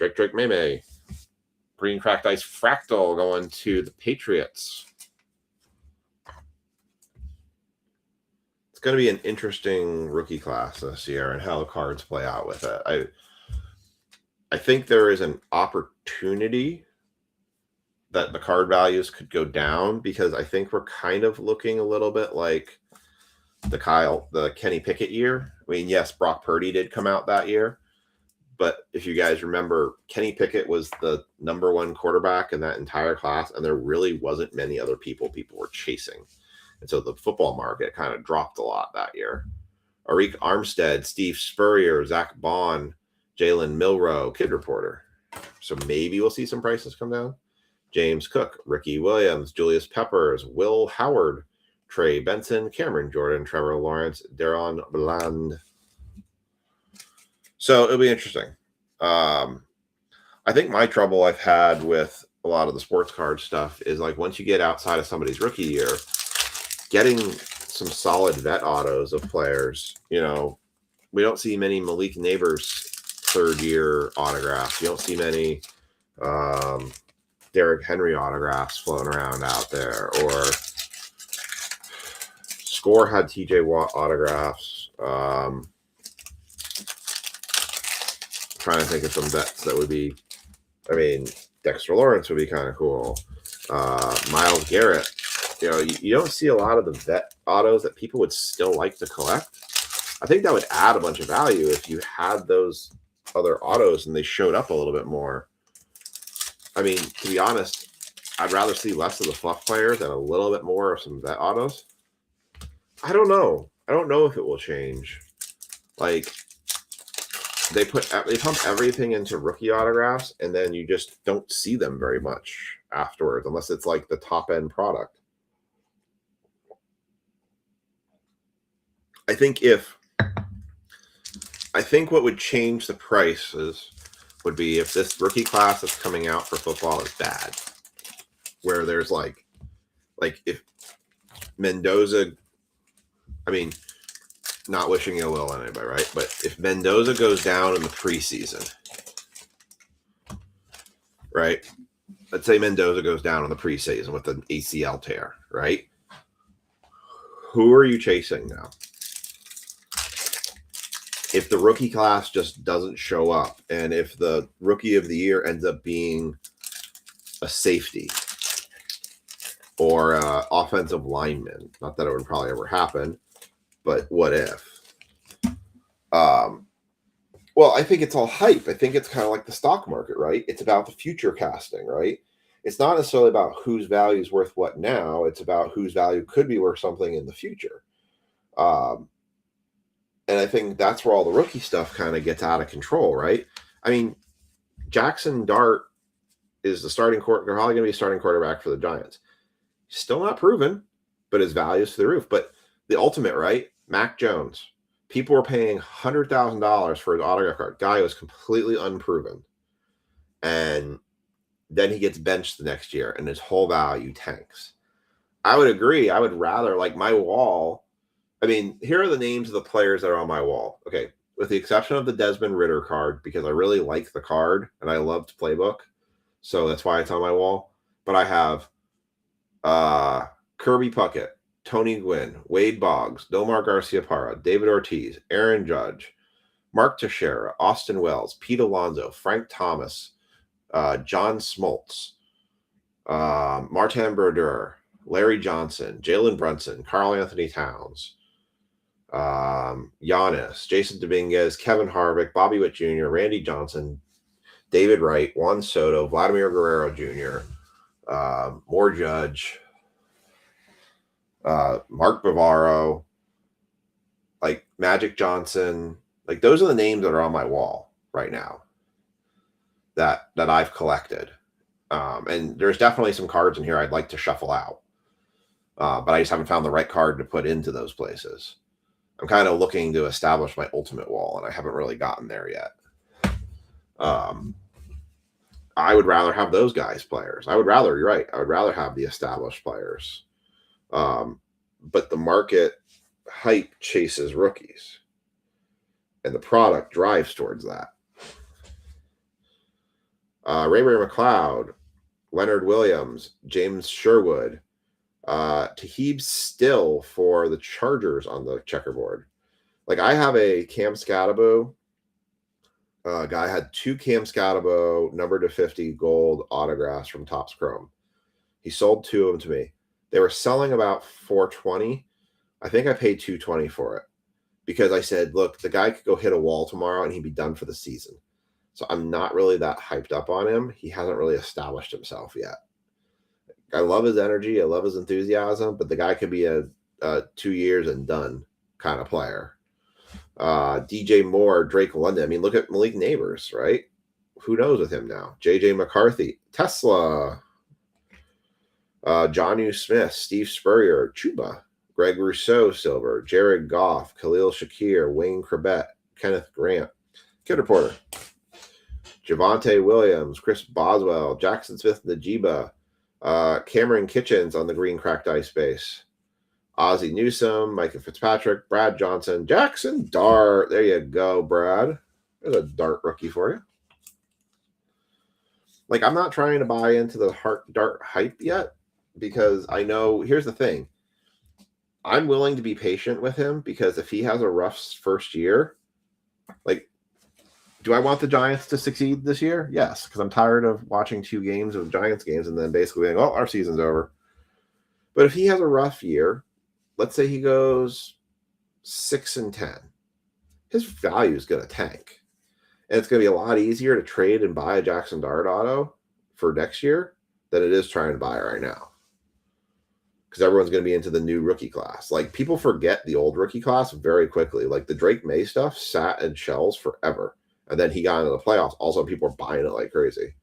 Green cracked ice fractal going to the Patriots. going to be an interesting rookie class this year and how the cards play out with it. I think there is an opportunity that the card values could go down because I think we're kind of looking a little bit like the Kenny Pickett year. I mean, yes, Brock Purdy did come out that year, but if you guys remember, Kenny Pickett was the number one quarterback in that entire class, and there really wasn't many other people were chasing. And so the football market kind of dropped a lot that year. Arik Armstead, Steve Spurrier, Zach Bond, Jalen Milroe, Kid Reporter. So maybe we'll see some prices come down. James Cook, Ricky Williams, Julius Peppers, Will Howard, Trey Benson, Cameron Jordan, Trevor Lawrence, Deron Bland. So it'll be interesting. I think my trouble I've had with a lot of the sports card stuff is like once you get outside of somebody's rookie year, getting some solid vet autos of players, we don't see many Malik Neighbors third year autographs. You don't see many Derrick Henry autographs floating around out there, or Score had TJ Watt autographs. Trying to think of some vets that would be, Dexter Lawrence would be kind of cool. Myles Garrett, you don't see a lot of the vet autos that people would still like to collect. I think that would add a bunch of value if you had those other autos and they showed up a little bit more. To be honest, I'd rather see less of the fluff players and a little bit more of some vet autos. I don't know. I don't know if it will change. Like, they pump everything into rookie autographs, and then you just don't see them very much afterwards, unless it's like the top end product. I think what would change the prices would be if this rookie class that's coming out for football is bad, where there's like if Mendoza, not wishing ill will on anybody, right? But if Mendoza goes down in the preseason, right? Let's say Mendoza goes down in the preseason with an ACL tear, right? Who are you chasing now? If the rookie class just doesn't show up, and if the rookie of the year ends up being a safety or offensive lineman, not that it would probably ever happen, but what if? Well, I think it's all hype. I think it's kind of like the stock market, right? It's about the future casting, right? It's not necessarily about whose value is worth what now. It's about whose value could be worth something in the future. And I think that's where all the rookie stuff kind of gets out of control, right? Jackson Dart is the starting quarterback. They're probably going to be a starting quarterback for the Giants. Still not proven, but his value is through the roof. But the ultimate, right? Mac Jones. People were paying $100,000 for his autograph card. Guy was completely unproven. And then he gets benched the next year, and his whole value tanks. I would agree. I would rather, like, my wall. Here are the names of the players that are on my wall. Okay, with the exception of the Desmond Ridder card, because I really like the card, and I loved Playbook. So that's why it's on my wall. But I have Kirby Puckett, Tony Gwynn, Wade Boggs, Nomar Garcia-Parra, David Ortiz, Aaron Judge, Mark Teixeira, Austin Wells, Pete Alonso, Frank Thomas, John Smoltz, Martin Brodeur, Larry Johnson, Jalen Brunson, Karl Anthony Towns, Giannis, Jason Dominguez, Kevin Harvick, Bobby Witt Jr., Randy Johnson, David Wright, Juan Soto, Vladimir Guerrero Jr., Moore Judge, Mark Bavaro, like Magic Johnson. Like, those are the names that are on my wall right now that I've collected. And there's definitely some cards in here I'd like to shuffle out. But I just haven't found the right card to put into those places. I'm kind of looking to establish my ultimate wall, and I haven't really gotten there yet. I would rather have those guys players. You're right. I would rather have the established players. But the market hype chases rookies, and the product drives towards that. Ray McLeod, Leonard Williams, James Sherwood, Tahib Still for the Chargers on the checkerboard. Like, I have a Cam Scatabo. Guy had 2 Cam Scatabo number to 50 gold autographs from Topps Chrome. He sold 2 of them to me. They were selling about $420. I think I paid $220 for it because I said, look, the guy could go hit a wall tomorrow and he'd be done for the season. So I'm not really that hyped up on him. He hasn't really established himself yet. I love his energy. I love his enthusiasm, but the guy could be a 2 years and done kind of player. DJ Moore, Drake London. I mean, look at Malik Neighbors, right? Who knows with him now? JJ McCarthy, Tesla, Jonnu Smith, Steve Spurrier, Chuba, Greg Rousseau, Silver, Jared Goff, Khalil Shakir, Wayne Krebet, Kenneth Grant, Kid Reporter, Javonte Williams, Chris Boswell, Jackson Smith Najiba, Cameron Kitchens on the green cracked ice base, Ozzie Newsome, Micah Fitzpatrick, Brad Johnson, Jackson Dart. There you go, Brad. There's a Dart rookie for you. Like, I'm not trying to buy into the Dart hype yet because I know, here's the thing. I'm willing to be patient with him because if he has a rough first year, like, do I want the Giants to succeed this year? Yes, because I'm tired of watching 2 games of Giants games and then basically being, oh, our season's over. But if he has a rough year, let's say he goes 6-10, his value is going to tank. And it's going to be a lot easier to trade and buy a Jackson Dart auto for next year than it is trying to buy right now. Because everyone's going to be into the new rookie class. Like, people forget the old rookie class very quickly. Like, the Drake May stuff sat in shells forever. And then he got into the playoffs. Also, people are buying it like crazy.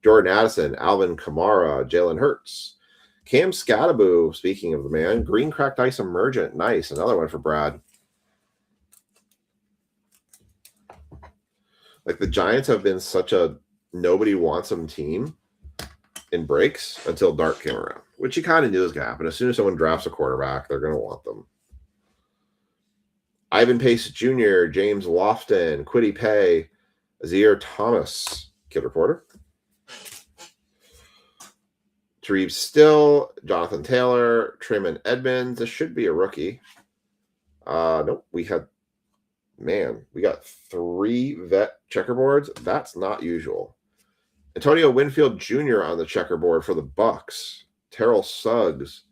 Jordan Addison, Alvin Kamara, Jalen Hurts. Cam Scatabo, speaking of the man, green cracked ice emergent. Nice. Another one for Brad. Like, the Giants have been such a nobody wants them team in breaks until Dart came around, which you kind of knew was going to happen. As soon as someone drafts a quarterback, they're going to want them. Ivan Pace Jr., James Lofton, Kwity Paye, Azir Thomas, Kid Reporter. Reeves Still, Jonathan Taylor, Trayman Edmonds. This should be a rookie. Nope, we got 3 vet checkerboards. That's not usual. Antonio Winfield Jr. on the checkerboard for the Bucks. Terrell Suggs,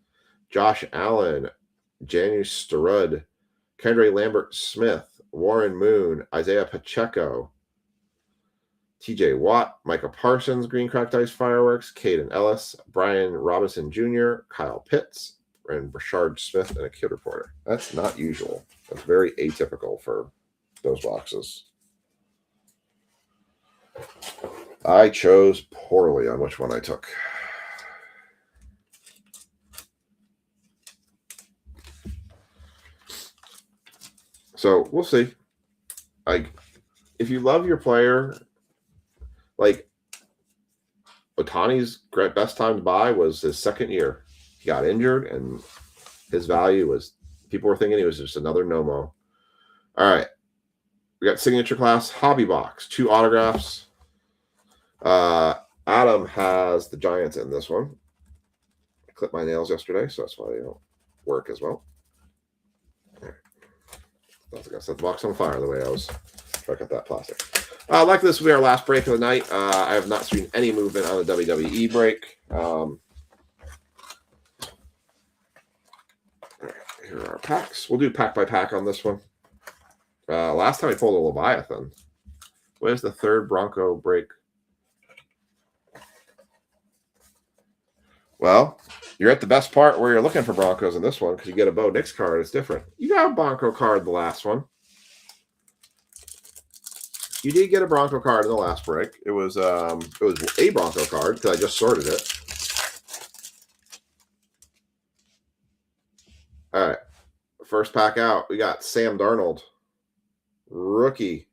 Josh Allen, Janius Sturud, Kendre Lambert Smith, Warren Moon, Isaiah Pacheco, TJ Watt, Micah Parsons, Green Cracked Ice Fireworks, Caden Ellis, Brian Robinson Jr., Kyle Pitts, and Brashard Smith, and a Kid Reporter. That's not usual. That's very atypical for those boxes. I chose poorly on which one I took. So we'll see. Like, if you love your player, like, Ohtani's best time to buy was his second year. He got injured, and his value was, people were thinking he was just another Nomo. All right. We got signature class hobby box, 2 autographs. Adam has the Giants in this one. I clipped my nails yesterday, so that's why they don't work as well. All right. I was going to set the box on fire the way I was trying to cut that plastic. Like this will be our last break of the night. I have not seen any movement on the WWE break. Here are our packs. We'll do pack by pack on this one. Last time I pulled a Leviathan. Where's the 3rd Bronco break? Well, you're at the best part where you're looking for Broncos in this one because you get a Bo Nix card. It's different. You got a Bronco card in the last one. You did get a Bronco card in the last break. It was a Bronco card because I just sorted it. All right. First pack out. We got Sam Darnold. Rookie.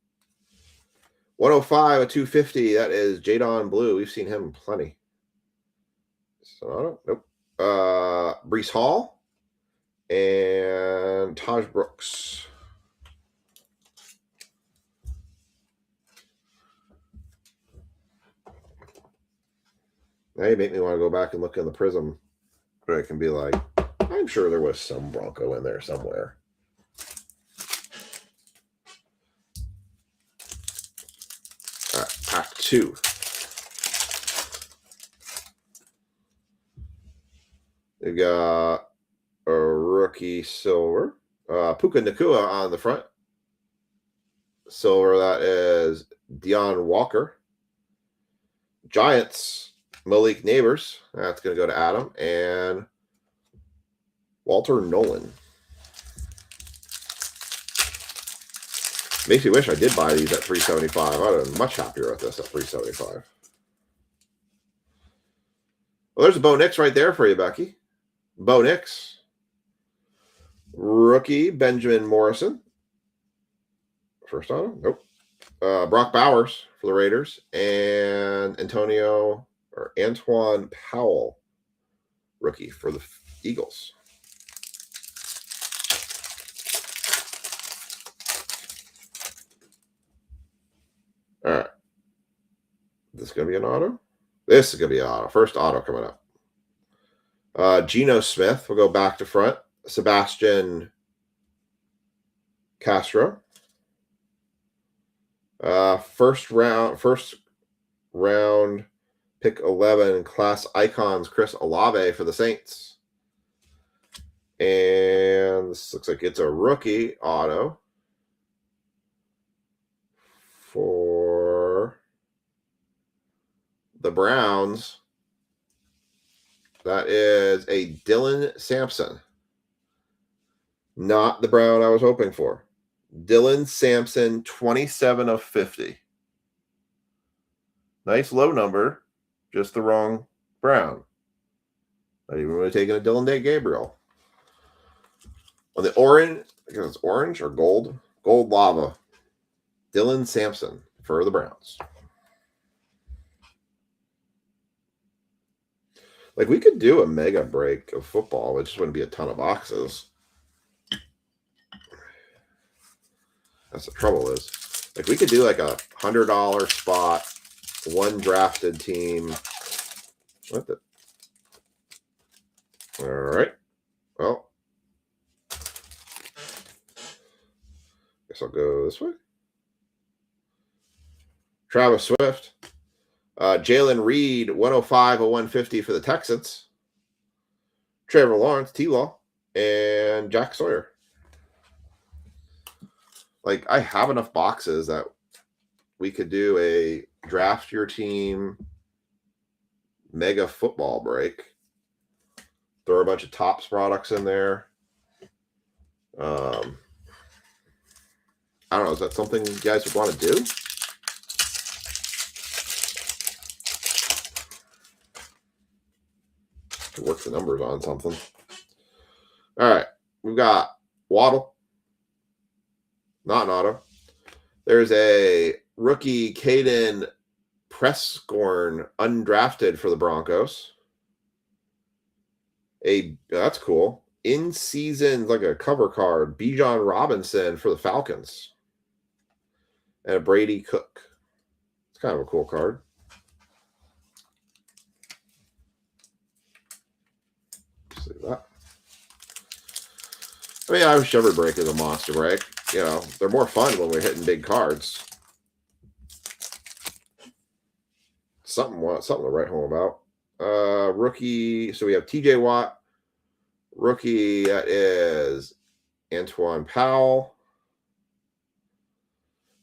105, a 250. That is Jadon Blue. We've seen him plenty. So, nope. Breece Hall and Taj Brooks. Now you make me want to go back and look in the Prism But it can be like, I'm sure there was some Bronco in there somewhere. All right, pack 2. We got a rookie silver. Puka Nacua on the front. Silver, that is Deion Walker. Giants, Malik Neighbors. That's going to go to Adam. And Walter Nolan. Makes me wish I did buy these at $375. I would have been much happier with this at $375. Well, there's a Bo Nix right there for you, Becky. Bo Nix. Rookie, Benjamin Morrison. First auto? Nope. Brock Bowers for the Raiders. And Antoine Powell, rookie for the Eagles. All right. This is going to be an auto? This is going to be an auto. First auto coming up. Geno Smith. We'll go back to front. Sebastian Castro. First round pick 11 class icons Chris Olave for the Saints. And this looks like it's a rookie auto for the Browns. That is a Dylan Sampson. Not the Brown I was hoping for. Dylan Sampson, 27 of 50. Nice low number. Just the wrong Brown. Not even really taking a Dylan Day Gabriel. On the orange, because it's orange or gold? Gold lava. Dylan Sampson for the Browns. Like, we could do a mega break of football. It just wouldn't be a ton of boxes. That's the trouble is. Like, we could do like a $100 spot, one drafted team. What the? All right. Well, guess I'll go this way. Travis Swift. Jalen Reed, 105 of 150 for the Texans. Trevor Lawrence, T-Law, and Jack Sawyer. Like, I have enough boxes that we could do a draft your team mega football break. Throw a bunch of Topps products in there. I don't know. Is that something you guys would want to do? To work the numbers on something. All right. We've got Waddle. Not an auto. There's a rookie Caden Prescorn undrafted for the Broncos. That's cool. In season, like a cover card, Bijan Robinson for the Falcons. And a Brady Cook. It's kind of a cool card. See that. I mean, I wish every break is a monster break. You know, they're more fun when we're hitting big cards. Something to write home about. Rookie. So we have TJ Watt. Rookie, that is Antoine Powell.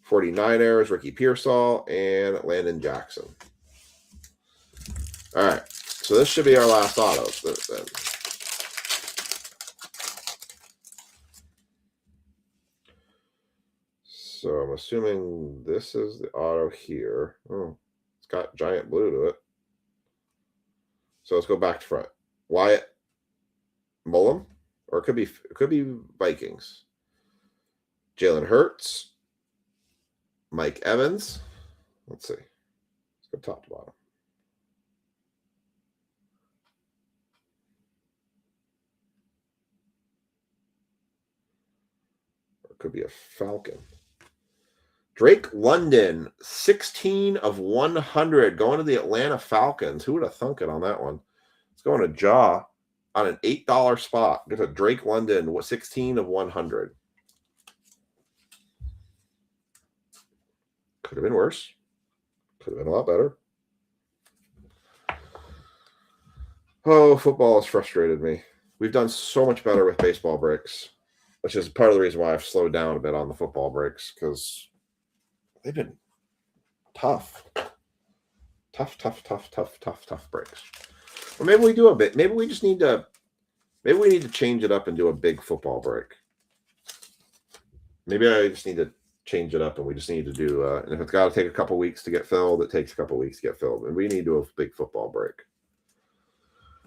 49ers, Ricky Pearsall, and Landon Jackson. All right. So this should be our last autos then. So I'm assuming this is the auto here. Oh, it's got giant blue to it. So let's go back to front. Wyatt Mullum, or it could be Vikings. Jalen Hurts, Mike Evans. Let's see. Let's go top to bottom. Or it could be a Falcon. Drake London, 16 of 100, going to the Atlanta Falcons. Who would have thunk it on that one? It's going to Jaw. on an $8 spot. Get a Drake London 16 of 100. Could have been worse. Could have been a lot better. Oh, football has frustrated me. We've done so much better with baseball breaks, which is part of the reason why I've slowed down a bit on the football breaks, because they've been tough. Tough breaks. Or maybe we do a bit. Maybe we just need to change it up and do a big football break. Maybe I just need to change it up and we just need to do, and if it's got to take a couple weeks to get filled, it takes a couple weeks to get filled. And we need to do a big football break.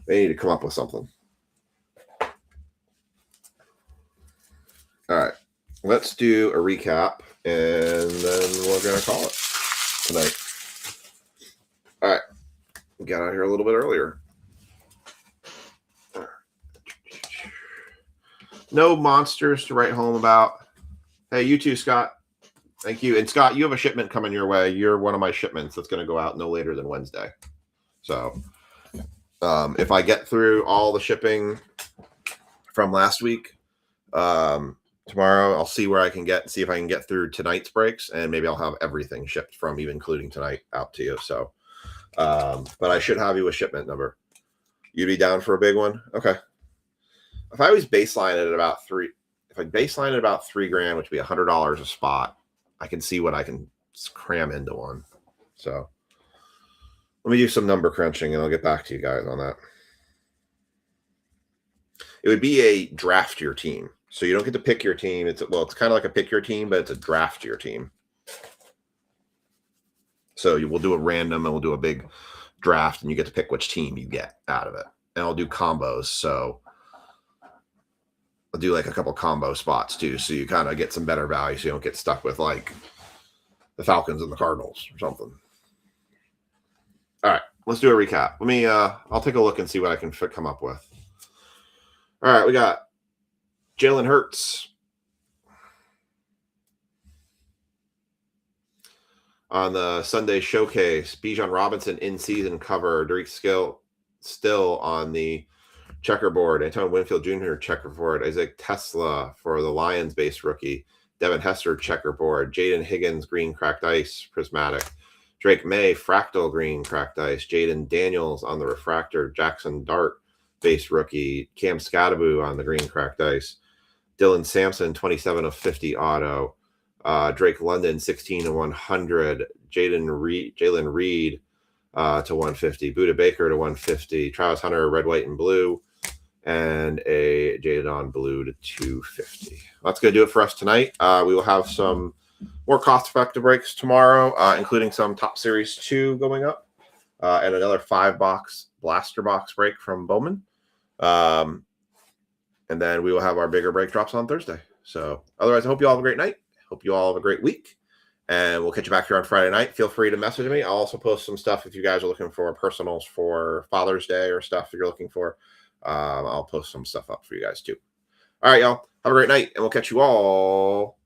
They need to come up with something. All right. Let's do a recap, and then we're going to call it tonight. All right. We got out here a little bit earlier. No monsters to write home about. Hey, you too, Scott. Thank you. And Scott, you have a shipment coming your way. You're one of my shipments that's going to go out no later than Wednesday. So if I get through all the shipping from last week, tomorrow I'll see where I can see if I can get through tonight's breaks, and maybe I'll have everything shipped from even including tonight out to you. So, but I should have you a shipment number. You'd be down for a big one? Okay. If I was baseline at about if I baseline at about $3,000, which would be $100 a spot, I can see what I can cram into one. So let me do some number crunching and I'll get back to you guys on that. It would be a draft your team. So you don't get to pick your team. It's kind of like a pick your team, but it's a draft your team. So we'll do a random and we'll do a big draft and you get to pick which team you get out of it. And I'll do combos. So I'll do like a couple combo spots too. So you kind of get some better value. So you don't get stuck with like the Falcons and the Cardinals or something. All right, let's do a recap. Let me, I'll take a look and see what I can come up with. All right, we got Jalen Hurts on the Sunday showcase. Bijan Robinson in-season cover. Derek still on the checkerboard. Antoine Winfield Jr. checkerboard. Isaac Tesla for the Lions-based rookie. Devin Hester checkerboard. Jaden Higgins green cracked ice prismatic. Drake May fractal green cracked ice. Jaden Daniels on the refractor. Jackson Dart base rookie. Cam Scadaboo on the green cracked ice. Dylan Sampson 27 of 50 auto. Drake London 16 of 100. Jalen Reed to 150. Buda Baker to 150. Travis Hunter red, white, and blue. And a Jadon Blue to 250. That's going to do it for us tonight. We will have some more cost-effective breaks tomorrow, including some Top Series 2 going up, and another 5-box blaster box break from Bowman. And then we will have our bigger break drops on Thursday. So otherwise, I hope you all have a great night. Hope you all have a great week. And we'll catch you back here on Friday night. Feel free to message me. I'll also post some stuff if you guys are looking for personals for Father's Day or stuff you're looking for. I'll post some stuff up for you guys too. All right, y'all. Have a great night, and we'll catch you all